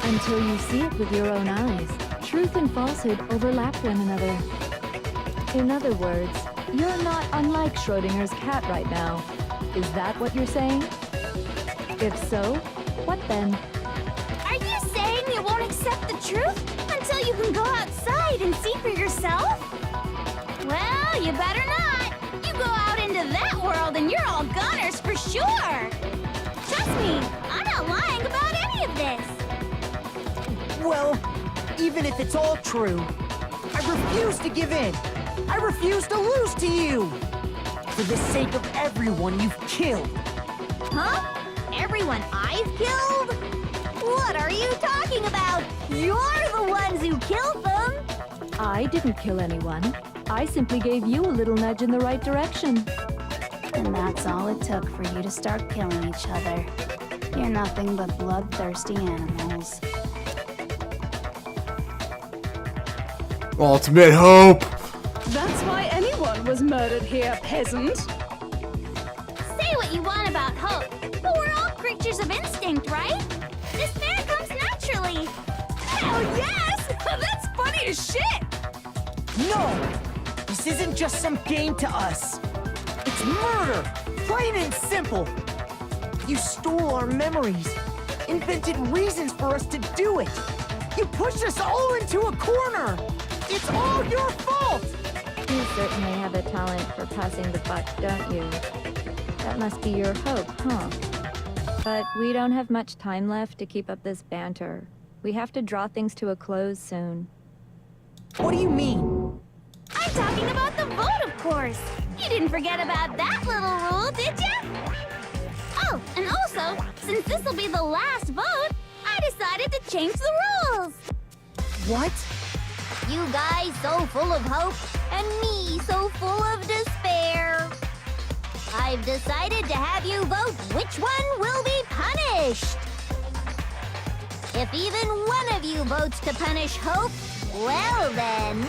Until you see it with your own eyes, truth and falsehood overlap one another. In other words, you're not unlike Schrodinger's cat right now. Is that what you're saying? If so, what then? Are you saying you won't accept the truth until you can go outside and see for yourself? Well, you better not. You go out into that world and you're all goners for sure. Trust me, I'm not lying about any of this. Well, even if it's all true, I refuse to give in. I refuse to lose to you. For the sake of everyone you've killed. Huh? Everyone I've killed? What are you talking about? You're the ones who killed them! I didn't kill anyone. I simply gave you a little nudge in the right direction. And that's all it took for you to start killing each other. You're nothing but bloodthirsty animals. Ultimate hope! That's why anyone was murdered here, peasant. Say what you want about hope, but we're all creatures of instinct, right? Despair comes naturally. Hell yes! That's funny as shit! No! This isn't just some game to us. It's murder! Plain and simple! You stole our memories, invented reasons for us to do it. You pushed us all into a corner! It's all your fault! You certainly have a talent for passing the buck, don't you? That must be your hope, huh? But we don't have much time left to keep up this banter. We have to draw things to a close soon. What do you mean? I'm talking about the vote, of course. You didn't forget about that little rule, did you? Oh, and also, since this will be the last vote, I decided to change the rules. What? You guys so full of hope, and me so full of despair. I've decided to have you vote which one will be punished. If even one of you votes to punish Hope, well then,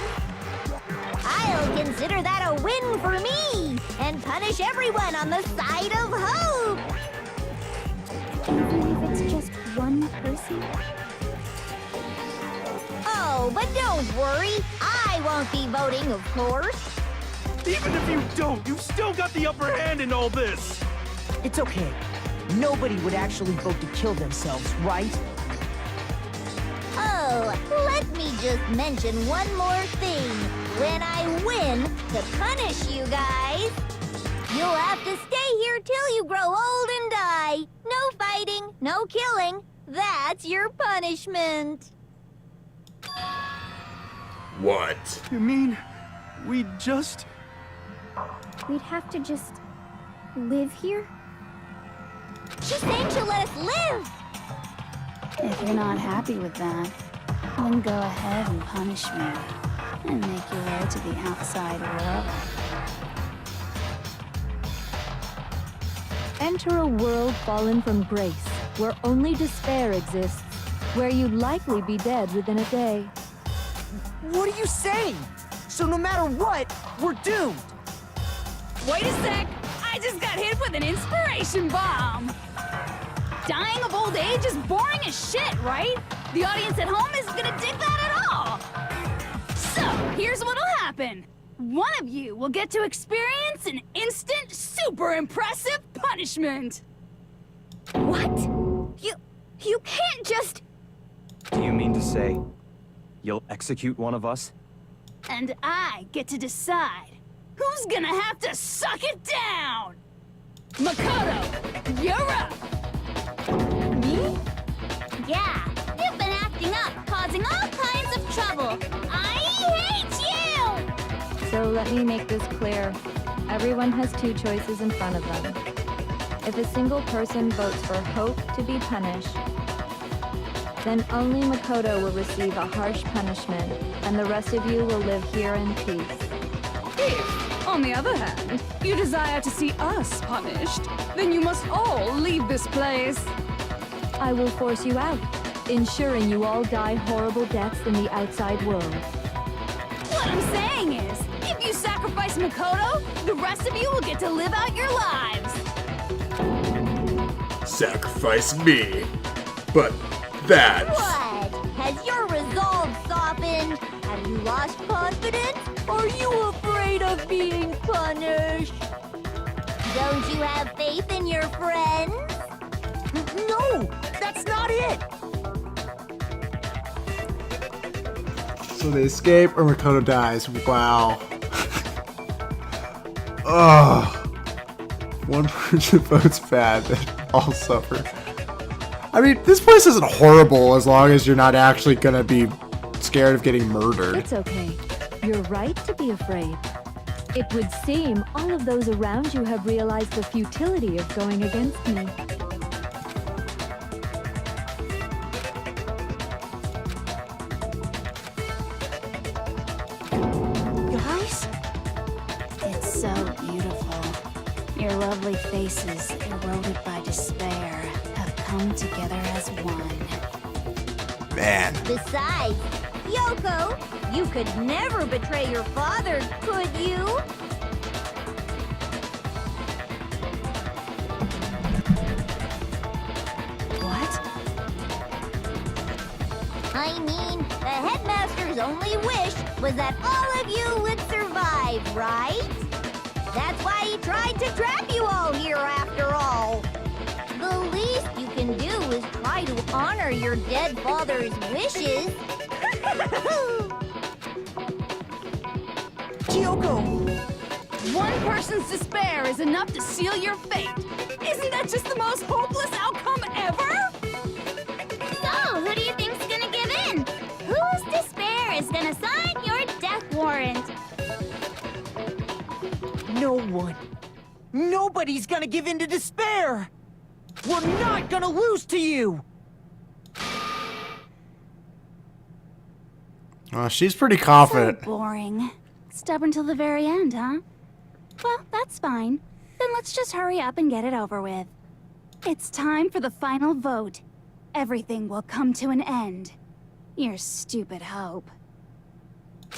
I'll consider that a win for me and punish everyone on the side of Hope. Even if it's just one person? Oh, but don't worry. I won't be voting, of course. Even if you don't, you've still got the upper hand in all this! It's okay. Nobody would actually vote to kill themselves, right? Oh, let me just mention one more thing. when I win to punish you guys, you'll have to stay here till you grow old and die. No fighting, no killing. That's your punishment. What? You mean we just... We'd have to just live here? She's saying she'll let us live! If you're not happy with that, then go ahead and punish me and make your way to the outside world. Enter a world fallen from grace, where only despair exists, where you'd likely be dead within a day. What are you saying? So no matter what, we're doomed. Wait a sec! I just got hit with an inspiration bomb! Dying of old age is boring as shit, right? The audience at home isn't gonna dig that at all! So, here's what'll happen. One of you will get to experience an instant, super impressive punishment! What? You can't just... Do you mean to say you'll execute one of us? And I get to decide who's gonna have to suck it down! Makoto, you're up! Me? Yeah, you've been acting up, causing all kinds of trouble. I hate you! So let me make this clear. Everyone has two choices in front of them. If a single person votes for Hope to be punished, then only Makoto will receive a harsh punishment, and the rest of you will live here in peace. If, on the other hand, you desire to see us punished, then you must all leave this place. I will force you out, ensuring you all die horrible deaths in the outside world. What I'm saying is, if you sacrifice Makoto, the rest of you will get to live out your lives. Sacrifice me. But that's... What? Has your resolve softened? Have you lost confidence? Are you afraid of being punished? Don't you have faith in your friends? No, that's not it. So they escape or Makoto dies. Wow. Ugh. One person votes bad, then all suffer. I mean, this place isn't horrible as long as you're not actually gonna be scared of getting murdered. It's okay. You're right to be afraid. It would seem all of those around you have realized the futility of going against me. Guys? It's so beautiful. Your lovely faces, eroded by despair, have come together as one. Man. Besides, Yoko, you could never betray your father, could you? What? I mean, the headmaster's only wish was that all of you would survive, right? That's why he tried to trap you all here after all. The least you can do is try to honor your dead father's wishes. Kyoko! One person's despair is enough to seal your fate. Isn't that just the most hopeless outcome ever? So, who do you think's gonna give in? Whose despair is gonna sign your death warrant? No one. Nobody's gonna give in to despair. We're not gonna lose to you. Oh, she's pretty confident. So boring. Stubborn till the very end, huh? Well, that's fine. Then let's just hurry up and get it over with. It's time for the final vote. Everything will come to an end. Your stupid hope.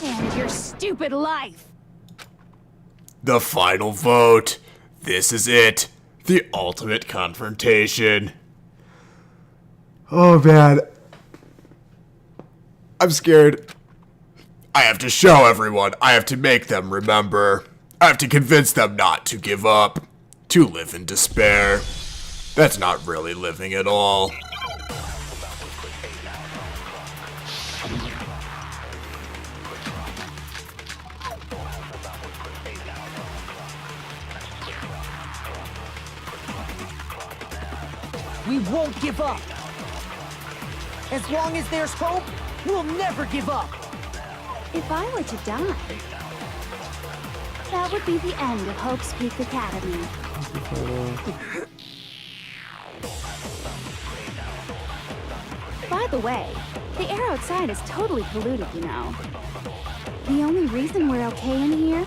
And your stupid life. The final vote. This is it. The ultimate confrontation. Oh, man. I'm scared. I have to show everyone. I have to make them remember. I have to convince them not to give up. To live in despair. That's not really living at all. We won't give up. As long as there's hope, we'll never give up. If I were to die, that would be the end of Hope's Peak Academy. By the way, the air outside is totally polluted, you know. The only reason we're okay in here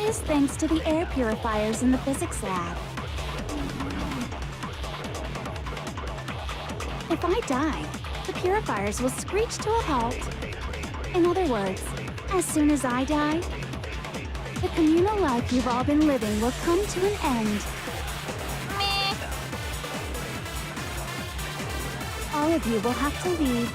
is thanks to the air purifiers in the physics lab. If I die, the purifiers will screech to a halt. In other words, as soon as I die, the communal life you've all been living will come to an end. Meh. All of you will have to leave.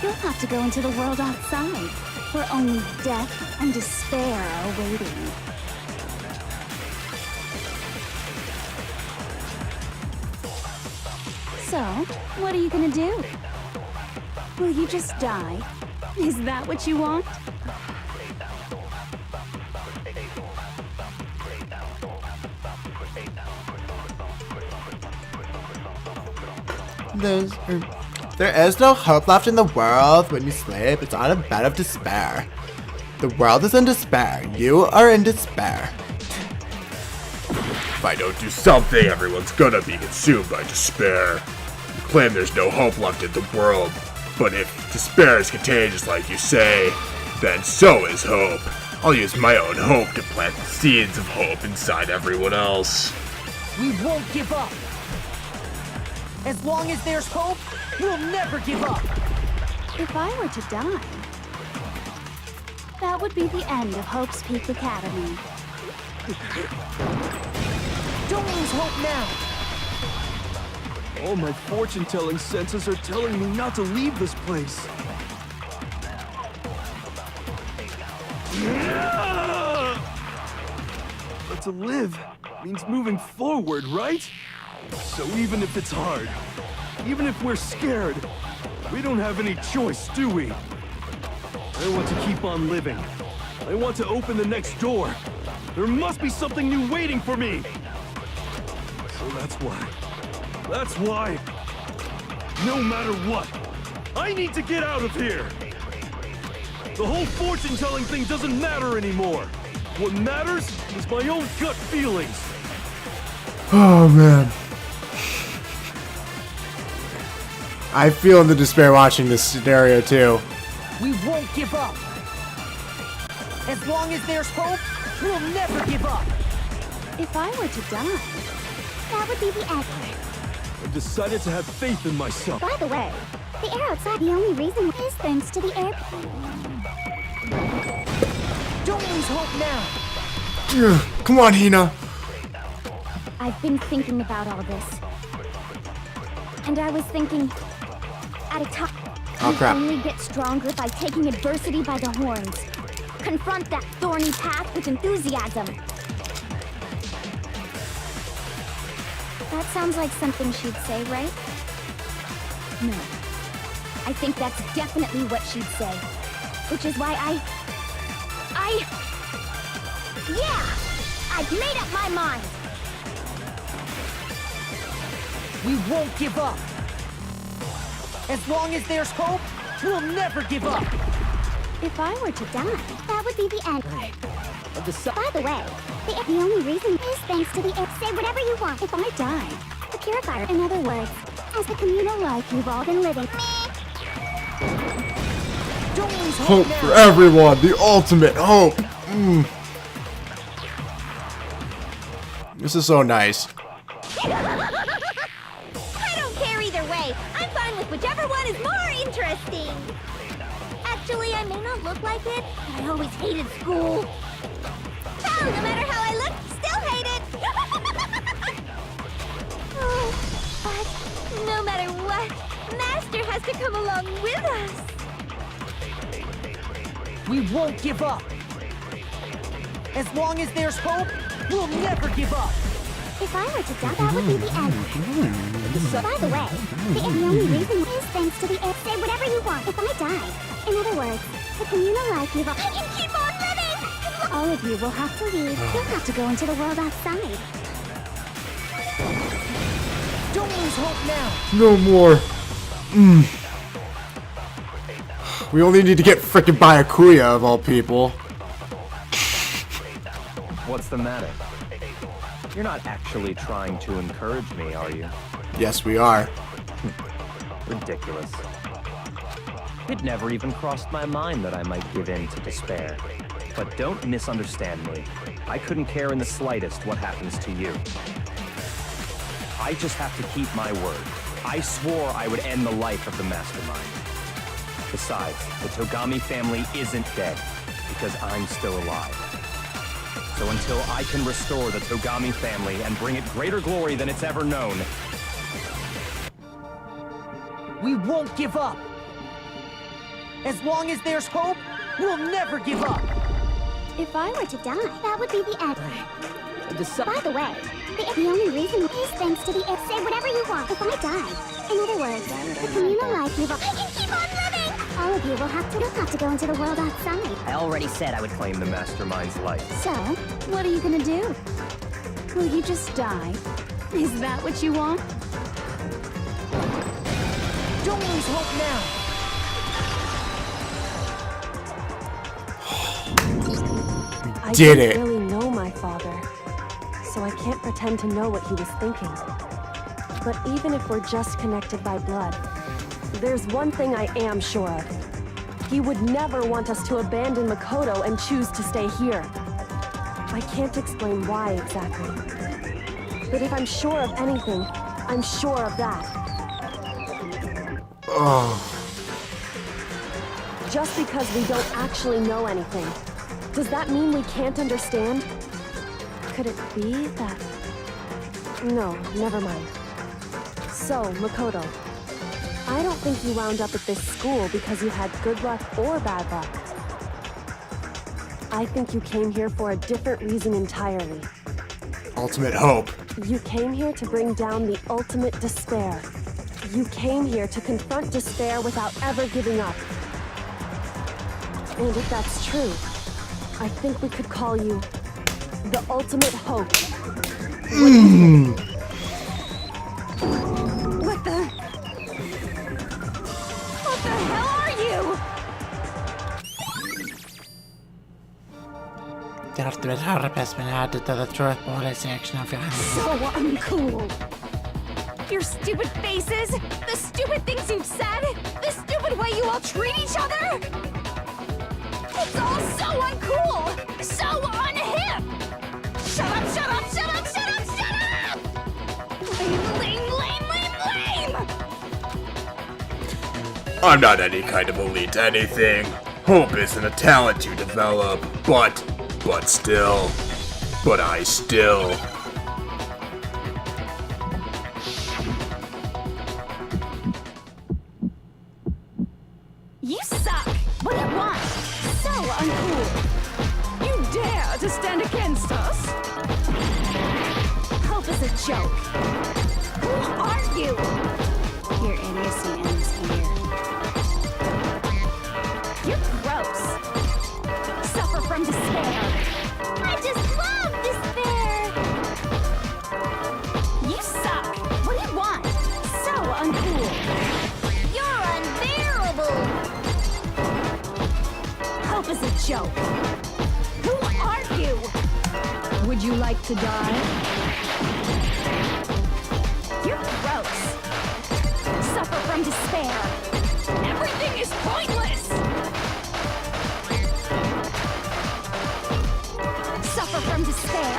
You'll have to go into the world outside, where only death and despair are waiting. So, what are you gonna do? Will you just die? Is that what you want? There is no hope left in the world. When you sleep, it's on a bed of despair. The world is in despair. You are in despair. If I don't do something, everyone's gonna be consumed by despair. You claim there's no hope left in the world, but if despair is contagious like you say, then so is hope. I'll use my own hope to plant the seeds of hope inside everyone else. We won't give up. As long as there's hope, we'll never give up. If I were to die, that would be the end of Hope's Peak Academy. Don't lose hope now. All my fortune-telling senses are telling me not to leave this place. But to live means moving forward, right? So even if it's hard, even if we're scared, we don't have any choice, do we? I want to keep on living. I want to open the next door. There must be something new waiting for me. So that's why, no matter what, I need to get out of here. The whole fortune-telling thing doesn't matter anymore. What matters is my own gut feelings. Oh man. I feel the despair watching this scenario too. We won't give up. As long as there's hope, we'll never give up. If I were to die, that would be the end. I've decided to have faith in myself. By the way, the air outside, the only reason is thanks to the air. Don't lose hope now. Come on, Hina. I've been thinking about all this. And I was thinking, at a time, Oh, we crap. only get stronger by taking adversity by the horns. Confront that thorny path with enthusiasm. That sounds like something she'd say, right? No. I think that's definitely what she'd say. Which is why yeah! I've made up my mind! We won't give up. As long as there's hope, we'll never give up. If I were to die, that would be the end. By the way, the only reason is thanks to the air. Say whatever you want. If I die, the purifier, in other words, as the communal life you've all been living. Don't lose Hope now. for everyone. The ultimate hope. This is so nice. I don't care either way. I'm fine with whichever one is more interesting. Actually, I may not look like it, but I always hated school. Oh, no matter how I look, still hate it. Oh, but no matter what, Master has to come along with us. We won't give up. As long as there's hope, we'll never give up. If I were to die, that would be the end. By the way, the only reason is thanks to the air. Say whatever you want. If I die, in other words, the communal life you've all. I can keep on living! All of you will have to leave. You'll have to go into the world outside. hope now. No more. We only need to get frickin' Byakuya of all people. What's the matter? You're not actually trying to encourage me, are you? Yes, we are. Ridiculous. It never even crossed my mind that I might give in to despair. But don't misunderstand me. I couldn't care in the slightest what happens to you. I just have to keep my word. I swore I would end the life of the mastermind. Besides, the Togami family isn't dead, because I'm still alive. So until I can restore the Togami family and bring it greater glory than it's ever known, We won't give up. As long as there's hope, we'll never give up. If I were to die, that would be the end. Decide. By the way, the only reason is thanks to the say whatever you want if I die. In other words, the communal life you've I can keep on living! All of you will have to go into the world outside. I already said I would claim the mastermind's life. So, What are you gonna do? Will you just die? Is that what you want? Don't lose hope now. I Did don't it. really know my father, so I can't pretend to know what he was thinking. But even if we're just connected by blood, there's one thing I am sure of. He would never want us to abandon Makoto and choose to stay here. I can't explain why exactly. But if I'm sure of anything, I'm sure of that. Just because we don't actually know anything, does that mean we can't understand? Could it be that... No, never mind. So, Makoto, I don't think you wound up at this school because you had good luck or bad luck. I think you came here for a different reason entirely. Ultimate hope. You came here to bring down the ultimate despair. You came here to confront despair without ever giving up. And if that's true, I think we could call you the ultimate hope. What the hell are you? The ultimate horror has been added to the truth police section of your So uncool. Your stupid faces, the stupid things you've said, the stupid way you all treat each other. It's all so uncool, so unhip. Shut up, shut up, shut up, shut up, shut up! Lame, lame, lame, lame, lame! I'm not any kind of elite anything. Hope isn't a talent you develop, but I still. You suck! What do you want? So uncool! You dare to stand against us? Hope is a joke. Who are you? Your idiocy ends here. You're gross. Suffer from despair. I just love despair! You suck! What do you want? So uncool! You're unbearable! Hope is a joke. Who are you? Would you like to die? You're gross. Suffer from despair. Everything is pointless! Suffer from despair.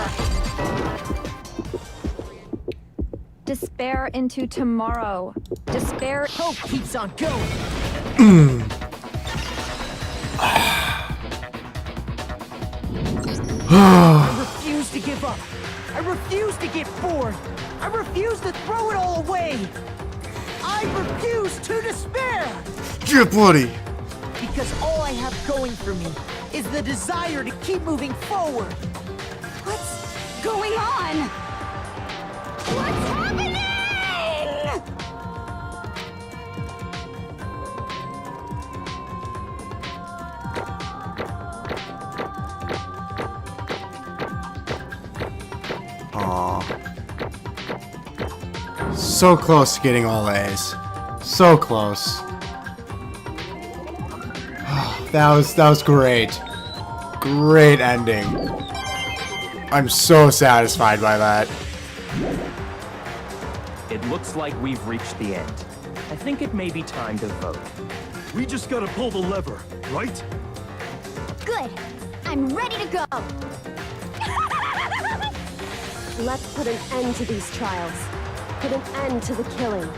Despair into tomorrow. Despair. Hope keeps on going. I refuse to give up. I refuse to get bored. I refuse to throw it all away. I refuse to despair. Get buddy. Because all I have going for me is the desire to keep moving forward. What's going on? What's happening? so close to getting all A's. So close. That was great. Great ending. I'm so satisfied by that. It looks like we've reached the end. I think it may be time to vote. We just gotta pull the lever, right? Good. I'm ready to go. Let's put an end to these trials. Put an end to the killing.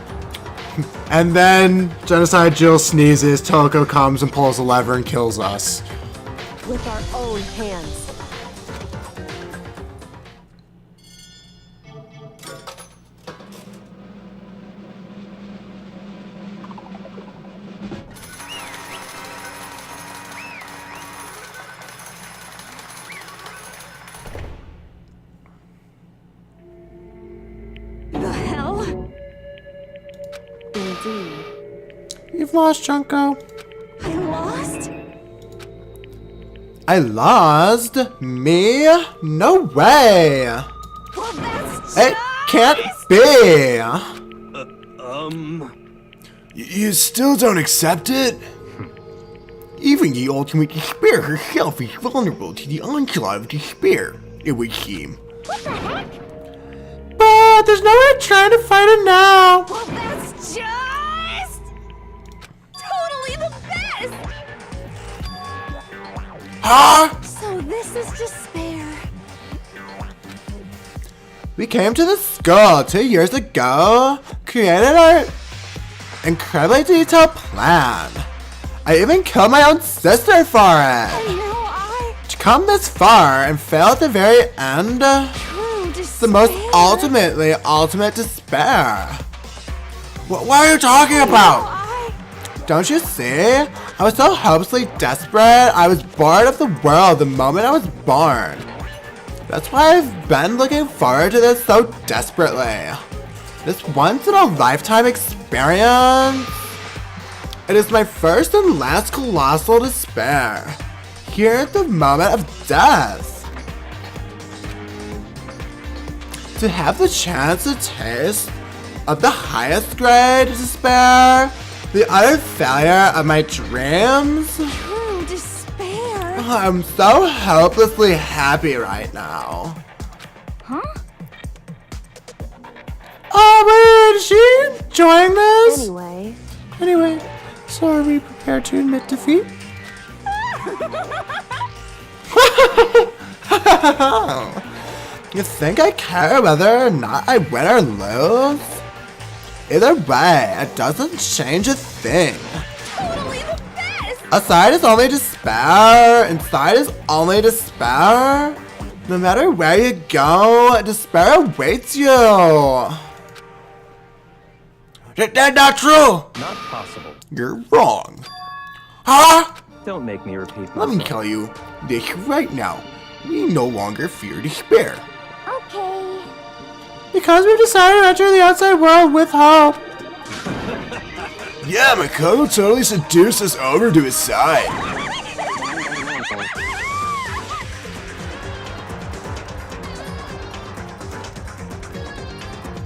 And then Genocide Jill sneezes, Toko comes and pulls the lever and kills us. With our own hands. The hell? Indeed. You've lost, Junko. I lost? I lost? Me? No way! Well, that's It can't be! You still don't accept it? Even the ultimate despair herself is vulnerable to the onslaught of despair, it would seem. What the heck? But there's no way trying to fight it now! Well, that's just totally the best! Huh? So this is despair. We came to the school 2 years ago, created our incredibly detailed plan. I even killed my own sister for it. And now To come this far and fail at the very end, true it's the most ultimate despair. What are you talking about? Don't you see? I was so hopelessly desperate. I was bored of the world the moment I was born. That's why I've been looking forward to this so desperately. This once-in-a-lifetime experience. It is my first and last colossal despair. Here at the moment of death. To have the chance to taste of the highest grade despair, the utter failure of my dreams. True despair. I'm so hopelessly happy right now. Huh? Oh, wait, is she enjoying this? Anyway, So are we prepared to admit defeat? You think I care whether or not I win or lose? Either way, it doesn't change a thing. Totally the best! Aside is only despair, inside is only despair. No matter where you go, despair awaits you. That's not true! Not possible. You're wrong. Huh? Don't make me repeat myself. Let me tell you this right now. We no longer fear despair. Okay. Because we've decided to enter the outside world with hope. Yeah, Makoto totally seduced us over to his side.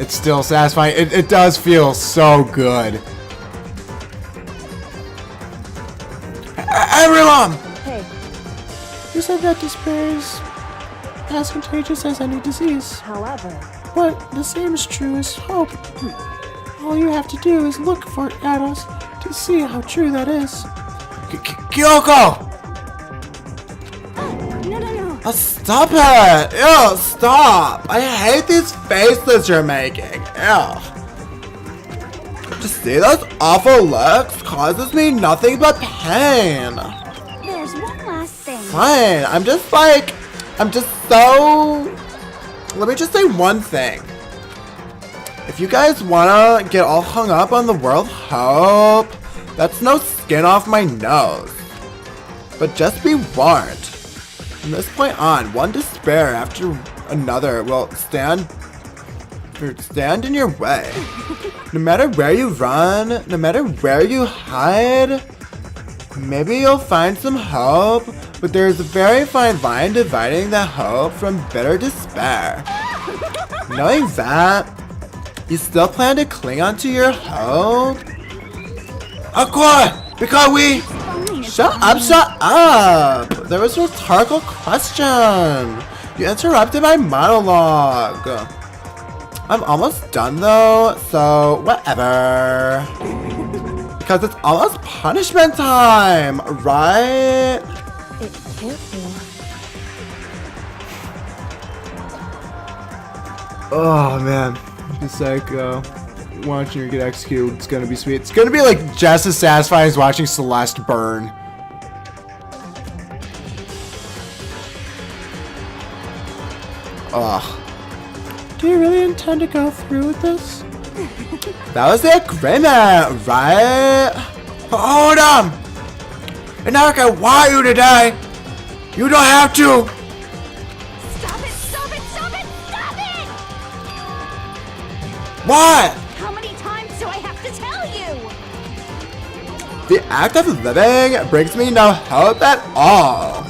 It's still satisfying. It does feel so good. Everyone! hey, You said that despair is as contagious as any disease. however, But the same is true as hope. All you have to do is look for it at us to see how true that is. Kyoko! No. Stop it! Ew, stop! I hate these faces you're making. Ew. To see those awful looks causes me nothing but pain. There's one last thing. Fine, I'm just so... Let me just say one thing. If you guys wanna get all hung up on the world hope, that's no skin off my nose. But just be warned. From this point on, one despair after another will stand in your way. No matter where you run, no matter where you hide, maybe you'll find some hope, but there's a very fine line dividing that hope from bitter despair. Knowing that, You still plan to cling onto your hope? Of course! Because we... Shut up! There was a rhetorical question. You interrupted my monologue. I'm almost done though, so whatever. Because it's almost punishment time, right? It can't be. Oh man, the psycho. Watching her get executed, it's gonna be sweet. It's gonna be like just as satisfying as watching Celeste burn. Ugh. Do you really intend to go through with this? That was the agreement, right? Hold on! And now I want you to die! You don't have to! Stop it! Stop it! Stop it! Stop it! What? How many times do I have to tell you? The act of living brings me no hope at all.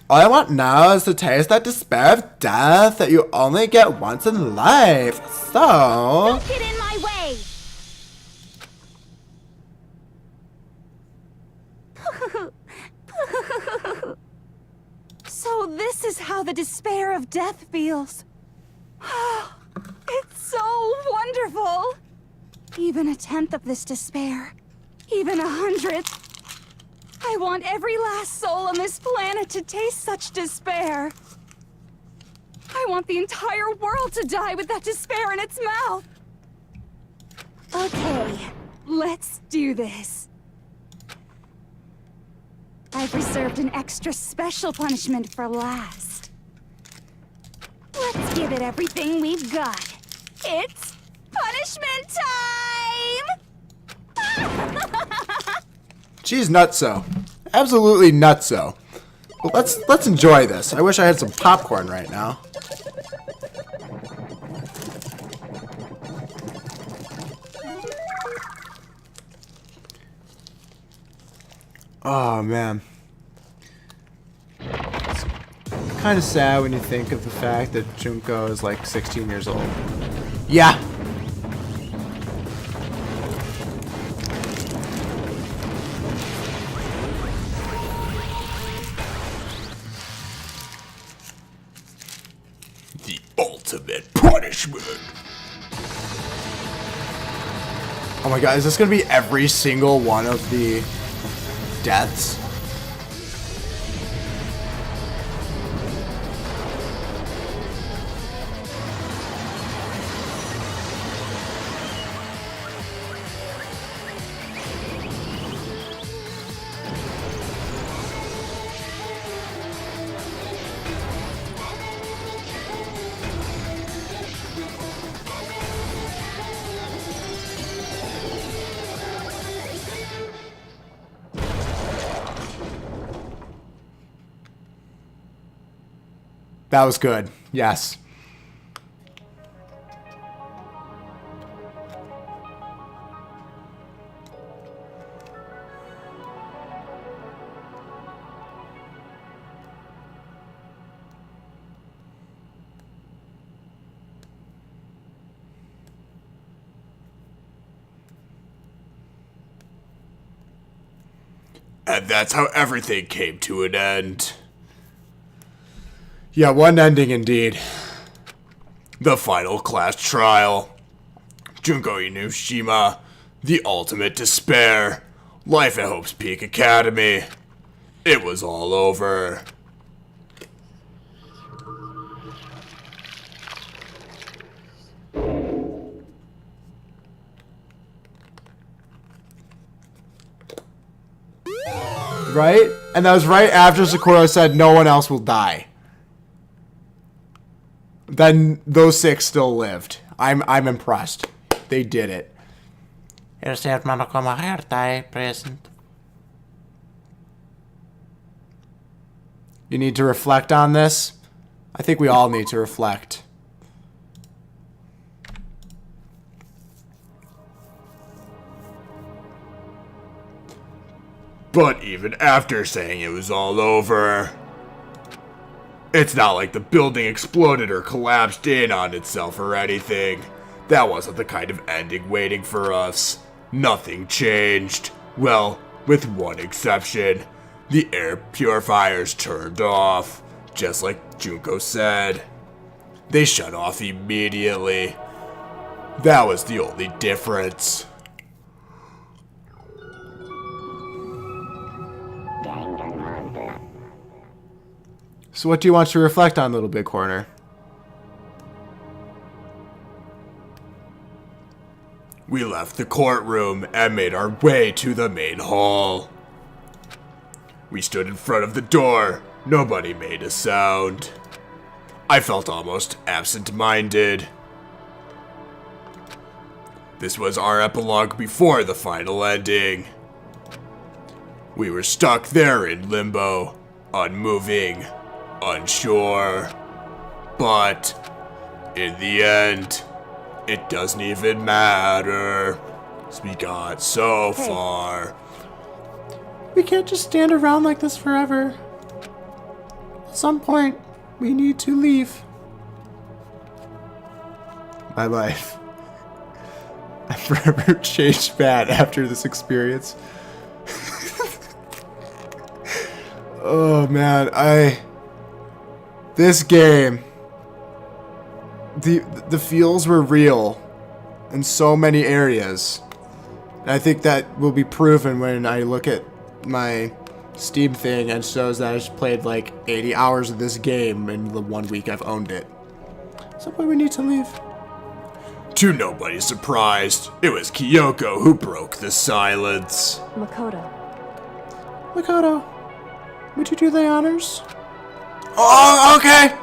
All I want now is to taste that despair of death that you only get once in life. So... Don't get in my way! So this is how the despair of death feels. It's so wonderful. Even 1/10 of this despair, even 100th. I want every last soul on this planet to taste such despair. I want the entire world to die with that despair in its mouth. Okay, let's do this. I've reserved an extra special punishment for last. Let's give it everything we've got. It's punishment time! She's nutso. Absolutely nutso. Let's enjoy this. I wish I had some popcorn right now. Oh man. It's kind of sad when you think of the fact that Junko is like 16 years old. Yeah. The ultimate punishment. Oh my god, is this gonna be every single one of the deaths? That was good. Yes. And that's how everything came to an end. Yeah, one ending indeed. The final class trial. Junko Inoshima, the ultimate despair. Life at Hope's Peak Academy. It was all over. Right? And that was right after Sakura said no one else will die. Then those 6 still lived. I'm impressed. They did it. Er ser man att komma här, die present. You need to reflect on this? I think we all need to reflect. But even after saying it was all over, It's not like the building exploded or collapsed in on itself or anything. That wasn't the kind of ending waiting for us. Nothing changed. Well, with one exception. The air purifiers turned off, just like Junko said. They shut off immediately. That was the only difference. So what do you want to reflect on, Little Big Corner? We left the courtroom and made our way to the main hall. We stood in front of the door. Nobody made a sound. I felt almost absent-minded. This was our epilogue before the final ending. We were stuck there in limbo, unmoving, unsure. But in the end, it doesn't even matter. 'Cause we got so far. We can't just stand around like this forever. At some point, we need to leave. My life. I forever changed bad after this experience. Oh man, this game, the feels were real in so many areas. And I think that will be proven when I look at my Steam thing and shows that I just played like 80 hours of this game in the 1 week I've owned it. At some point we need to leave. To nobody's surprise, it was Kyoko who broke the silence. Makoto, would you do the honors? Oh, okay!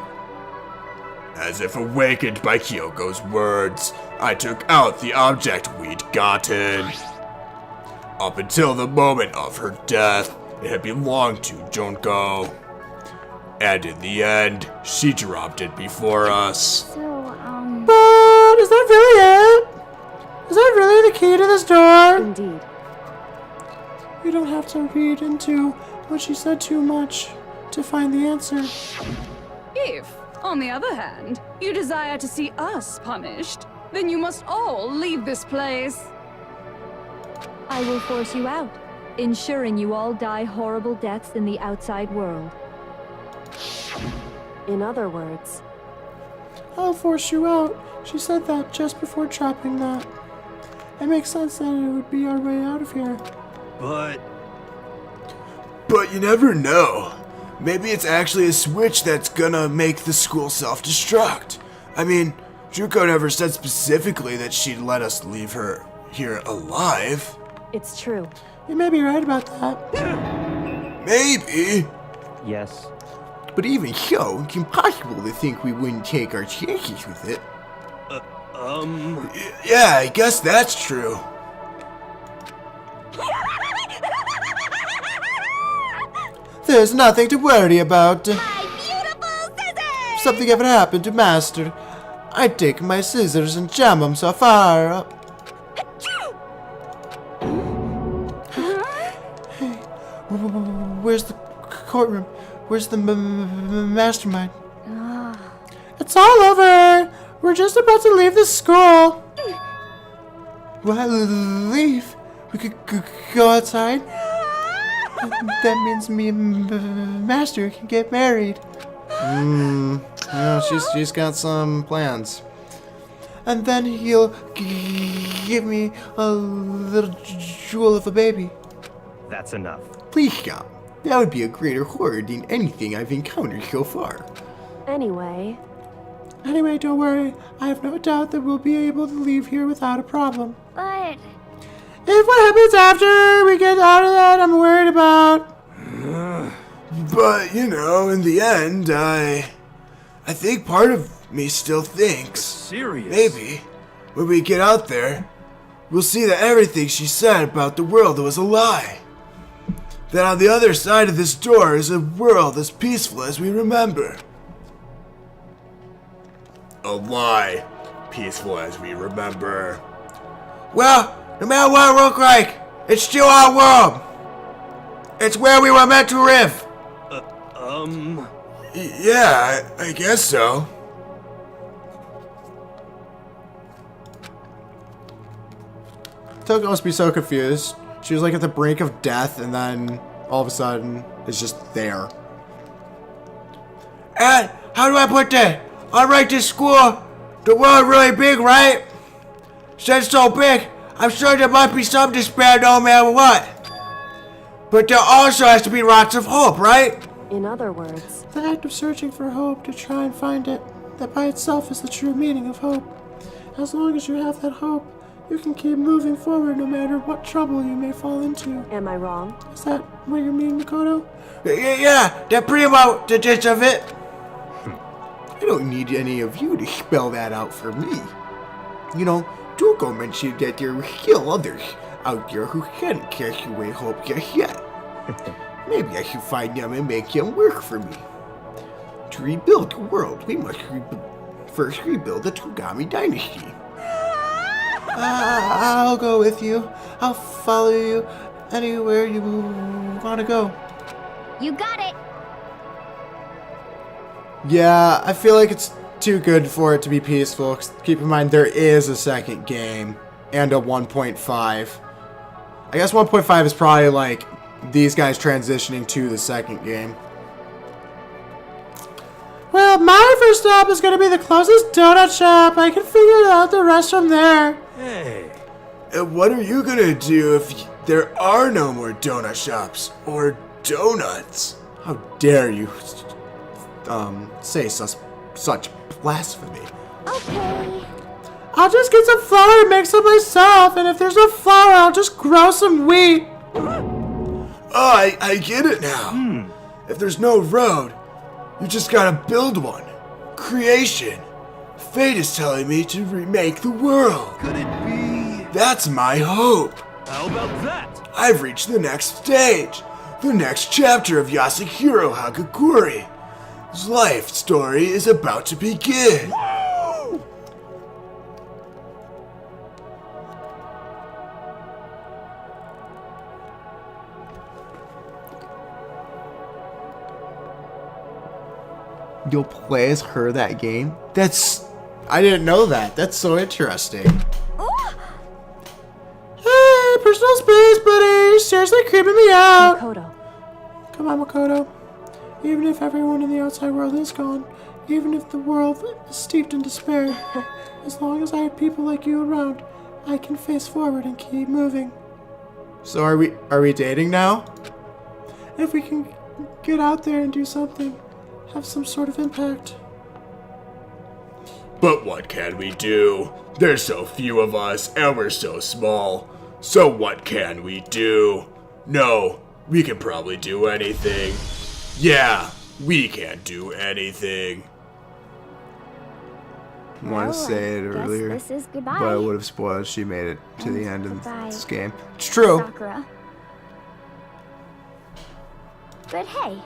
As if awakened by Kyoko's words, I took out the object we'd gotten. Up until the moment of her death, it had belonged to Junko. And in the end, she dropped it before us. But is that really it? Is that really the key to this door? Indeed. You don't have to read into what she said too much to find the answer. If, on the other hand, you desire to see us punished, then you must all leave this place. I will force you out, ensuring you all die horrible deaths in the outside world. In other words, I'll force you out. She said that just before dropping that. It makes sense that it would be our way out of here. But you never know. Maybe it's actually a switch that's gonna make the school self-destruct. I mean, Junko never said specifically that she'd let us leave her here alive. it's true. You may be right about that. Maybe. Yes. But even so, it's impossible to think we wouldn't take our chances with it. Yeah, I guess that's true. There's nothing to worry about. My beautiful scissors! If something ever happened to Master, I'd take my scissors and jam them so far up. Hey, where's the courtroom? Where's the mastermind? It's all over. We're just about to leave the school. Well, leave? We could go outside. That means me and Master can get married. She's got some plans. And then he'll give me a little jewel of a baby. That's enough. Please stop. That would be a greater horror than anything I've encountered so far. Anyway, Don't worry. I have no doubt that we'll be able to leave here without a problem. But If what happens after we get out of that, I'm worried about. But, in the end, I think part of me still thinks, serious? maybe, when we get out there, we'll see that everything she said about the world was a lie. That on the other side of this door is a world as peaceful as we remember. A lie, peaceful as we remember. Well, no matter what it looks like, it's still our world. It's where we were meant to live. Yeah, I guess so. Toko must be so confused. She was like at the brink of death, and then all of a sudden, it's just there. And how do I put that? All right, this school, the world really big, right? Since so big, I'm sure there might be some despair no matter what. But there also has to be lots of hope, right? In other words, The act of searching for hope to try and find it, that by itself is the true meaning of hope. As long as you have that hope, you can keep moving forward no matter what trouble you may fall into. am I wrong? Is that what you mean, Makoto? Yeah, that's pretty much the gist of it. I don't need any of you to spell that out for me. You know, Tuko mentioned that there are still others out there who can't cast away hope just yet. Maybe I should find them and make them work for me. To rebuild the world, we must first rebuild the Togami dynasty. I'll go with you. I'll follow you anywhere you want to go. You got it. Yeah, I feel like it's too good for it to be peaceful. 'Cause keep in mind, there is a second game and a 1.5. I guess 1.5 is probably like these guys transitioning to the second game. Well, my first stop is going to be the closest donut shop. I can figure out the rest from there. Hey. And what are you gonna do if there are no more donut shops or donuts? How dare you say such blasphemy? Okay. I'll just get some flour and mix it myself, and if there's no flour, I'll just grow some wheat. Oh, I get it now. If there's no road, you just gotta build one. Creation. Fate is telling me to remake the world. Could it be? That's my hope. How about that? I've reached the next stage. The next chapter of Yasuhiro Hagakure. His life story is about to begin. You'll play as her that game? I didn't know that. That's so interesting. Hey, personal space, buddy. You're seriously creeping me out. Makoto. Come on, Makoto. Even if everyone in the outside world is gone, even if the world is steeped in despair, as long as I have people like you around, I can face forward and keep moving. So are we dating now? If we can get out there and do something, have some sort of impact. But what can we do? There's so few of us and we're so small. So what can we do? No, we can probably do anything. Yeah, we can't do anything. I wanted to say it earlier, This is goodbye. but I would have spoiled she made it to the end of goodbye, this game. It's true. Sakura. But hey,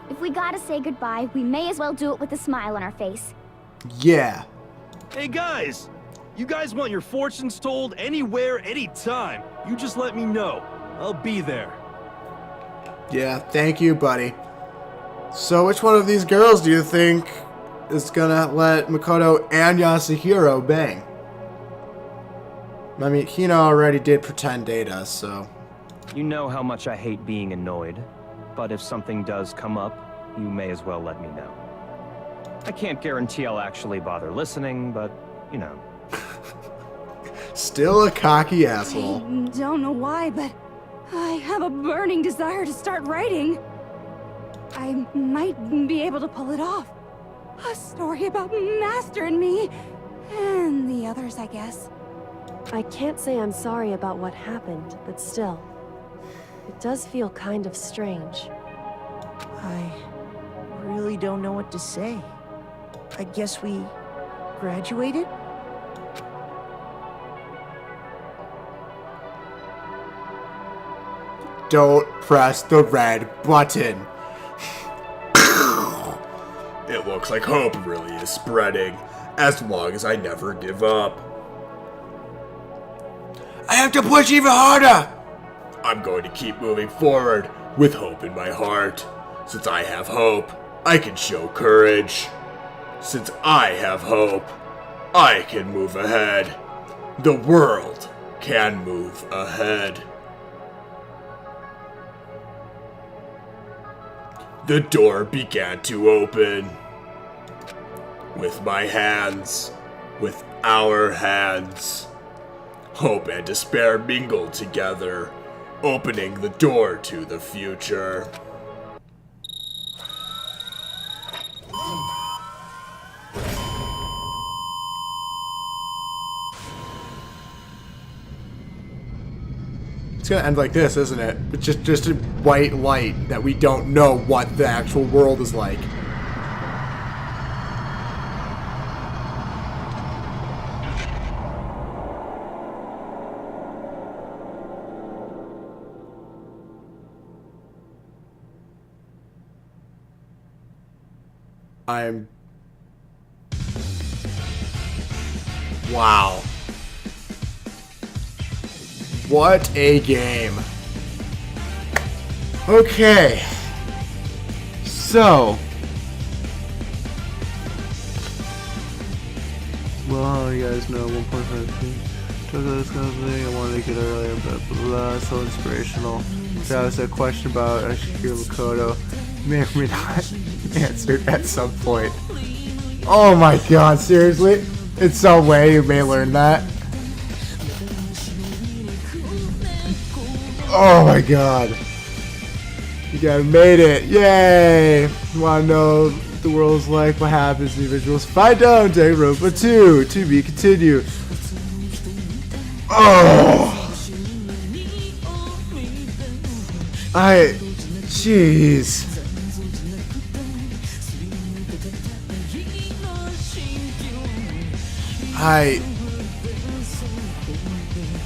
if we gotta say goodbye, we may as well do it with a smile on our face. Yeah. Hey guys! You guys want your fortunes told anywhere, anytime. You just let me know. I'll be there. Yeah, thank you, buddy. So which one of these girls do you think is gonna let Makoto and Yasuhiro bang? I mean, Hina already did pretend date us, so... You know how much I hate being annoyed, but if something does come up, you may as well let me know. I can't guarantee I'll actually bother listening, but, you know. Still a cocky asshole. I don't know why, but I have a burning desire to start writing. I might be able to pull it off. A story about Master and me, and the others, I guess. I can't say I'm sorry about what happened, but still, it does feel kind of strange. I really don't know what to say. I guess we graduated? Don't press the red button. It looks like hope really is spreading, as long as I never give up. I have to push even harder. I'm going to keep moving forward with hope in my heart. Since I have hope, I can show courage. Since I have hope, I can move ahead. The world can move ahead. The door began to open. With my hands, with our hands. Hope and despair mingled together, opening the door to the future. It's gonna end like this, isn't it? It's just a white light that we don't know what the actual world is like. Wow. What a game. Okay. So. Well, you guys know 1.5 took this company. I wanted to get earlier, blah blah blah. So inspirational. That was a question about Ashikiro Makoto. May or may not answered at some point. Oh my god, seriously? In some way you may learn that. Oh my god. You guys made it. Yay! Wanna know what the world's like, what happens to individuals? Find out Danganronpa 2. To be continued. Oh! Jeez.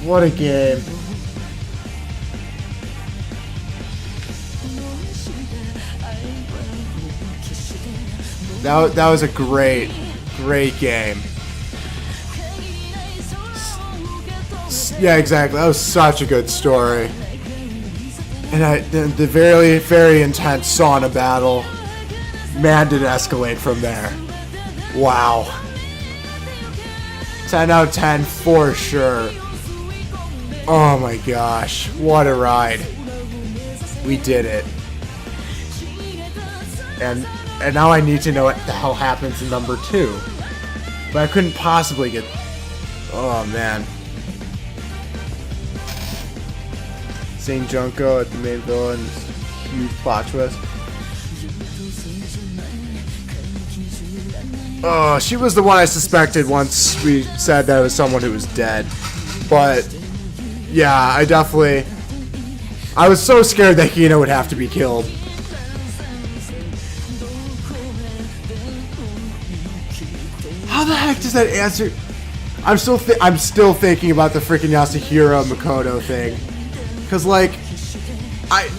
What a game. That was a great game. Yeah, exactly. That was such a good story. And the very, very intense sauna battle. Man, did it escalate from there. Wow. 10 out of 10 for sure. Oh my gosh. What a ride. We did it. And now I need to know what the hell happens in number 2. But I couldn't possibly get... Oh man. Seeing Junko at the main villain's huge plot twist. Oh, she was the one I suspected once we said that it was someone who was dead. But, yeah, I was so scared that Hina would have to be killed. How the heck does that answer? I'm still thinking about the freaking Yasuhiro Makoto thing. Cause like, I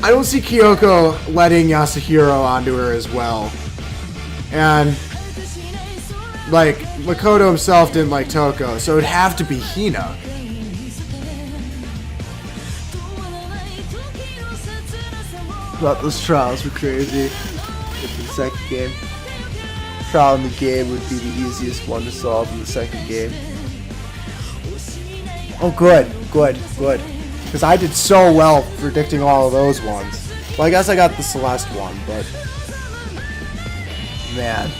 don't see Kyoko letting Yasuhiro onto her as well. And like, Makoto himself didn't like Toko, so it'd have to be Hina. Thought those trials were crazy. If the second game. Trial in the game would be the easiest one to solve in the second game. Oh good. Because I did so well predicting all of those ones. Well, I guess I got the Celeste one, but... Man.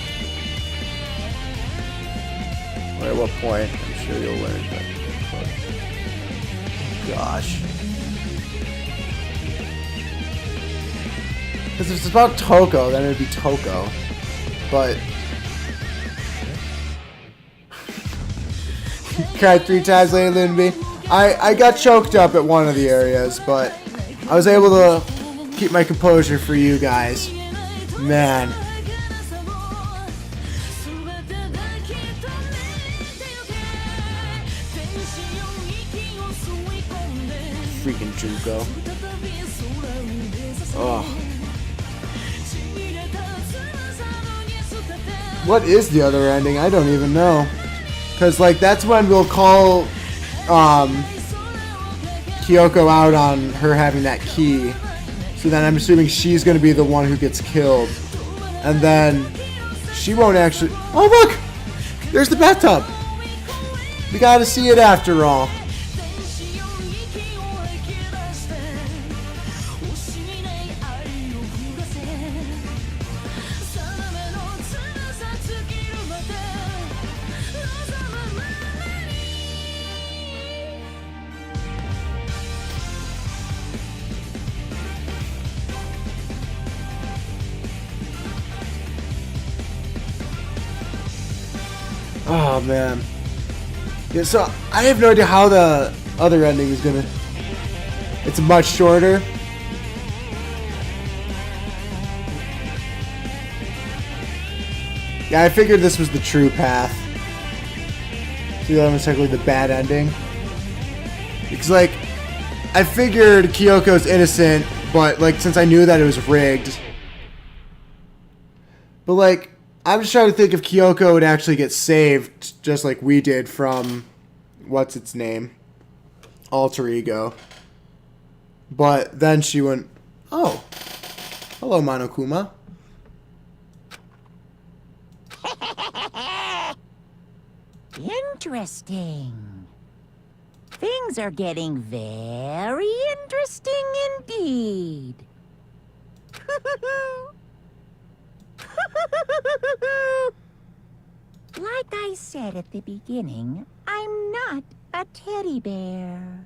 At what point? I'm sure you'll learn that. Gosh. Because if it's about Toko, then it'd be Toko. But... Cried 3 times later than me. I got choked up at one of the areas, but I was able to keep my composure for you guys. Man. Freaking Junko. Oh. What is the other ending? I don't even know. Because, like, that's when we'll call Kyoko out on her having that key. So then I'm assuming she's going to be the one who gets killed. and then she won't actually. Oh look, there's the bathtub. We gotta see it after all. Oh man. Yeah, so I have no idea how the other ending is gonna. It's much shorter. Yeah, I figured this was the true path. So that was technically the bad ending. Because like, I figured Kyoko's innocent, but like since I knew that it was rigged. But like, I'm just trying to think if Kyoko would actually get saved, just like we did from, what's its name? Alter Ego. But then she went, oh, hello Monokuma. Interesting. Things are getting very interesting indeed. Like I said at the beginning, I'm not a teddy bear.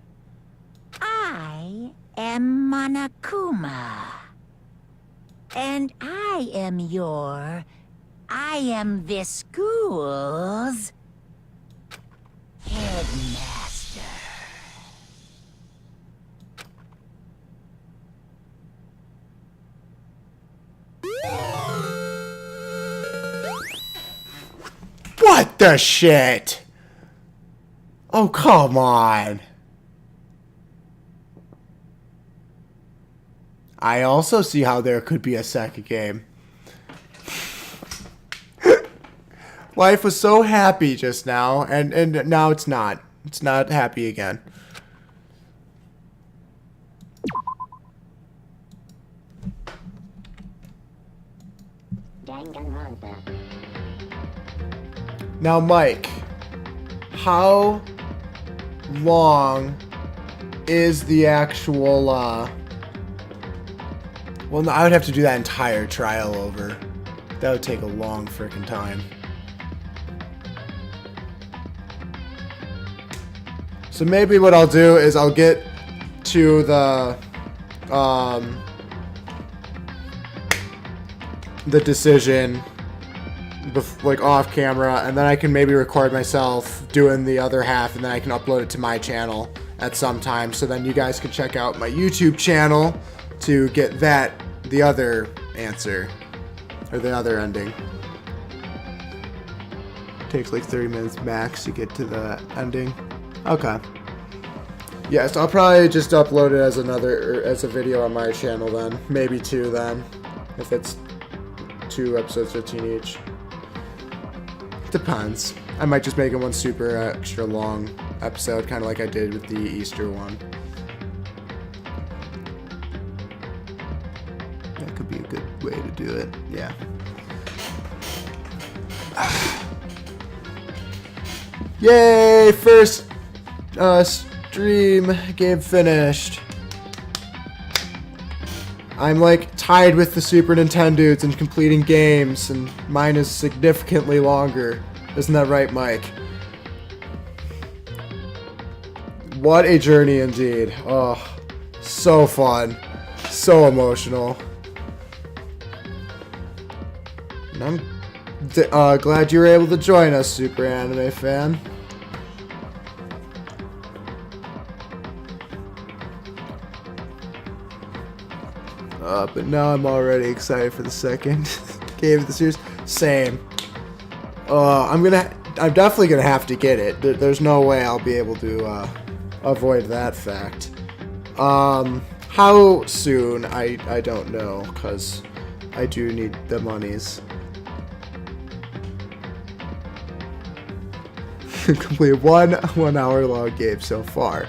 I am Monokuma. And I am this school's headmaster. What the shit? Oh, come on. I also see how there could be a second game. Life was so happy just now, and now it's not. It's not happy again. Danganronpa. Now, Mike, how long is the actual, well, no, I would have to do that entire trial over. That would take a long freaking time. So maybe what I'll do is I'll get to the decision like off camera, and then I can maybe record myself doing the other half, and then I can upload it to my channel at some time, so then you guys can check out my YouTube channel to get the other answer, or the other ending. Takes like 30 minutes max to get to the ending. Okay. Yeah, so I'll probably just upload it as as a video on my channel then. Maybe 2 then, if it's 2 episodes 15 each. Depends. I might just make it one super extra long episode, kind of like I did with the Easter one. That could be a good way to do it. Yeah. Yay! First stream game finished. I'm like tied with the Super Nintendo's in completing games, and mine is significantly longer. Isn't that right, Mike? What a journey indeed. Oh, so fun. So emotional. And I'm glad you were able to join us, Super Anime Fan. But now I'm already excited for the second game of the series. Same. I'm definitely gonna have to get it. There's no way I'll be able to avoid that fact. How soon? I don't know, cause I do need the monies. Complete one hour long game so far.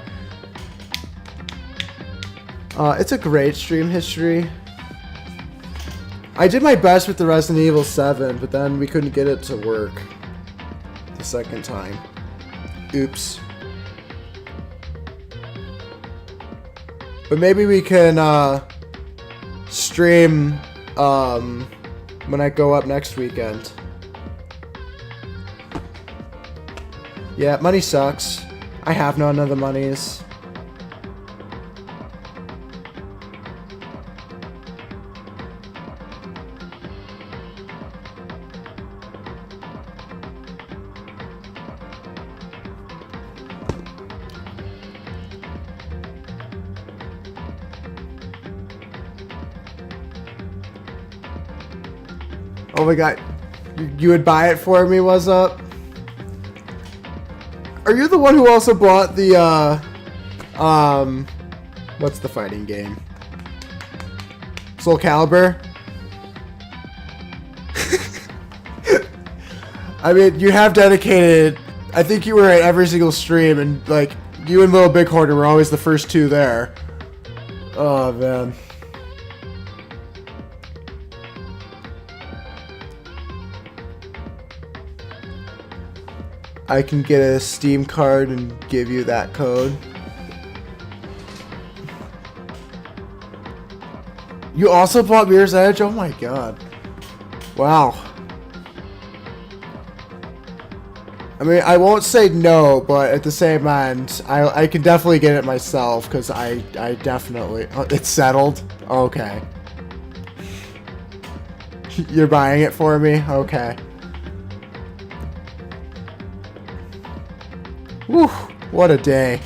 It's a great stream history. I did my best with the Resident Evil 7, but then we couldn't get it to work the second time. Oops. But maybe we can stream when I go up next weekend. Yeah, money sucks. I have none of the monies. Oh my god. You would buy it for me, what's up? Are you the one who also bought the, what's the fighting game? Soul Calibur? I mean, you have dedicated, I think you were at every single stream, and, like, you and Little Bighorn were always the first two there. Oh, man. I can get a Steam card and give you that code. You also bought Mirror's Edge? Oh my god. Wow. I mean, I won't say no, but at the same end, I can definitely get it myself, because I definitely... Oh, it's settled? Okay. You're buying it for me? Okay. Whew, what a day.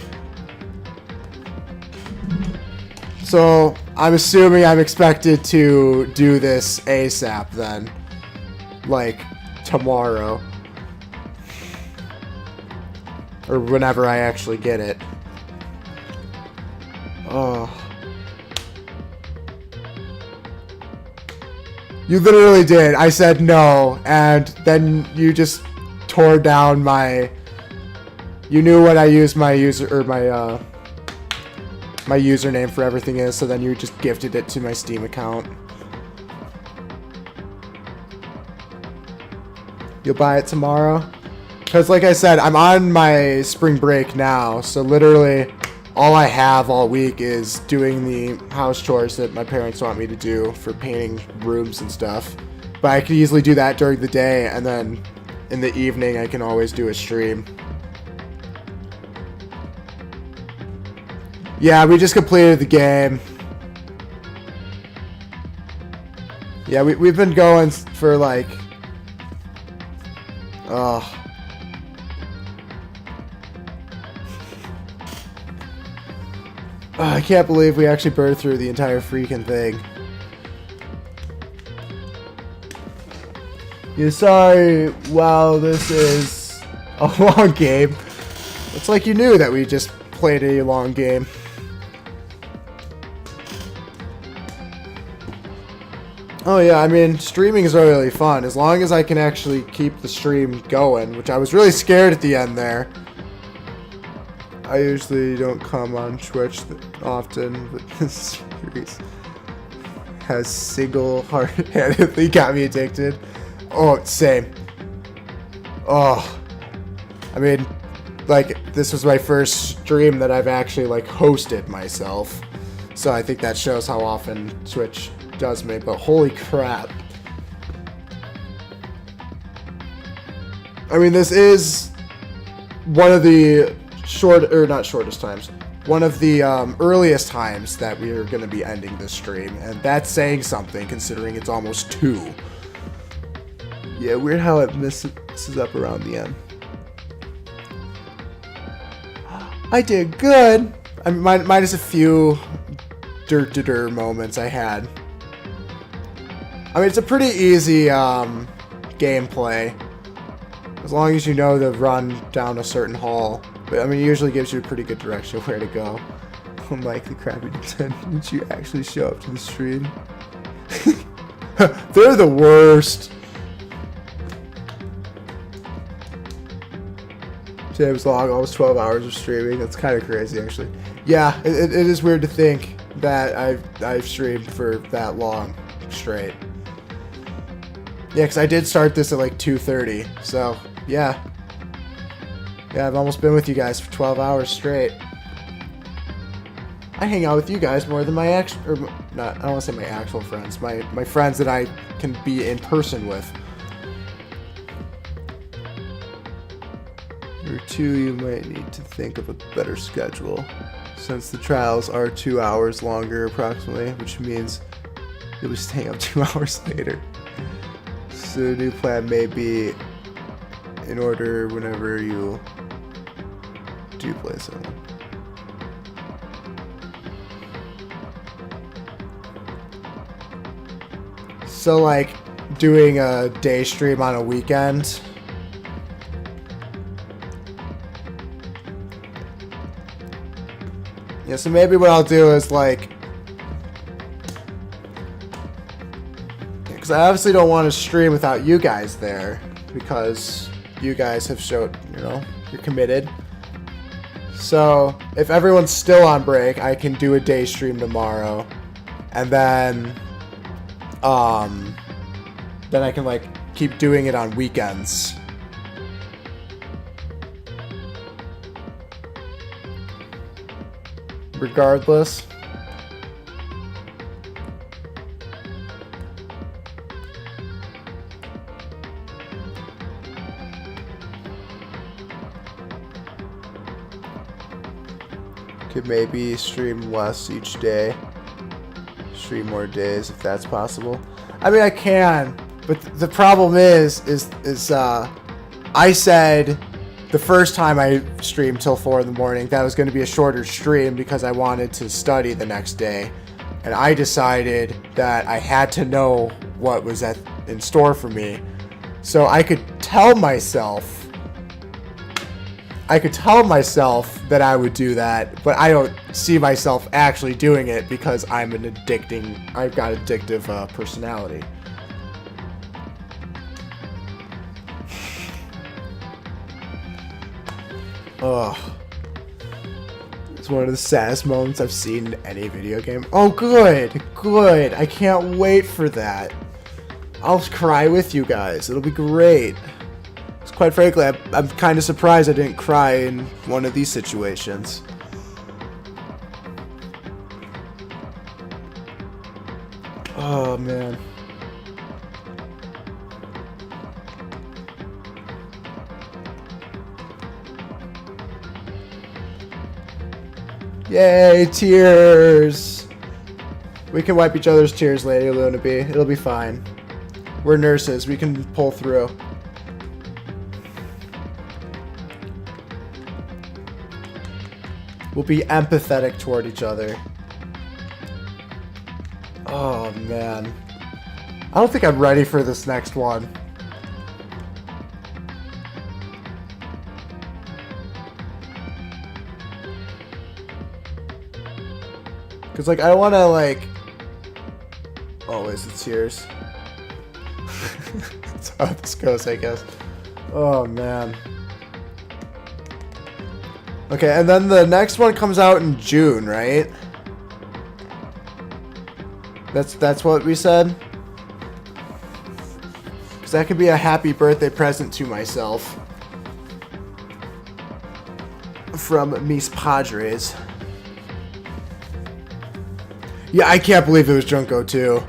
So, I'm assuming I'm expected to do this ASAP then. Like, tomorrow. Or whenever I actually get it. Oh. You literally did. I said no, and then you just tore down my... You knew what I used my user or my my username for everything is, so then you just gifted it to my Steam account. You'll buy it tomorrow? Because like I said, I'm on my spring break now, so literally all I have all week is doing the house chores that my parents want me to do for painting rooms and stuff. But I could easily do that during the day, and then in the evening I can always do a stream. Yeah, we just completed the game. Yeah, we've been going for like... Oh. I can't believe we actually burned through the entire freaking thing. Yeah, sorry, wow, this is a long game. It's like you knew that we just played a long game. Oh yeah, I mean, streaming is really fun, as long as I can actually keep the stream going, which I was really scared at the end there. I usually don't come on Twitch often, but this series has single-handedly got me addicted. Oh, same. Oh. I mean, like, this was my first stream that I've actually, like, hosted myself. So I think that shows how often Twitch does me, but holy crap. I mean, this is one of the one of the earliest times that we are going to be ending this stream, and that's saying something considering it's almost 2. Yeah, weird how it messes up around the end. I did good. I mean, minus a few dirt moments I had. I mean, it's a pretty easy gameplay, as long as you know to run down a certain hall. But I mean, it usually gives you a pretty good direction where to go. Unlike the crappy Nintendo, did you actually show up to the stream? They're the worst. Today's log, almost 12 hours of streaming. That's kind of crazy, actually. Yeah, it is weird to think that I've streamed for that long straight. Yeah, because I did start this at like 2:30. So, yeah. Yeah, I've almost been with you guys for 12 hours straight. I hang out with you guys more than my I don't want to say my actual friends. My friends that I can be in person with. Number 2, you might need to think of a better schedule. Since the trials are 2 hours longer approximately, which means you'll be staying up 2 hours later. So the new plan may be in order whenever you do play something. So like doing a day stream on a weekend. Yeah, so maybe what I'll do is like, because I obviously don't want to stream without you guys there, because you guys have showed, you know, you're committed. So if everyone's still on break, I can do a day stream tomorrow, and then I can like keep doing it on weekends. Regardless. Could maybe stream less each day. Stream more days if that's possible. I mean, I can, but the problem is I said the first time I streamed till 4 in the morning that was going to be a shorter stream because I wanted to study the next day, and I decided that I had to know what was in store for me, so I could tell myself that I would do that, but I don't see myself actually doing it because I've got addictive personality. Ugh. It's one of the saddest moments I've seen in any video game. Oh, good. Good. I can't wait for that. I'll cry with you guys. It'll be great. Quite frankly, I'm kind of surprised I didn't cry in one of these situations. Oh, man. Yay, tears! We can wipe each other's tears later, Lunaby. It'll be fine. We're nurses. We can pull through. We'll be empathetic toward each other. Oh, man. I don't think I'm ready for this next one. Because, like, I want to, like... Always the tears. That's how this goes, I guess. Oh, man. Okay, and then the next one comes out in June, right? That's what we said? Because that could be a happy birthday present to myself. From Mis Padres. Yeah, I can't believe it was Junko too.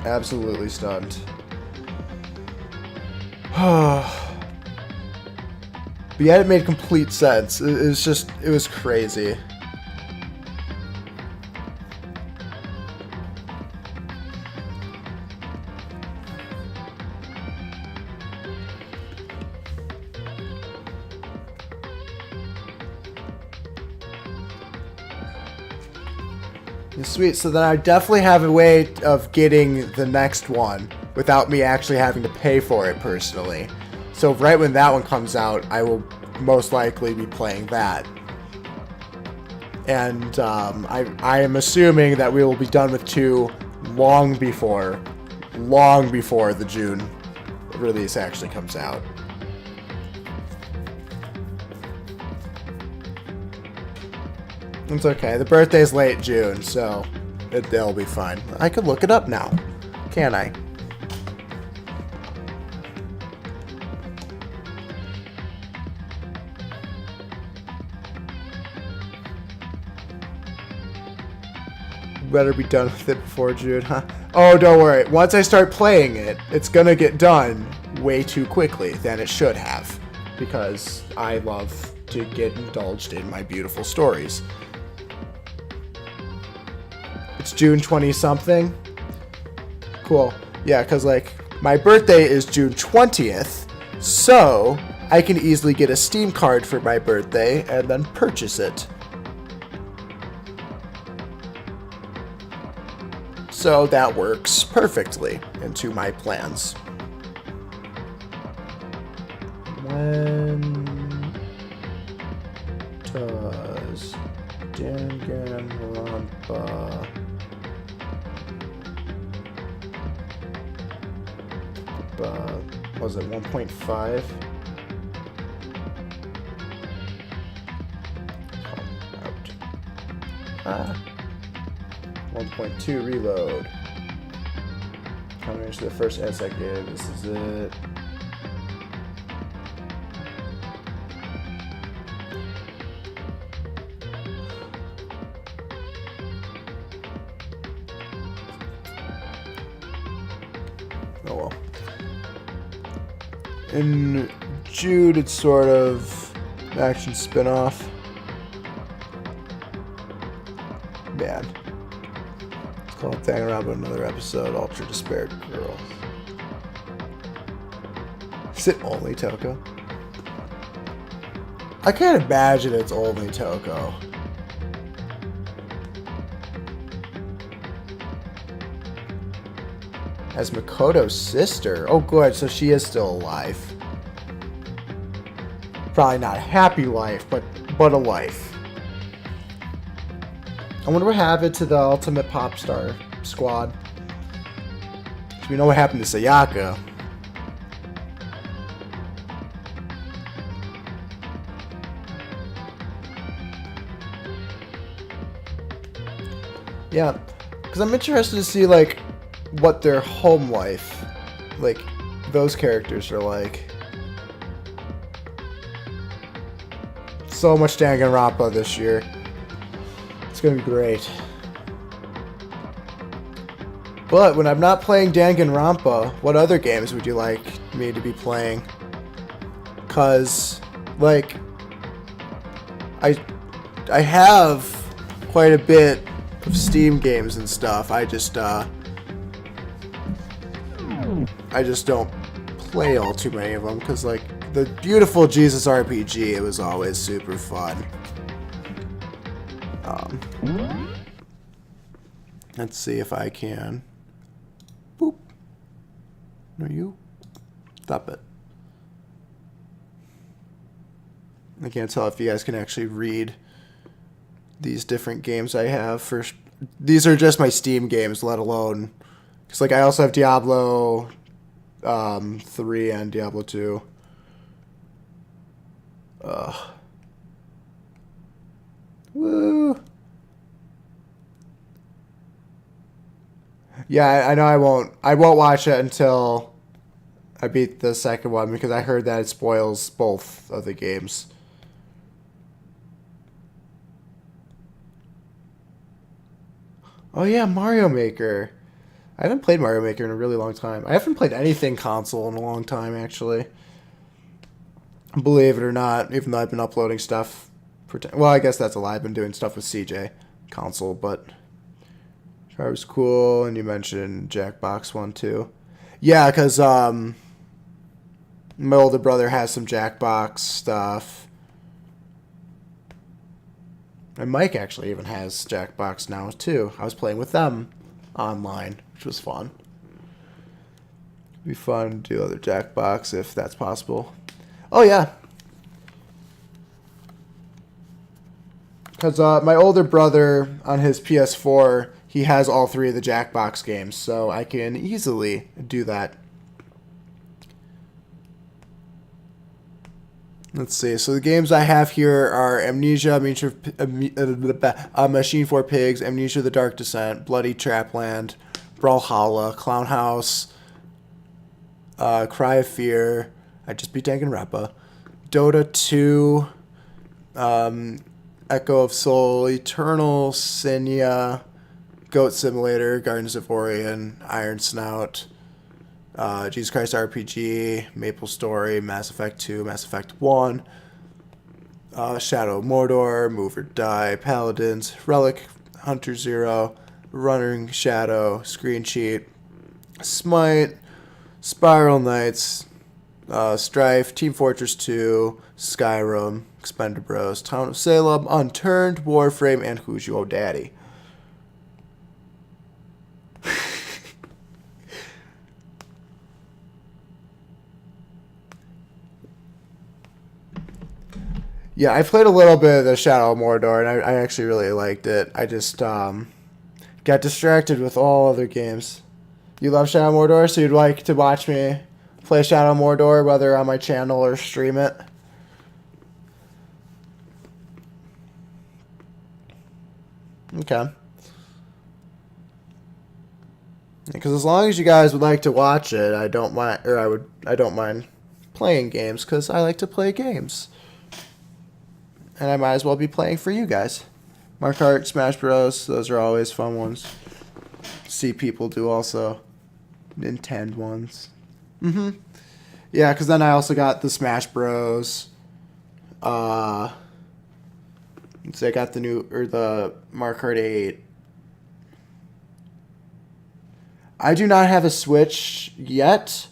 Absolutely stunned. But yet it made complete sense. It was crazy. Sweet, so then I definitely have a way of getting the next one without me actually having to pay for it personally. So right when that one comes out, I will most likely be playing that. And I am assuming that we will be done with 2 long before the June release actually comes out. It's okay. The birthday's late June, so they'll be fine. I could look it up now. Can I? Better be done with it before June, huh? Oh, don't worry. Once I start playing it, it's gonna get done way too quickly than it should have. Because I love to get indulged in my beautiful stories. It's June 20-something. Cool. Yeah, because, like, my birthday is June 20th, so I can easily get a Steam card for my birthday and then purchase it. So that works perfectly into my plans. When does Danganronpa was it 1.5? Come out. 1.2 reload. Coming into the first SI game. This is it. Oh well. In Jude, it's sort of action spin-off. Man. It's called Danganronpa, another episode, Ultra Despair Girl. Is it only Toko? I can't imagine it's only Toko. As Makoto's sister. Oh, good. So she is still alive. Probably not a happy life, but a life. I wonder what happened to the Ultimate Pop Star squad. So we know what happened to Sayaka. Yeah, because I'm interested to see, like, what their home life, like, those characters are like. So much Danganronpa this year. It's gonna be great. But when I'm not playing Danganronpa, what other games would you like me to be playing? Cause, like, I have quite a bit of Steam games and stuff. I just don't play all too many of them because, like, the beautiful Jesus RPG, it was always super fun. Let's see if I can. Boop. No, you. Stop it. I can't tell if you guys can actually read these different games I have. These are just my Steam games, let alone, because, like, I also have Diablo 3 and Diablo 2. Woo. Yeah, I know I won't watch it until I beat the second one because I heard that it spoils both of the games. Oh yeah, Mario Maker. I haven't played Mario Maker in a really long time. I haven't played anything console in a long time, actually. Believe it or not, even though I've been uploading stuff. Well, I guess that's a lie. I've been doing stuff with CJ console, but it was cool. And you mentioned Jackbox one too. Yeah, because my older brother has some Jackbox stuff. And Mike actually even has Jackbox now too. I was playing with them online, which was fun. It'd be fun to do other Jackbox if that's possible. Oh yeah. Because my older brother on his PS4, he has all three of the Jackbox games, so I can easily do that. Let's see. So the games I have here are Amnesia, Machine for Pigs, Amnesia: The Dark Descent, Bloody Trapland, Brawlhalla, Clown House, Cry of Fear. I just beat Danganronpa. Dota 2, Echo of Soul, Eternal, Sinya, Goat Simulator, Gardens of Orion, Iron Snout, Jesus Christ RPG, Maple Story, Mass Effect 2, Mass Effect 1, Shadow of Mordor, Move or Die, Paladins, Relic, Hunter Zero, Running Shadow, Screen Cheat, Smite, Spiral Knights, Strife, Team Fortress 2, Skyrim, Expendables, Town of Salem, Unturned, Warframe, and Who's Your Daddy. Yeah, I played a little bit of the Shadow of Mordor, and I actually really liked it. I just got distracted with all other games. You love Shadow of Mordor, so you'd like to watch me play Shadow of Mordor, whether on my channel or stream it? Okay. Because as long as you guys would like to watch it, I don't mind playing games, because I like to play games. And I might as well be playing for you guys. Mario Kart, Smash Bros, those are always fun ones. See people do also. Nintendo ones. Yeah, because then I also got the Smash Bros. So I got the Mario Kart 8. I do not have a Switch yet.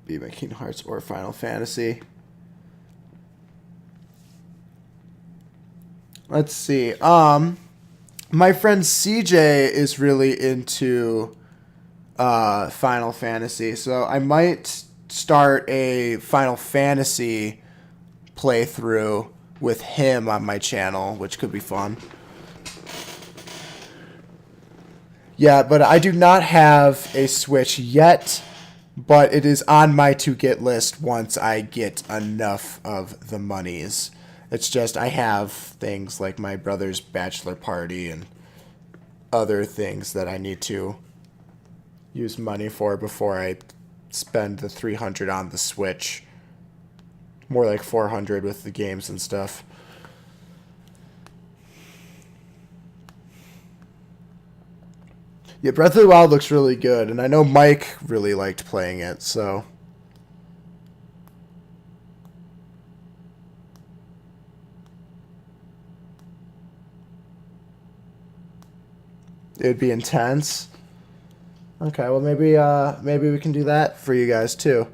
Be my Kingdom Hearts or Final Fantasy. Let's see. My friend CJ is really into Final Fantasy, so I might start a Final Fantasy playthrough with him on my channel, which could be fun. Yeah, but I do not have a Switch yet, but it is on my to-get list once I get enough of the monies. It's just I have things like my brother's bachelor party and other things that I need to use money for before I spend the $300 on the Switch. More like $400 with the games and stuff. Yeah, Breath of the Wild looks really good, and I know Mike really liked playing it, so... It would be intense. Okay, well maybe we can do that for you guys too.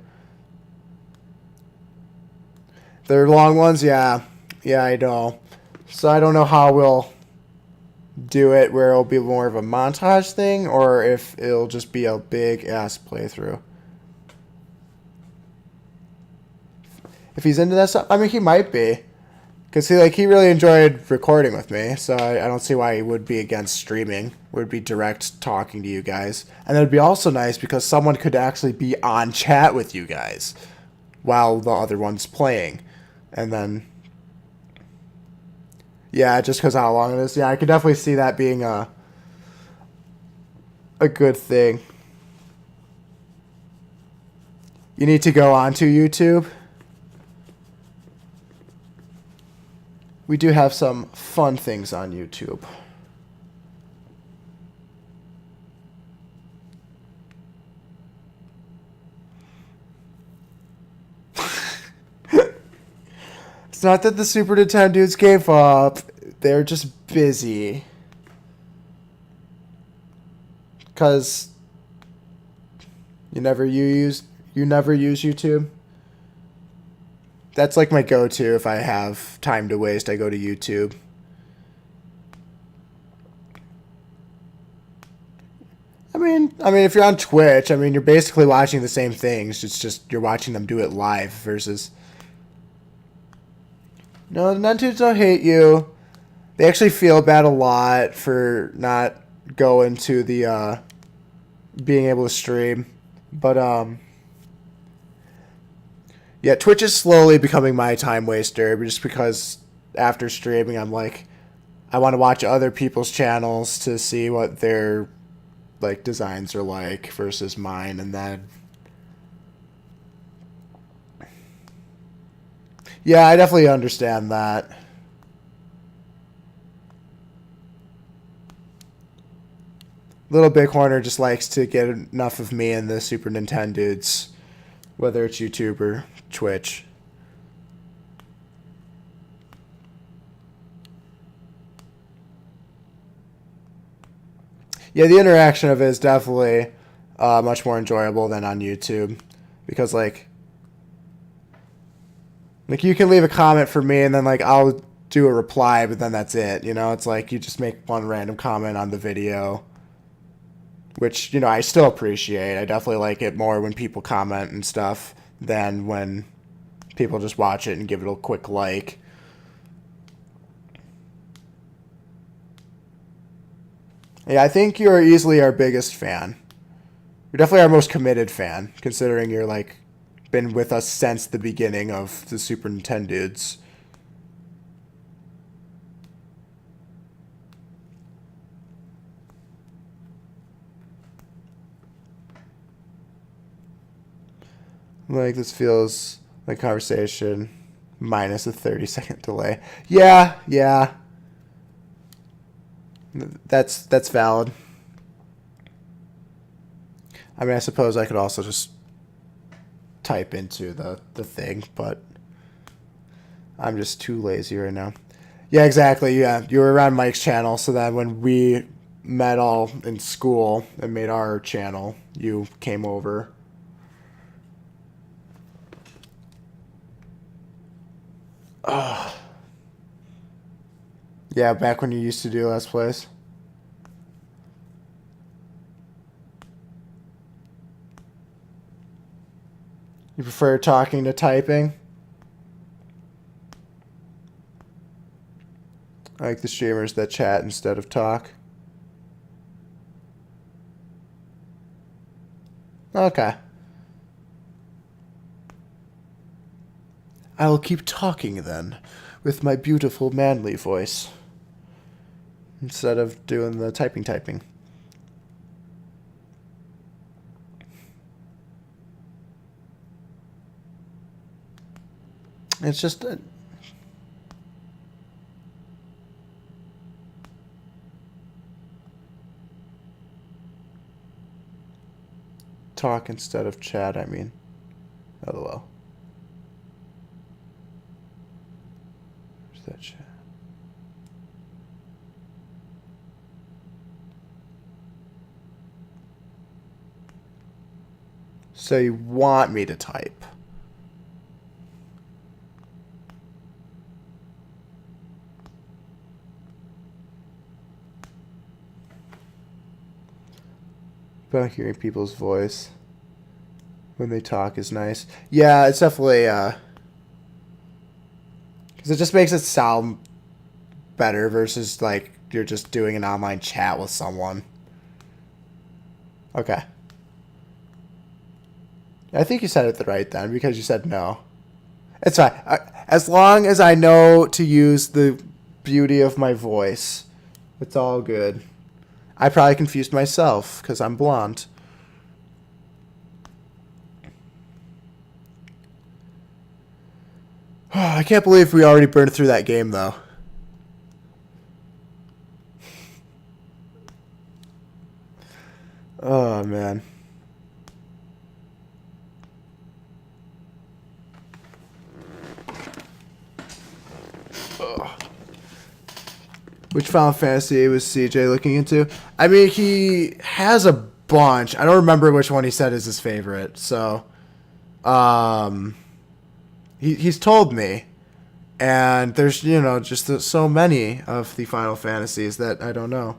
They're long ones, yeah. Yeah, I know. So I don't know how we'll do it, where it'll be more of a montage thing, or if it'll just be a big ass playthrough. If he's into that stuff, I mean, he might be. Because he really enjoyed recording with me, so I don't see why he would be against streaming. Would be direct talking to you guys. And it'd be also nice because someone could actually be on chat with you guys while the other one's playing. And then, yeah, just because how long it is. Yeah, I could definitely see that being a good thing. You need to go onto YouTube. We do have some fun things on YouTube. It's not that the Super Nintendo dudes gave up. They're just busy. Because you never use YouTube? That's like my go-to if I have time to waste. I go to YouTube. I mean, if you're on Twitch, I mean, you're basically watching the same things. It's just you're watching them do it live versus. No, the Nuntudes don't hate you. They actually feel bad a lot for not going to the being able to stream, but Yeah, Twitch is slowly becoming my time waster just because after streaming I'm like, I want to watch other people's channels to see what their like designs are like versus mine, and then yeah, I definitely understand that. Little Bighorner just likes to get enough of me and the Super Nintendo dudes, whether it's YouTube or Twitch. Yeah, the interaction of it is definitely much more enjoyable than on YouTube, because like you can leave a comment for me and then like I'll do a reply, but then that's it. You know, it's like you just make one random comment on the video, which, you know, I still appreciate. I definitely like it more when people comment and stuff than when people just watch it and give it a quick like. Yeah, I think you're easily our biggest fan. You're definitely our most committed fan, considering you're like been with us since the beginning of the Super Nintendo dudes. Like, this feels like conversation minus a 30-second delay. Yeah. That's valid. I mean, I suppose I could also just type into the thing, but I'm just too lazy right now. Yeah, exactly. Yeah, you were around Mike's channel, so that when we met all in school and made our channel, you came over. Yeah, back when you used to do Let's Plays. You prefer talking to typing? I like the streamers that chat instead of talk. Okay. I will keep talking then, with my beautiful manly voice, instead of doing the typing. It's just talk instead of chat, I mean. LOL. Where's that chat? So you want me to type? About hearing people's voice when they talk is nice. Yeah, it's definitely because it just makes it sound better versus like you're just doing an online chat with someone. Okay. I think you said it right then, because you said no. It's fine. As long as I know to use the beauty of my voice, it's all good. I probably confused myself because I'm blonde. I can't believe we already burned through that game, though. Oh, man. Ugh. Which Final Fantasy was CJ looking into? I mean, he has a bunch. I don't remember which one he said is his favorite. So, he's told me. And there's, you know, just so many of the Final Fantasies that I don't know.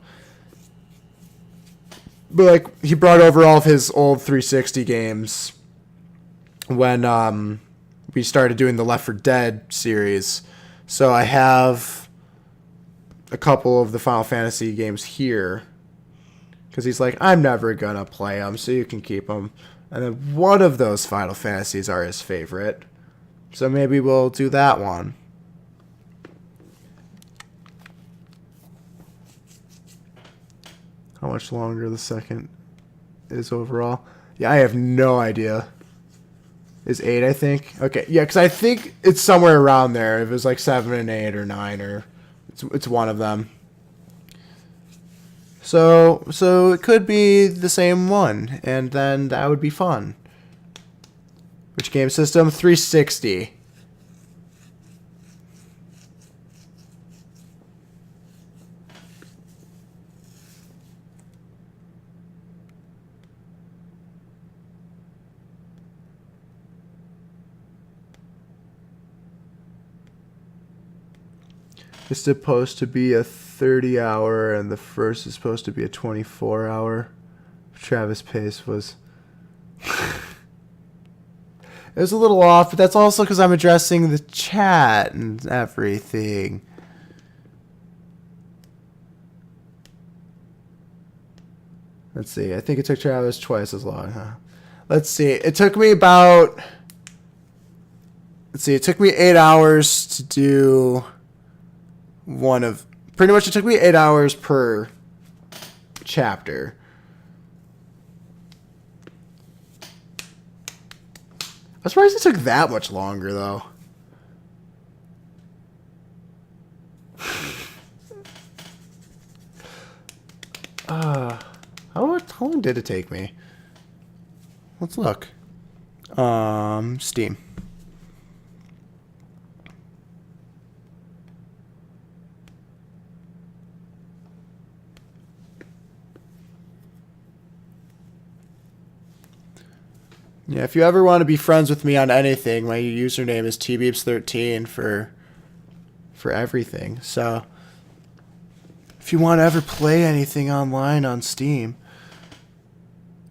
But, like, he brought over all of his old 360 games when we started doing the Left 4 Dead series. So I have a couple of the Final Fantasy games here, because he's like, I'm never going to play them, so you can keep them. And then one of those Final Fantasies are his favorite. So maybe we'll do that one. How much longer the second is overall? Yeah, I have no idea. Is 8, I think? Okay, yeah, because I think it's somewhere around there. If it was like 7 and 8 or 9, or it's one of them. So it could be the same one, and then that would be fun. Which game system? 360. It's supposed to be a 30-hour, and the first is supposed to be a 24-hour. Travis Pace was... It was a little off, but that's also because I'm addressing the chat and everything. Let's see. I think it took Travis twice as long, huh? Let's see. It took me about... Let's see. It took me 8 hours to do... one of pretty much it took me 8 hours per chapter. I'm surprised it took that much longer though. How long did it take me? Let's look. Steam. Yeah, if you ever want to be friends with me on anything, my username is tbeeps13 for everything. So, if you want to ever play anything online on Steam,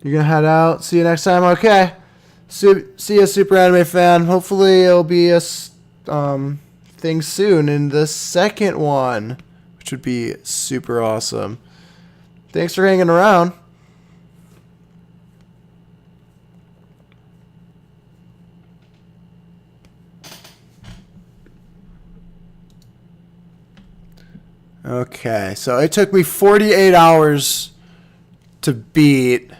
you're going to head out. See you next time. Okay. See you, Super Anime Fan. Hopefully it'll be a thing soon in the second one, which would be super awesome. Thanks for hanging around. Okay, so it took me 48 hours to beat,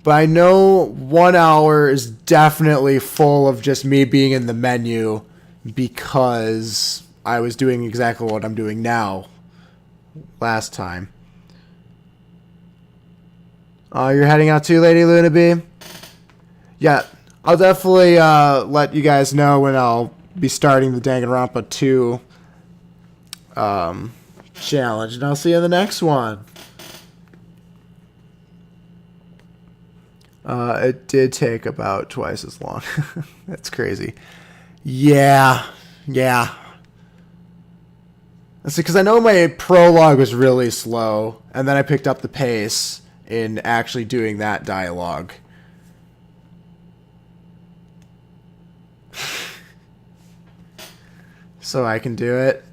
but I know 1 hour is definitely full of just me being in the menu because I was doing exactly what I'm doing now last time. You're heading out too, Lady Lunaby? Yeah, I'll definitely let you guys know when I'll be starting the Danganronpa 2 challenge, and I'll see you in the next one. It did take about twice as long. That's crazy. Yeah. That's because I know my prologue was really slow, and then I picked up the pace in actually doing that dialogue. So I can do it.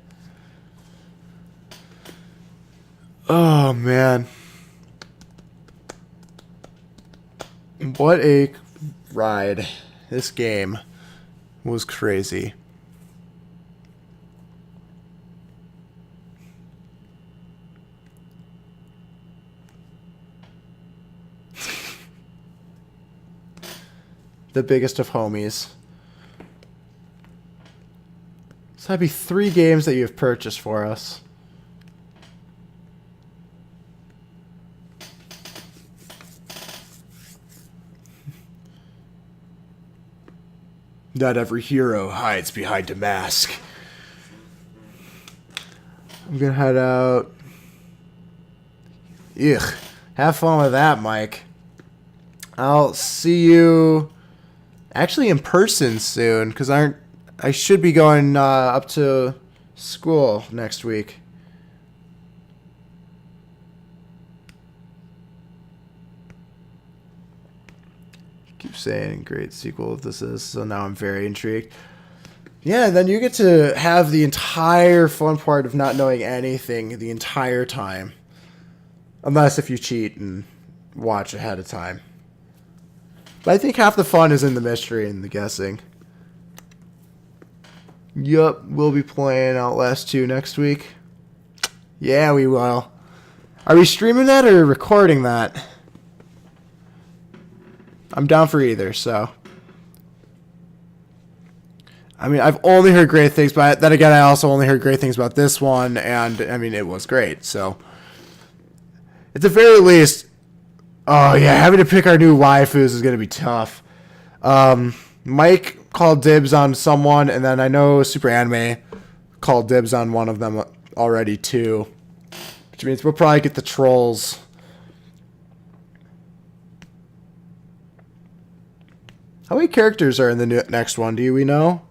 Oh, man. What a ride. This game was crazy. The biggest of homies. So that'd be 3 games that you've purchased for us. Not every hero hides behind a mask. I'm gonna head out. Ugh. Have fun with that, Mike. I'll see you actually in person soon, because I should be going up to school next week. Keep saying great sequel if this is, so now I'm very intrigued. Yeah, then you get to have the entire fun part of not knowing anything the entire time. Unless if you cheat and watch ahead of time. But I think half the fun is in the mystery and the guessing. Yup, we'll be playing Outlast 2 next week. Yeah, we will. Are we streaming that or recording that? I'm down for either, so. I mean, I've only heard great things about it. Then again, I also only heard great things about this one, and, I mean, it was great, so. At the very least, oh, yeah, having to pick our new waifus is going to be tough. Mike called dibs on someone, and then I know Super Anime called dibs on one of them already, too. Which means we'll probably get the trolls. How many characters are in the next one? Do we know?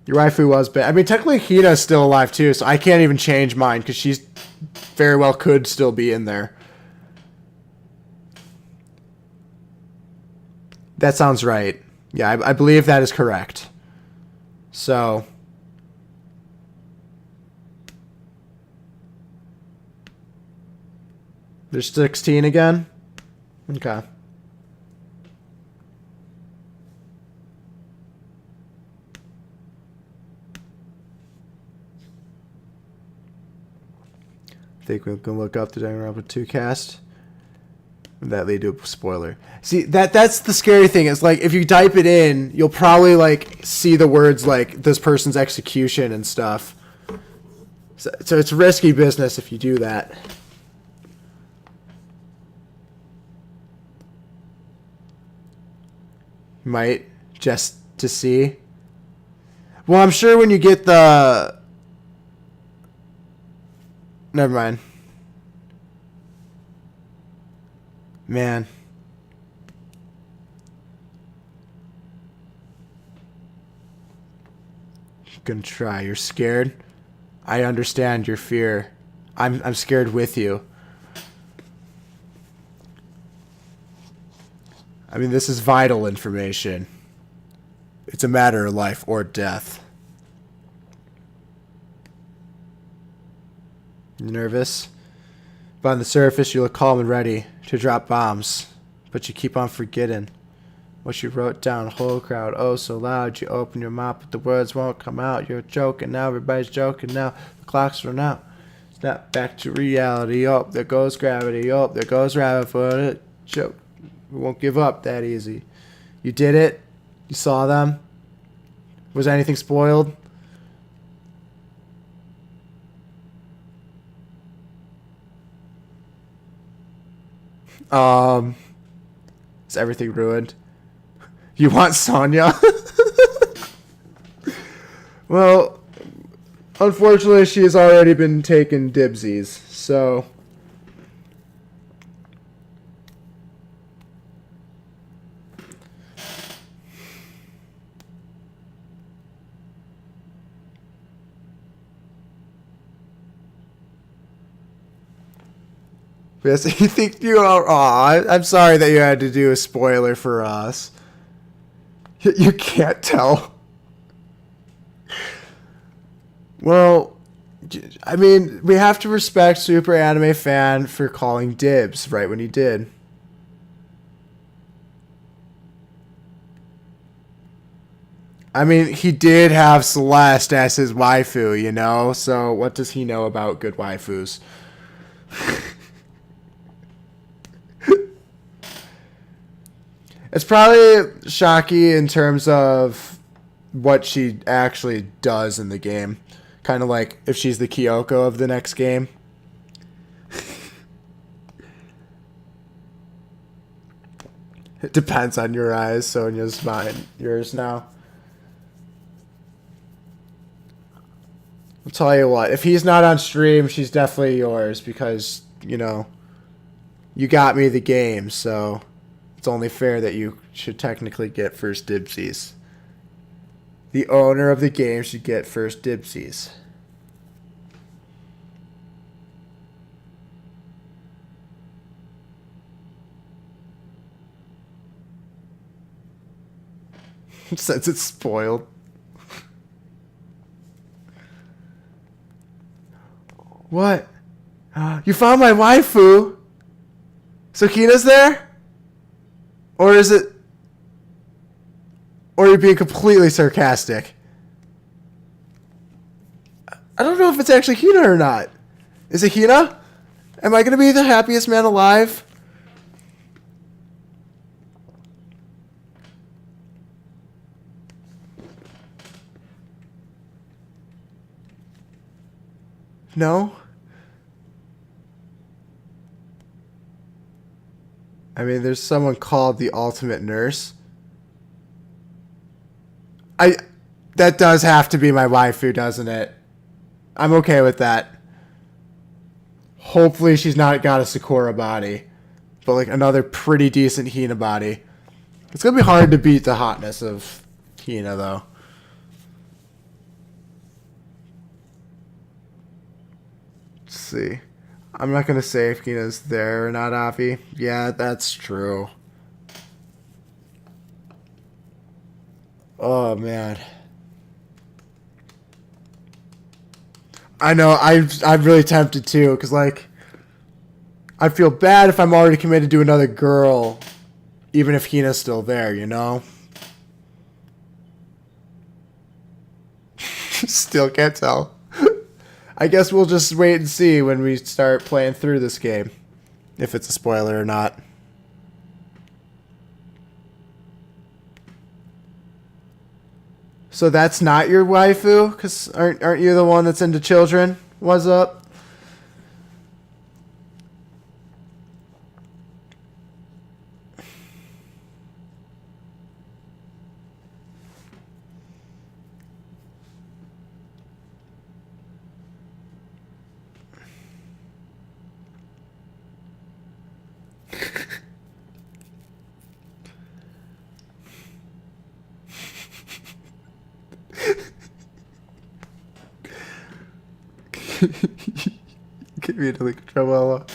Your waifu was bad. I mean, technically Hina's still alive too, so I can't even change mine because she's very well could still be in there. That sounds right. Yeah, I believe that is correct. So. There's 16 again? Okay. I think we can look up the Danganronpa 2 cast. That lead to a spoiler. See, that's the scary thing. Is like if you type it in, you'll probably like see the words like this person's execution and stuff. So it's risky business if you do that. Might just to see. Well, I'm sure when you get the. Never mind. Man. I'm gonna try. You're scared? I understand your fear. I'm scared with you. I mean, this is vital information. It's a matter of life or death. You nervous? But on the surface, you look calm and ready to drop bombs. But you keep on forgetting what you wrote down. Whole crowd, oh so loud. You open your mouth, but the words won't come out. You're joking now, everybody's joking now. The clock's run out. Snap back to reality. Oh, there goes gravity. Oh, there goes rabbit foot. Joke. We won't give up that easy. You did it? You saw them? Was anything spoiled? Is everything ruined? You want Sonya? Well, unfortunately, she has already been taken dibsies, so. Yes, you think you are. Aw, I'm sorry that you had to do a spoiler for us. You can't tell. Well, I mean, we have to respect Super Anime Fan for calling dibs right when he did. I mean, he did have Celeste as his waifu, you know? So what does he know about good waifus? It's probably Shaki in terms of what she actually does in the game. Kind of like if she's the Kyoko of the next game. It depends on your eyes. Sonya's mine. Yours now. I'll tell you what. If he's not on stream, she's definitely yours. Because, you know, you got me the game, so it's only fair that you should technically get first dibsies. The owner of the game should get first dibsies. Since it's spoiled. What? You found my waifu? So Kina's there? Or is it... Or you're being completely sarcastic. I don't know if it's actually Hina or not. Is it Hina? Am I going to be the happiest man alive? No? I mean, there's someone called the Ultimate Nurse. That does have to be my waifu, doesn't it? I'm okay with that. Hopefully she's not got a Sakura body. But like another pretty decent Hina body. It's going to be hard to beat the hotness of Hina, though. Let's see. I'm not going to say if Hina's there or not, Avi. Yeah, that's true. Oh, man. I know, I'm really tempted too, because, like, I feel bad if I'm already committed to another girl, even if Hina's still there, you know? Still can't tell. I guess we'll just wait and see when we start playing through this game, if it's a spoiler or not. So that's not your waifu? Because aren't you the one that's into children? What's up? Give me another trouble.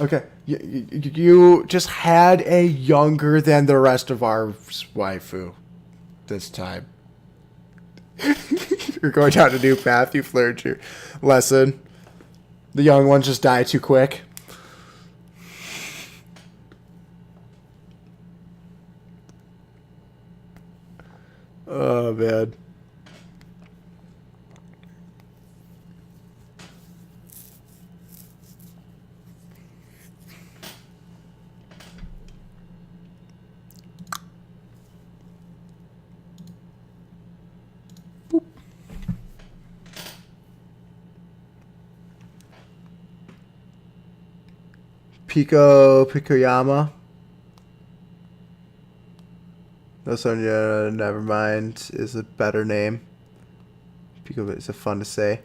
Okay, you just had a younger than the rest of our waifu this time. You're going down a new path. You've learned your lesson. The young ones just die too quick. Oh, man. Pikoyama. No, Sonya, never mind, is a better name. Pico is fun to say.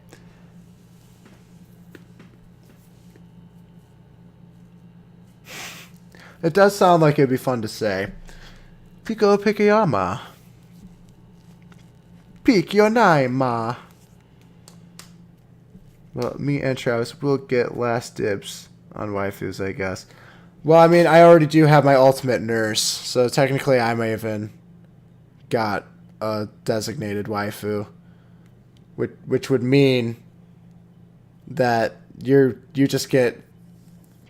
It does sound like it'd be fun to say. Pikoyama. Peek your name, ma. Well, me and Travis will get last dibs on waifus, I guess. Well, I mean, I already do have my ultimate nurse, so technically I may even got a designated waifu, which would mean that you just get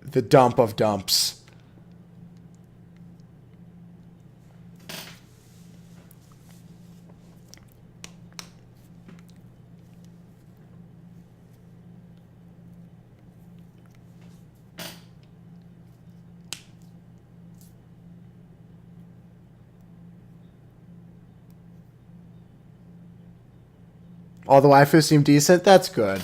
the dump of dumps. All the waifus seem decent? That's good.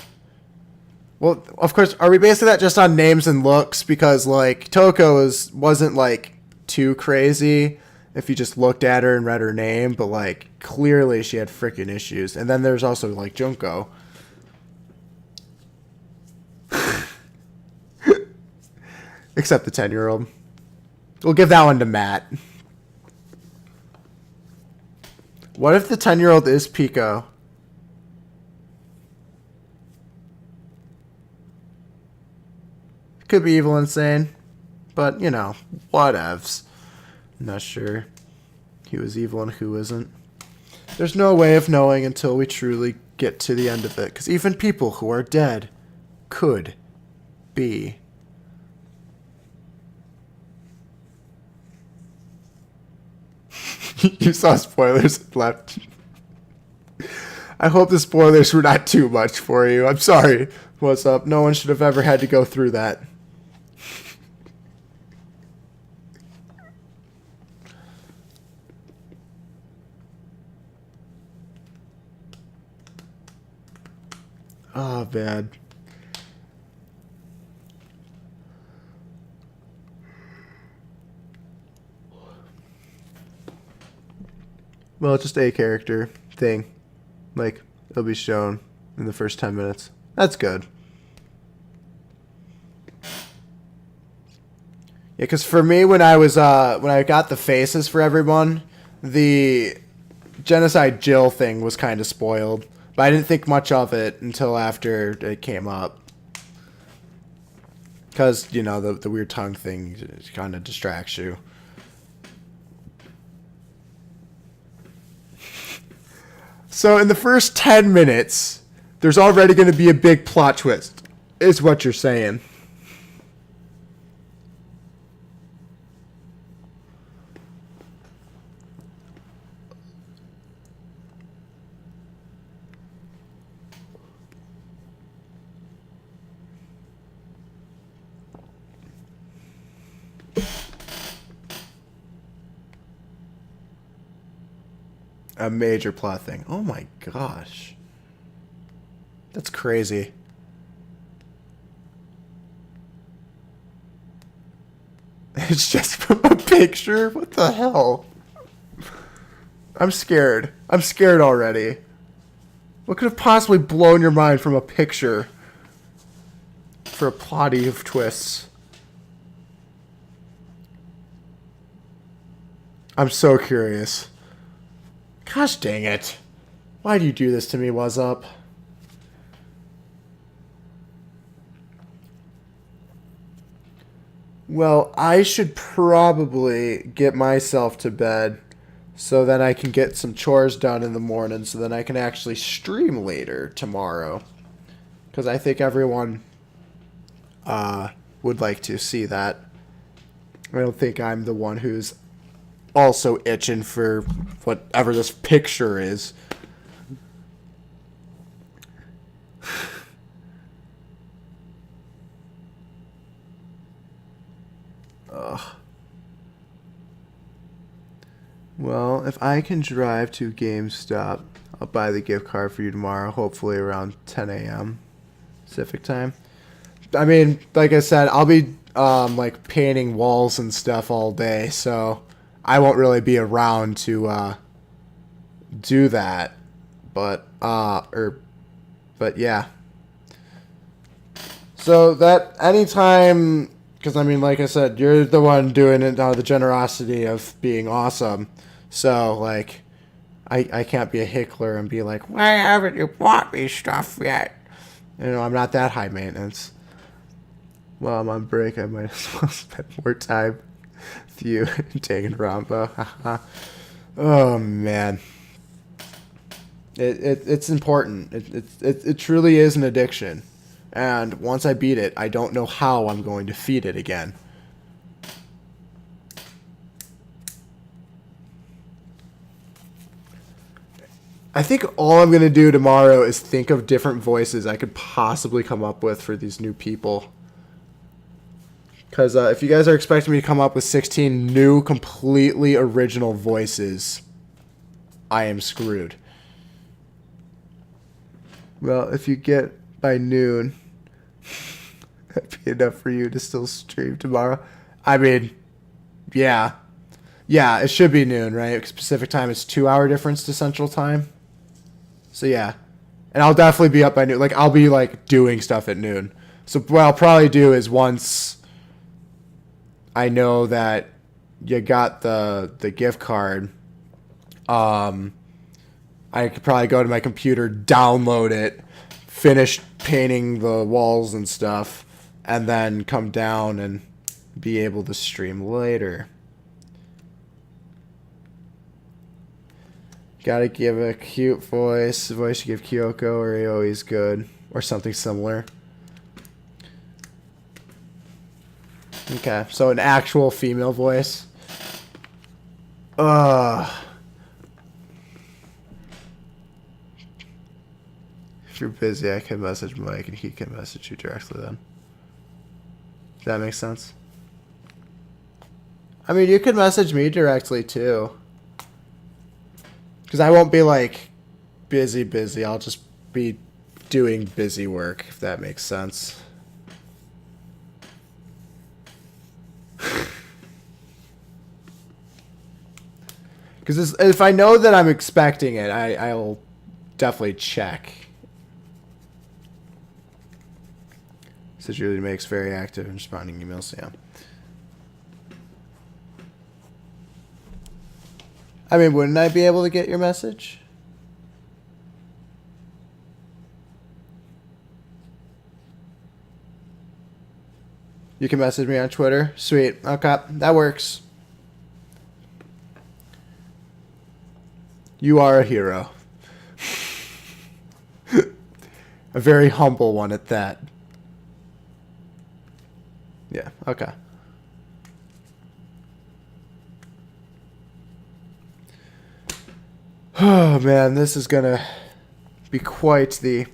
Well, of course, are we basing that just on names and looks? Because, like, Toko wasn't, like, too crazy if you just looked at her and read her name, but, like, clearly she had freaking issues. And then there's also, like, Junko. Except the 10-year-old. We'll give that one to Matt. What if the 10-year-old is Pico? Could be evil insane, but, you know, whatevs. Not sure who is evil and who isn't. There's no way of knowing until we truly get to the end of it, because even people who are dead could be. You saw spoilers left. I hope the spoilers were not too much for you. I'm sorry. What's up? No one should have ever had to go through that. Oh, man. Well, just a character thing. Like, it'll be shown in the first 10 minutes. That's good. Yeah, because for me, when I got the faces for everyone, the Genocide Jill thing was kind of spoiled. But I didn't think much of it until after it came up. Because, you know, the weird tongue thing kind of distracts you. So in the first 10 minutes, there's already going to be a big plot twist, is what you're saying. A major plot thing. Oh my gosh. That's crazy. It's just from a picture? What the hell? I'm scared. I'm scared already. What could have possibly blown your mind from a picture for a plotty of twists? I'm so curious. Gosh dang it. Why do you do this to me, what's up? Well, I should probably get myself to bed so that I can get some chores done in the morning so that I can actually stream later tomorrow. Because I think everyone would like to see that. I don't think I'm the one who's also itching for whatever this picture is. Ugh. Well, if I can drive to GameStop, I'll buy the gift card for you tomorrow, hopefully around 10 a.m. Pacific time. I mean, like I said, I'll be like painting walls and stuff all day, so I won't really be around to do that, but yeah. So that anytime, because I mean, like I said, you're the one doing it out of the generosity of being awesome. So like, I can't be a hickler and be like, why haven't you bought me stuff yet? You know, I'm not that high maintenance. While I'm on break, I might as well spend more time with you in Danganronpa. Oh man, it's important. It truly is an addiction, and once I beat it, I don't know how I'm going to feed it again. I think all I'm going to do tomorrow is think of different voices I could possibly come up with for these new people. Because if you guys are expecting me to come up with 16 new, completely original voices, I am screwed. Well, if you get by noon, that'd be enough for you to still stream tomorrow. I mean, yeah. Yeah, it should be noon, right? Pacific time is 2-hour difference to Central time. So yeah. And I'll definitely be up by noon. Like, I'll be, like, doing stuff at noon. So what I'll probably do is once I know that you got the gift card, I could probably go to my computer, download it, finish painting the walls and stuff, and then come down and be able to stream later. Gotta give a cute voice. The voice you give Kyoko or Aoi is good, or something similar. Okay, so an actual female voice. If you're busy, I can message Mike and he can message you directly then. Does that make sense? I mean, you could message me directly too. Because I won't be like busy. I'll just be doing busy work, if that makes sense. Because if I know that I'm expecting it, I'll definitely check. Says Julie makes very active in responding emails. Yeah. I mean, wouldn't I be able to get your message? You can message me on Twitter. Sweet. Okay, that works. You are a hero. A very humble one at that. Yeah, okay. Oh man, this is gonna be quite the...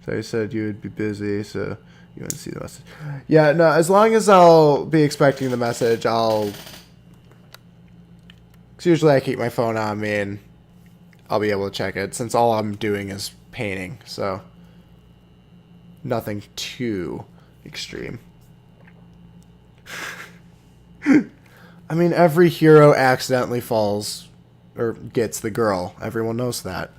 So you said you would be busy, so you wouldn't see the message. Yeah, no, as long as I'll be expecting the message, I'll... Because usually I keep my phone on me and I'll be able to check it, since all I'm doing is painting, so... Nothing too extreme. I mean, every hero accidentally falls or gets the girl. Everyone knows that.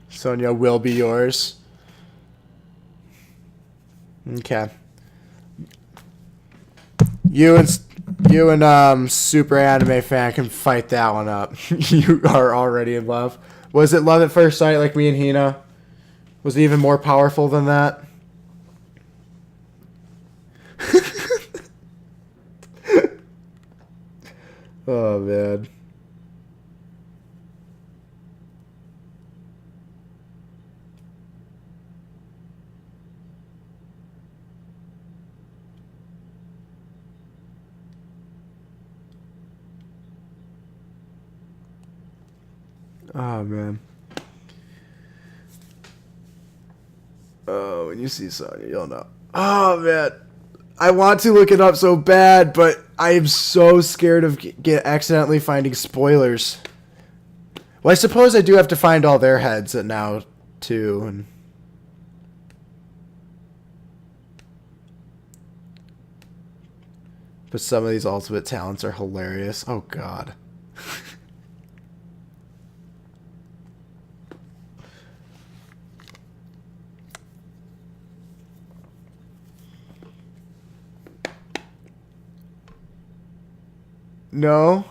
Sonia will be yours. Okay. You and Super Anime Fan can fight that one up. You are already in love. Was it love at first sight like me and Hina? Was it even more powerful than that? Oh man. Oh, man. Oh, when you see Sonya, you'll know. Oh, man. I want to look it up so bad, but I am so scared of accidentally finding spoilers. Well, I suppose I do have to find all their heads now, too. And but some of these ultimate talents are hilarious. Oh, God. No.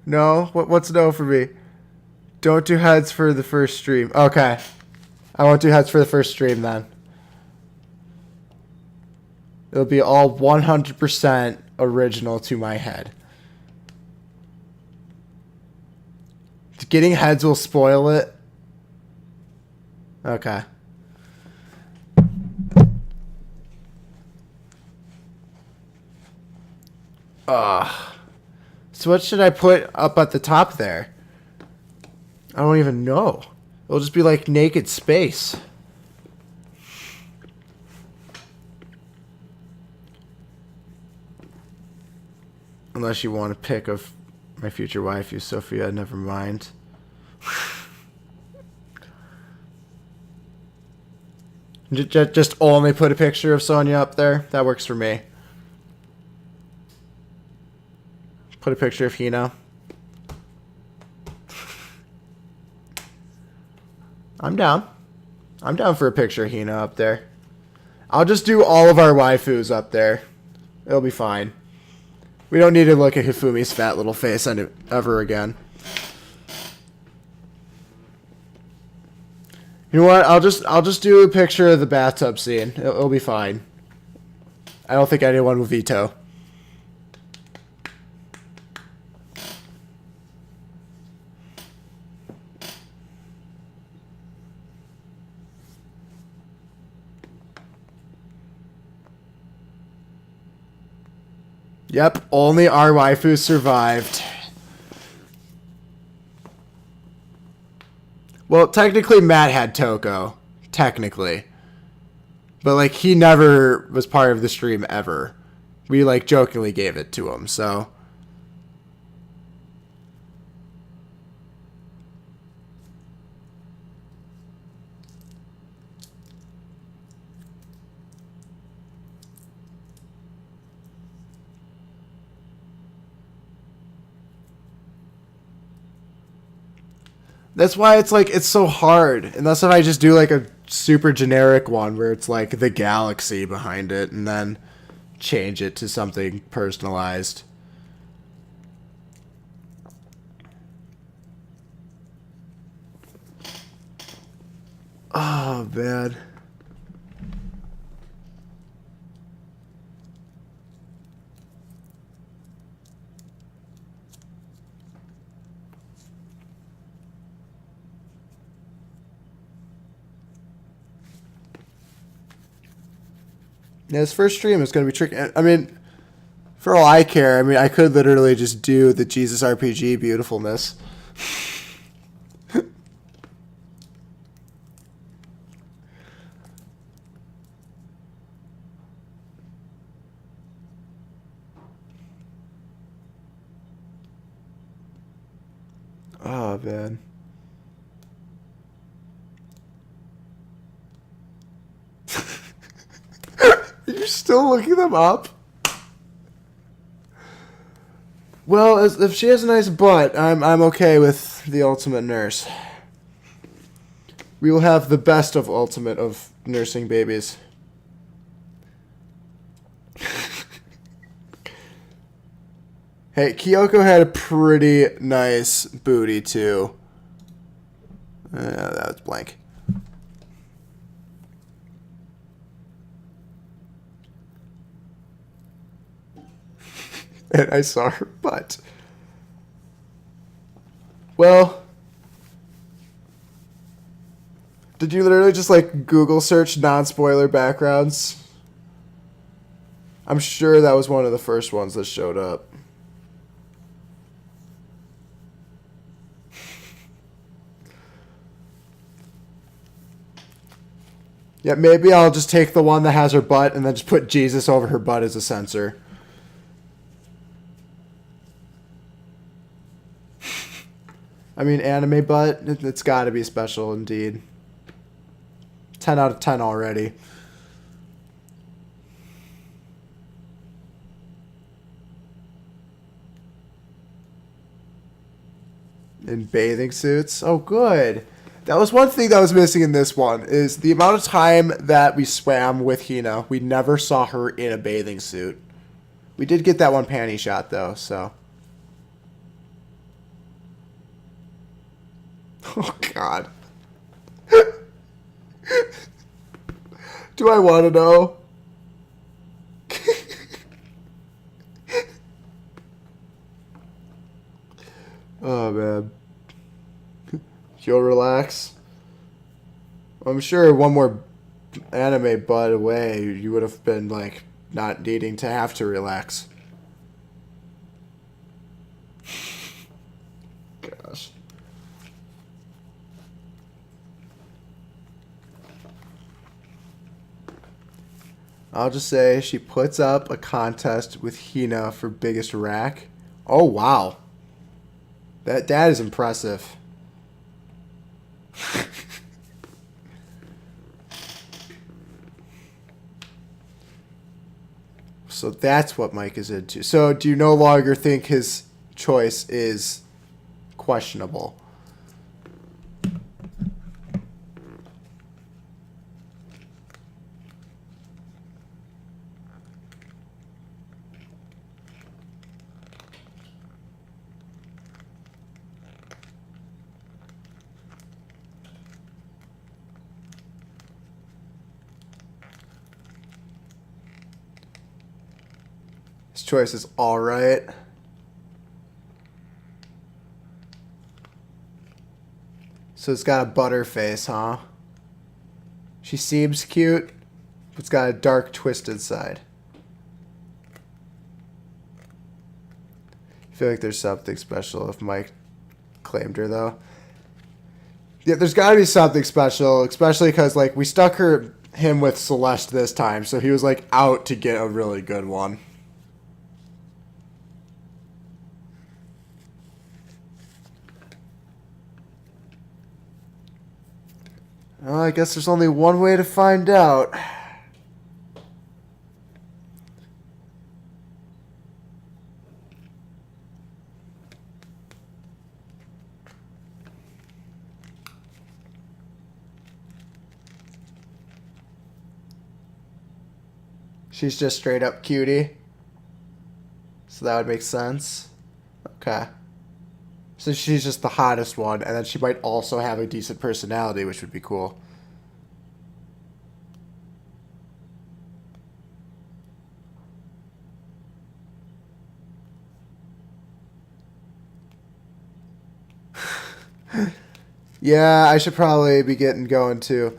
No? What's no for me? Don't do heads for the first stream. Okay. I won't do heads for the first stream then. It'll be all 100% original to my head. Getting heads will spoil it. Okay. So what should I put up at the top there? I don't even know. It'll just be like naked space. Unless you want to pick of my future wife, you Sophia, never mind. Just only put a picture of Sonya up there. That works for me. Put a picture of Hina. I'm down. I'm down for a picture of Hina up there. I'll just do all of our waifus up there. It'll be fine. We don't need to look at Hifumi's fat little face ever again. You know what? I'll just do a picture of the bathtub scene. It'll be fine. I don't think anyone will veto. Yep, only our waifu survived. Well, technically Matt had Toko. Technically. But, like, he never was part of the stream ever. We, like, jokingly gave it to him, so... That's why it's like, it's so hard. Unless if I just do like a super generic one where it's like the galaxy behind it and then change it to something personalized. Oh, man. Yeah, his first stream is going to be tricky. I mean, for all I care, I mean, I could literally just do the Jesus RPG beautifulness. Oh, man. You're still looking them up? Well, if she has a nice butt, I'm okay with the ultimate nurse. We will have the best of ultimate of nursing babies. Hey, Kyoko had a pretty nice booty, too. That was blank. And I saw her butt. Well, did you literally just like Google search non-spoiler backgrounds? I'm sure that was one of the first ones that showed up. Yeah, maybe I'll just take the one that has her butt and then just put Jesus over her butt as a censor. I mean, anime butt, it's got to be special indeed. 10 out of 10 already. In bathing suits? Oh, good. That was one thing that was missing in this one, is the amount of time that we swam with Hina. We never saw her in a bathing suit. We did get that one panty shot, though, so... Oh, God. Do I want to know? Oh, man. You'll relax. I'm sure one more anime butt away, you would have been, like, not needing to have to relax. Gosh. I'll just say she puts up a contest with Hina for biggest rack. Oh, wow. That is impressive. So that's what Mike is into. So do you no longer think his choice is questionable? Choice is all right. So it's got a butter face, huh? She seems cute, but it's got a dark, twisted side. feel like there's something special if Mike claimed her, though. Yeah, there's got to be something special, especially because, like, we stuck him with Celeste this time, so he was, like, out to get a really good one. Well, I guess there's only one way to find out. She's just straight up cutie. So that would make sense. Okay. So she's just the hottest one, and then she might also have a decent personality, which would be cool. Yeah, I should probably be getting going too.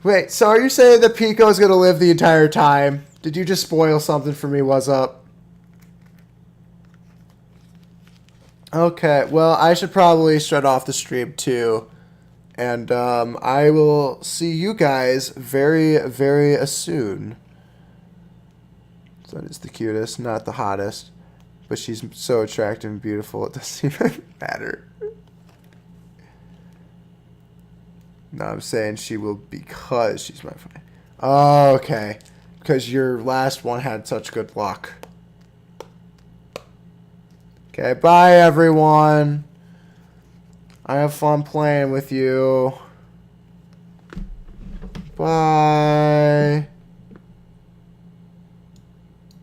Wait, so are you saying that Pico's gonna live the entire time? Did you just spoil something for me? What's up? Okay, well, I should probably shut off the stream too. And I will see you guys very, very soon. So that is the cutest, not the hottest. But she's so attractive and beautiful, it doesn't even matter. No, I'm saying she will because she's my friend. Oh, okay. Because your last one had such good luck. Okay, bye everyone. I have fun playing with you. Bye.